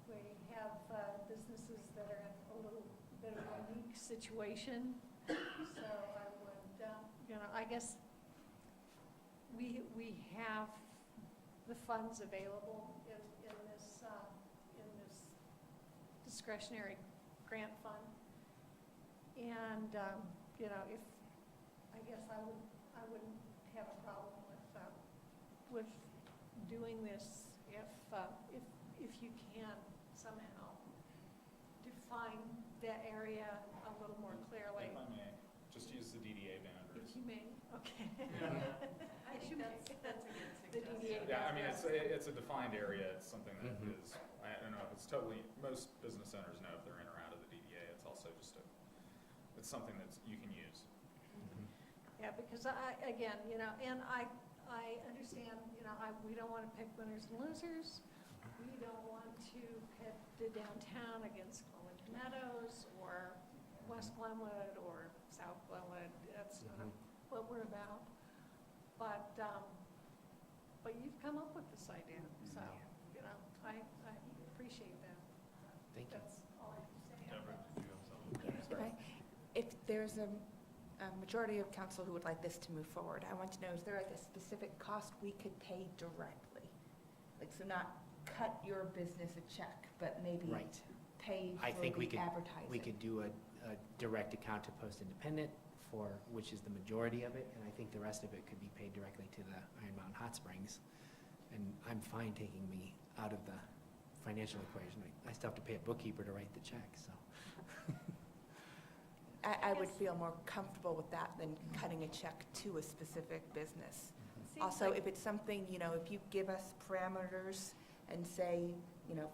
We have businesses that are in a little bit of a unique situation. So I would, you know, I guess we have the funds available in this discretionary grant fund. And, you know, I guess I wouldn't have a problem with doing this if you can somehow define that area a little more clearly. If I may, just use the DDA boundaries. If you may, okay. I think that's a good The suggestion. DDA. Yeah, I mean, it's a defined area. It's something that Mhm. is, I don't know if it's totally, most business owners know if they're in or out of the DDA. It's also just it's something that you can use. Yeah, because again, you know, and I understand, you know, we don't want to pick winners and losers. We don't want to pit the downtown against Glenwood Meadows or West Glenwood or South Glenwood. That's not what we're about. But you've come up with this idea, so, you know, I appreciate that. Thank you. That's all I can say. Deborah, did you have something? If there's a majority of council who would like this to move forward, I want to know, is there like a specific cost we could pay directly? Like, so not cut your business a check, but maybe Right. pay I for think we the could, advertising? we could do a direct account to Post Independent, which is the majority of it, and I think the rest of it could be paid directly to the Iron Mountain Hot Springs. And I'm fine taking me out of the financial equation. I still have to pay a bookkeeper to write the check, so. I would feel more comfortable with that than cutting a check to a specific business. Seems Also, like- if it's something, you know, if you give us parameters and say, you know,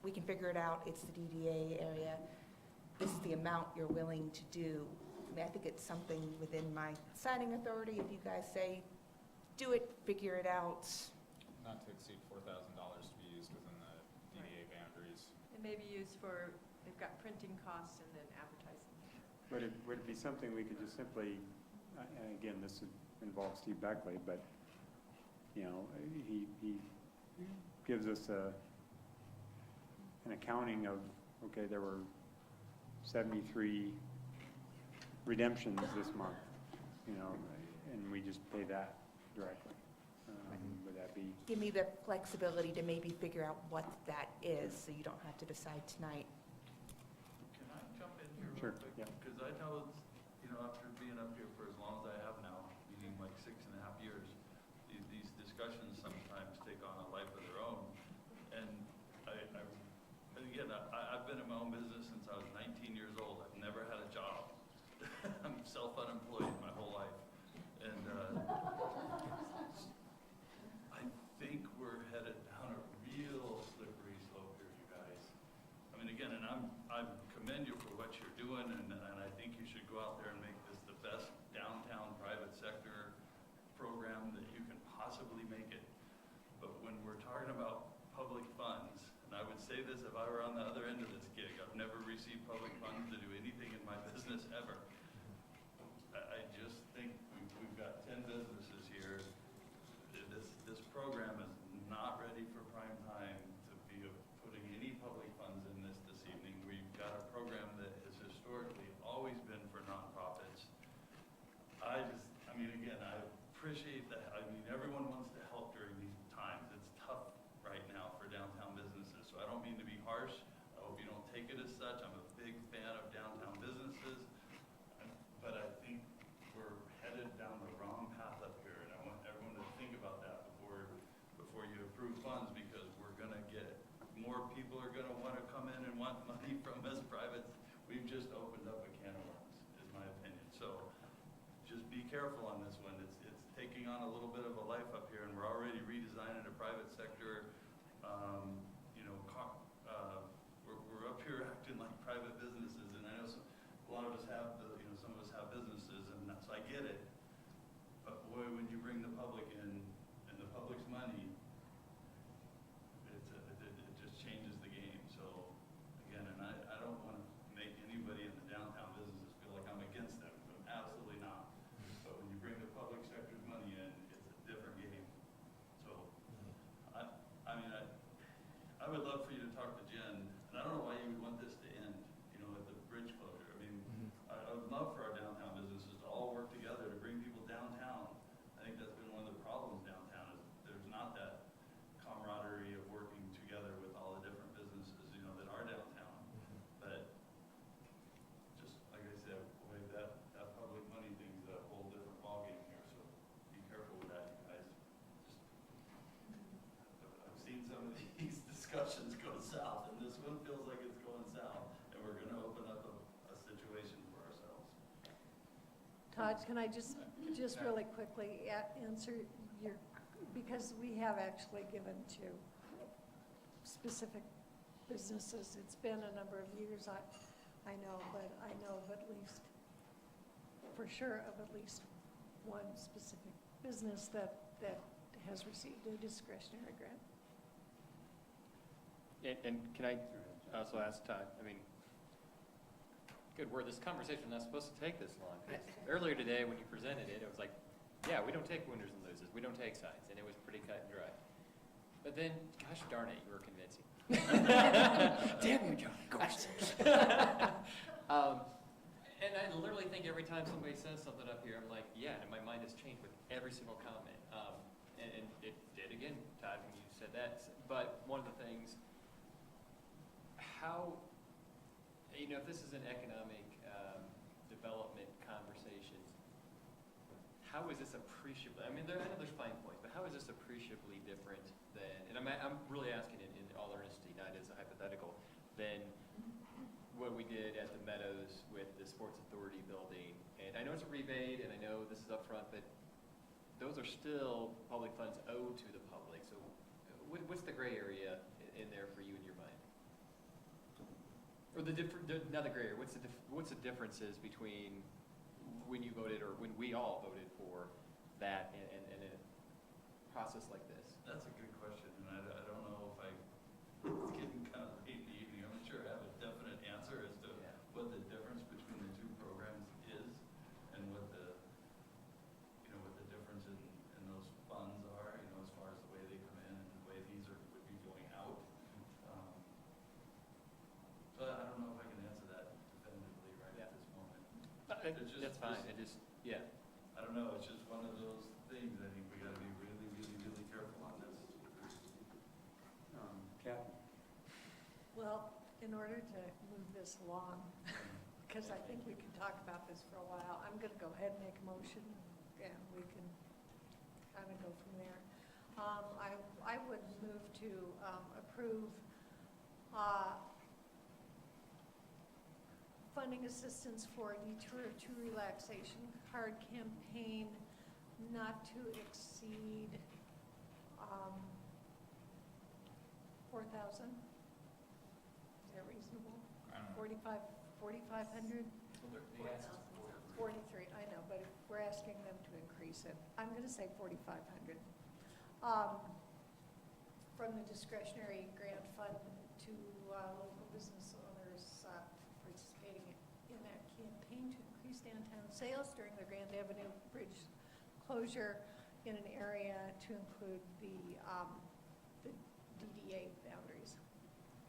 we can figure it out, it's the DDA area, this is the amount you're willing to do. I mean, I think it's something within my signing authority. If you guys say, do it, figure it out. Not to exceed $4,000 to be used within the DDA boundaries. It may be used for, they've got printing costs and then advertising. would it be something we could just simply, and again, this involves Steve Beckley, but, you know, he gives us an accounting of, okay, there were 73 redemptions this month, you know, and we just pay that directly. Would that be? Give me the flexibility to maybe figure out what that is, so you don't have to decide tonight. Can I jump in here Sure, real quick? yeah. Because I know, you know, after being up here for as long as I have now, meaning like 6.5 years, these discussions sometimes take on a life of their own. And and again, I've been in my own business since I was 19 years old. I've never had a job. I'm self-unemployed my whole life. And I think we're headed down a real slippery slope here, you guys. I mean, again, and I commend you for what you're doing, and I think you should go out there and make this the best downtown private sector program that you can possibly make it. But when we're talking about public funds, and I would say this if I were on the other end of this gig, I've never received public funds to do anything in my business ever. I just think we've got 10 businesses here. This program is not ready for prime time to be putting any public funds in this evening. We've got a program that has historically always been for nonprofits. I mean, again, I appreciate that. I mean, everyone wants to help during these times. It's tough right now for downtown businesses, so I don't mean to be harsh. I hope you don't take it as such. I'm a big fan of downtown businesses, but I think we're headed down the wrong path up here, and I want everyone to think about that before you approve funds, because we're going to get more people are going to want to come in and want money from us privates. We've just opened up a can of worms, is my opinion. So just be careful on this one. It's taking on a little bit of a life up here, and we're already redesigning the private sector. You know, we're up here acting like private businesses, and I know a lot of us have some of us have businesses, and so I get it. But boy, when you bring the public in and the public's money, it just changes the game. So again, and I don't want to make anybody in the downtown businesses feel like I'm against them. I'm absolutely not. But when you bring the public sector's money in, it's a different game. So I mean, I would love for you to talk to Jen, and I don't know why you would want this to end, you know, at the bridge closure. I mean, I would love for our downtown businesses to all work together to bring people downtown. I think that's been one of the problems downtown, is there's not that camaraderie of working together with all the different businesses, you know, that are downtown. But just like I said, boy, that public money thing's a whole different ballgame here, so be careful with that, you guys. I've seen some of these discussions go south, and this one feels like it's going south, and we're going to open up a situation for ourselves. Todd, can I just really quickly answer your, because we have actually given to specific businesses. It's been a number of years, I know, but I know of at least, for sure, of at least one specific business that has received a discretionary grant. And can I also ask Todd, I mean, good word, this conversation is not supposed to take this long. Earlier today, when you presented it, it was like, yeah, we don't take winners and losers, we don't take sides, and it was pretty cut and dry. But then, gosh darn it, you were convincing. Damn you, John, of course. And I literally think every time somebody says something up here, I'm like, yeah, and my mind has changed with every single comment. And it did again, Todd, when you said that. But one of the things, how, you know, if this is an economic development conversation, how is this appreciably, I mean, I know there's fine points, but how is this appreciably different than, and I'm really asking it in all earnesty, not as a hypothetical, than what we did at the Meadows with the Sports Authority building. And I know it's a rebate, and I know this is upfront, but those are still public funds owed to the public. So what's the gray area in there for you in your mind? Or not the gray area, what's the differences between when you voted or when we all voted for that and a process like this? That's a good question, and I don't know if it's getting kind of late in the evening. I'm not sure I have a definite answer as to what the difference between the two programs It's just- That's fine, it just, yeah. I don't know, it's just one of those things, I think we gotta be really, really, really careful on this. Kathy? Well, in order to move this along, because I think we can talk about this for a while, I'm going to go ahead and make a motion, and we can kind of go from there. I would move to approve funding assistance for a Detour to Relaxation card campaign not to exceed 4,000. Is that reasonable? I don't know. 4,500? 43, I know, but if we're asking them to increase it, I'm going to say 4,500. From the discretionary grant fund to local business owners participating in that campaign to increase downtown sales during the Grand Avenue Bridge closure in an area to include the DDA boundaries.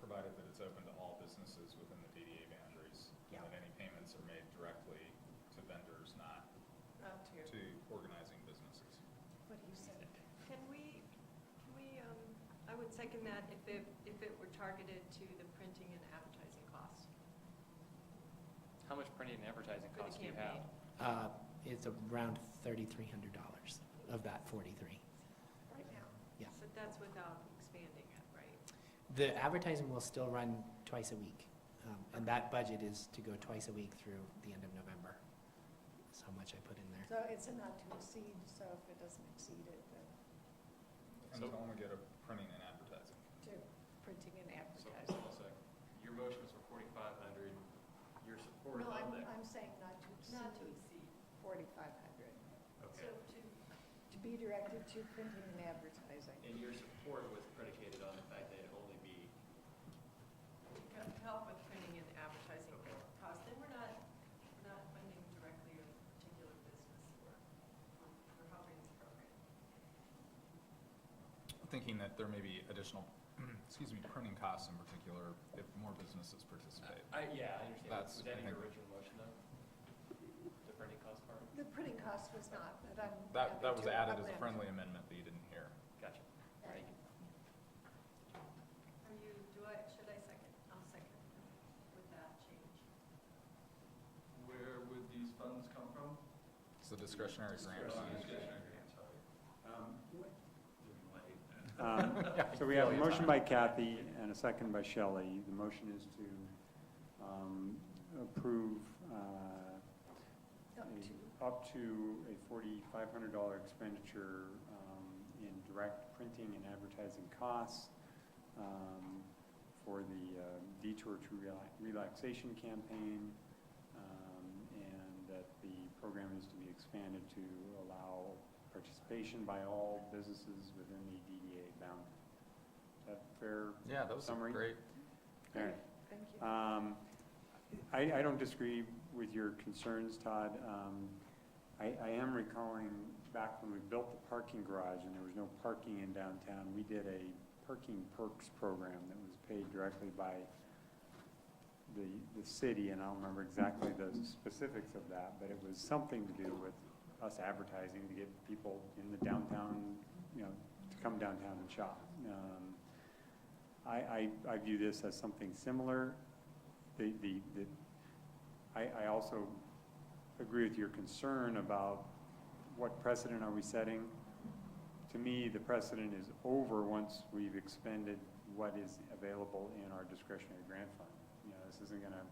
Provided that it's open to all businesses within the DDA boundaries. Yeah. And that any payments are made directly to vendors, not to organizing businesses. What he said. Can we, I would second that if it were targeted to the printing and advertising costs. How much printing and advertising For the costs do you have? campaign. It's around $3,300 of that 43. Right now. Yeah. But that's without expanding it, right? The advertising will still run twice a week, and that budget is to go twice a week through the end of November. That's how much I put in there. So it's a not to exceed, so if it doesn't exceed it, then And tell them to get a printing and advertising. to printing and So, advertising. one second. Your motion was for 4,500, your support No, of that. I'm saying not to exceed. Not to exceed. 4,500. Okay. So To be directed to printing and advertising. And your support was predicated on the fact that it'd only be, to help with printing and advertising Okay. costs, then we're not funding directly a particular business, we're helping the program. Thinking that there may be additional, printing costs in particular if more businesses participate. yeah, I understand. That's, Was that I in your think- original motion though? The printing cost part? The printing cost was not, but I'm. That happy was to added as a amend. friendly amendment that you didn't hear. Gotcha. Thank you. Should I second? I'll second with that change. Where would these funds come from? It's the discretionary grant. Discretionary grant, sorry. So we have a motion by Kathy and a second by Shelley. The motion is to approve up to a $4,500 expenditure in direct printing and advertising costs for the Detour to Relaxation campaign, and that the program is to be expanded to allow participation by all businesses within the DDA boundary. Is that fair? Yeah, that was summary? great. All right. Thank you. I don't disagree with your concerns, Todd. I am recalling back when we built the parking garage and there was no parking in downtown, we did a parking perks program that was paid directly by the city, and I don't remember exactly the specifics of that, but it was something to do with us advertising to get people in the downtown, to come downtown and shop. I view this as something similar. I also agree with your concern about what precedent are we setting. To me, the precedent is over once we've expended what is available in our discretionary grant fund. This isn't gonna,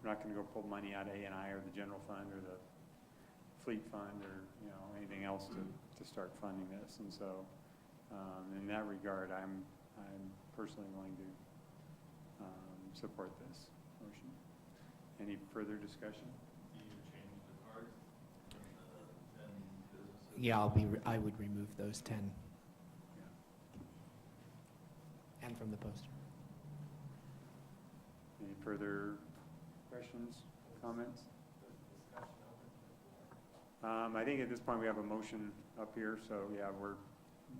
we're not gonna go pull money out of A&I or the general fund or the fleet fund or, anything else to start funding this. And so, in that regard, I'm personally willing to support this motion. Any further discussion? Do you change the cards from the 10 businesses? Yeah, I would remove those 10. And from the poster. Any further questions, comments? I think at this point we have a motion up here, so yeah,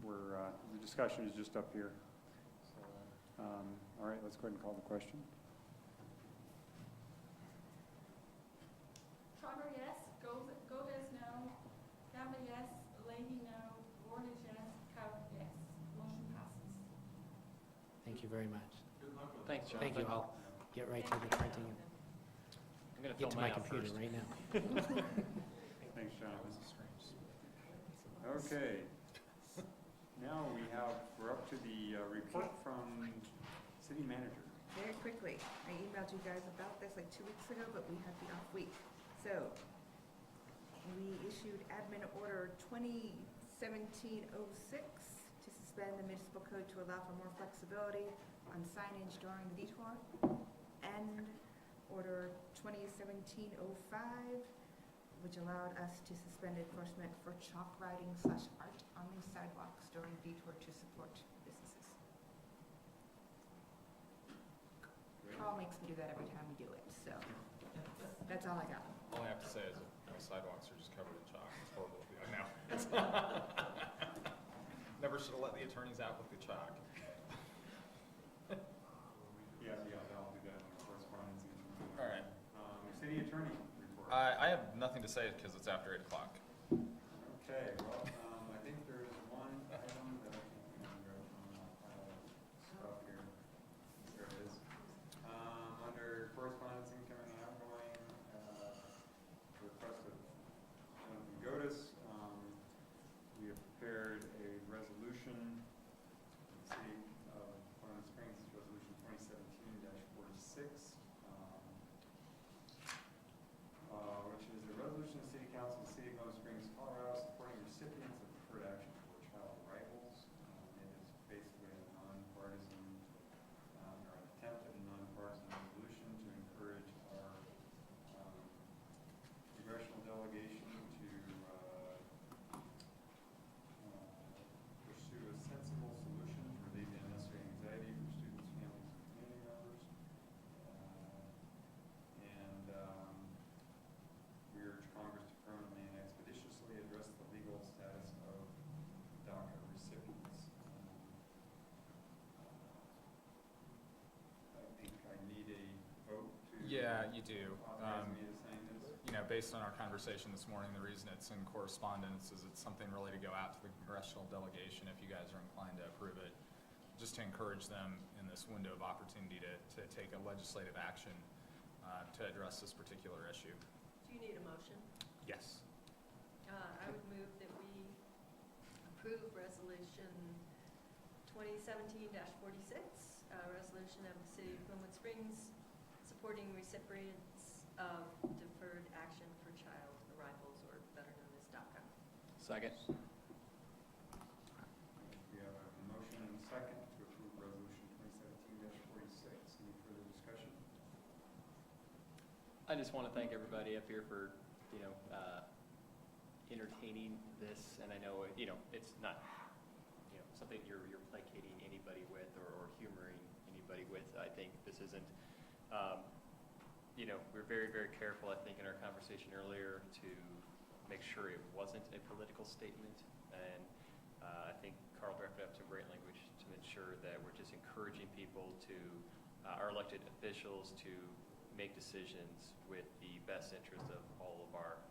the discussion is just up here. So, all right, let's go ahead and call the question. Sean you very much. Thanks, Jonathan. Thank you. I'll get right to the printing and I'm gonna get fill to my mine out computer first. right now. Thanks, Jonathan. Okay. Now we're up to the report from city manager. Very quickly, I emailed you guys about this like 2 weeks ago, but we had the off week. So we issued admin order 2017-06 to suspend the municipal code to allow for more flexibility on signage during the detour. And order 2017-05, which allowed us to suspend enforcement for chalk writing / art on the sidewalks during the detour to support businesses. Carl makes me do that every time we do it, so that's all I got. All I have to say is that my sidewalks are just covered in chalk. It's horrible. I know. Never should have let the attorneys out with the chalk. Yeah, I'll do that in the correspondence. All right. City attorney report. I have nothing to say because it's after 8 o'clock. Okay, well, I think there's one item that I think we can go from the pile of stuff here. There it is. Under correspondence, incoming and outgoing, request of Jonathan Godis, we have prepared a resolution, the city of Colorado Springs, resolution 2017-46, which is a resolution of the City Council of the City of Colorado Springs, Colorado, supporting recipients of deferred action for child arrivals. It is basically a nonpartisan, or an attempt at a nonpartisan resolution to encourage our congressional delegation to pursue a sensible solution to relieve the unnecessary anxiety for students, families, and community members. We urge Congress to permanently and expeditiously address the legal status of DACA recipients. I think I need a vote to. Yeah, you do. Authorize me to sign this. You know, based on our conversation this morning, the reason it's in correspondence is it's something really to go out to the congressional delegation if you guys are inclined to approve it, just to encourage them in this window of opportunity to take a legislative action to address this particular issue. Do you need a motion? Yes. I would move that we approve resolution 2017-46, resolution of the City of Glenwood Springs supporting recipients of deferred action for child arrivals, or better known as DACA. Second. We have a motion and a second to approve resolution 2017-46. Any further discussion? I just want to thank everybody up here for, entertaining this, and I know, it's not, something you're placating anybody with or humoring anybody with. I think this isn't, we're very, very careful, I think, in our conversation earlier to make sure it wasn't a political statement, and I think Carl drafted up some great language to ensure that we're just encouraging people to, our elected officials to make decisions with the best interest of all of our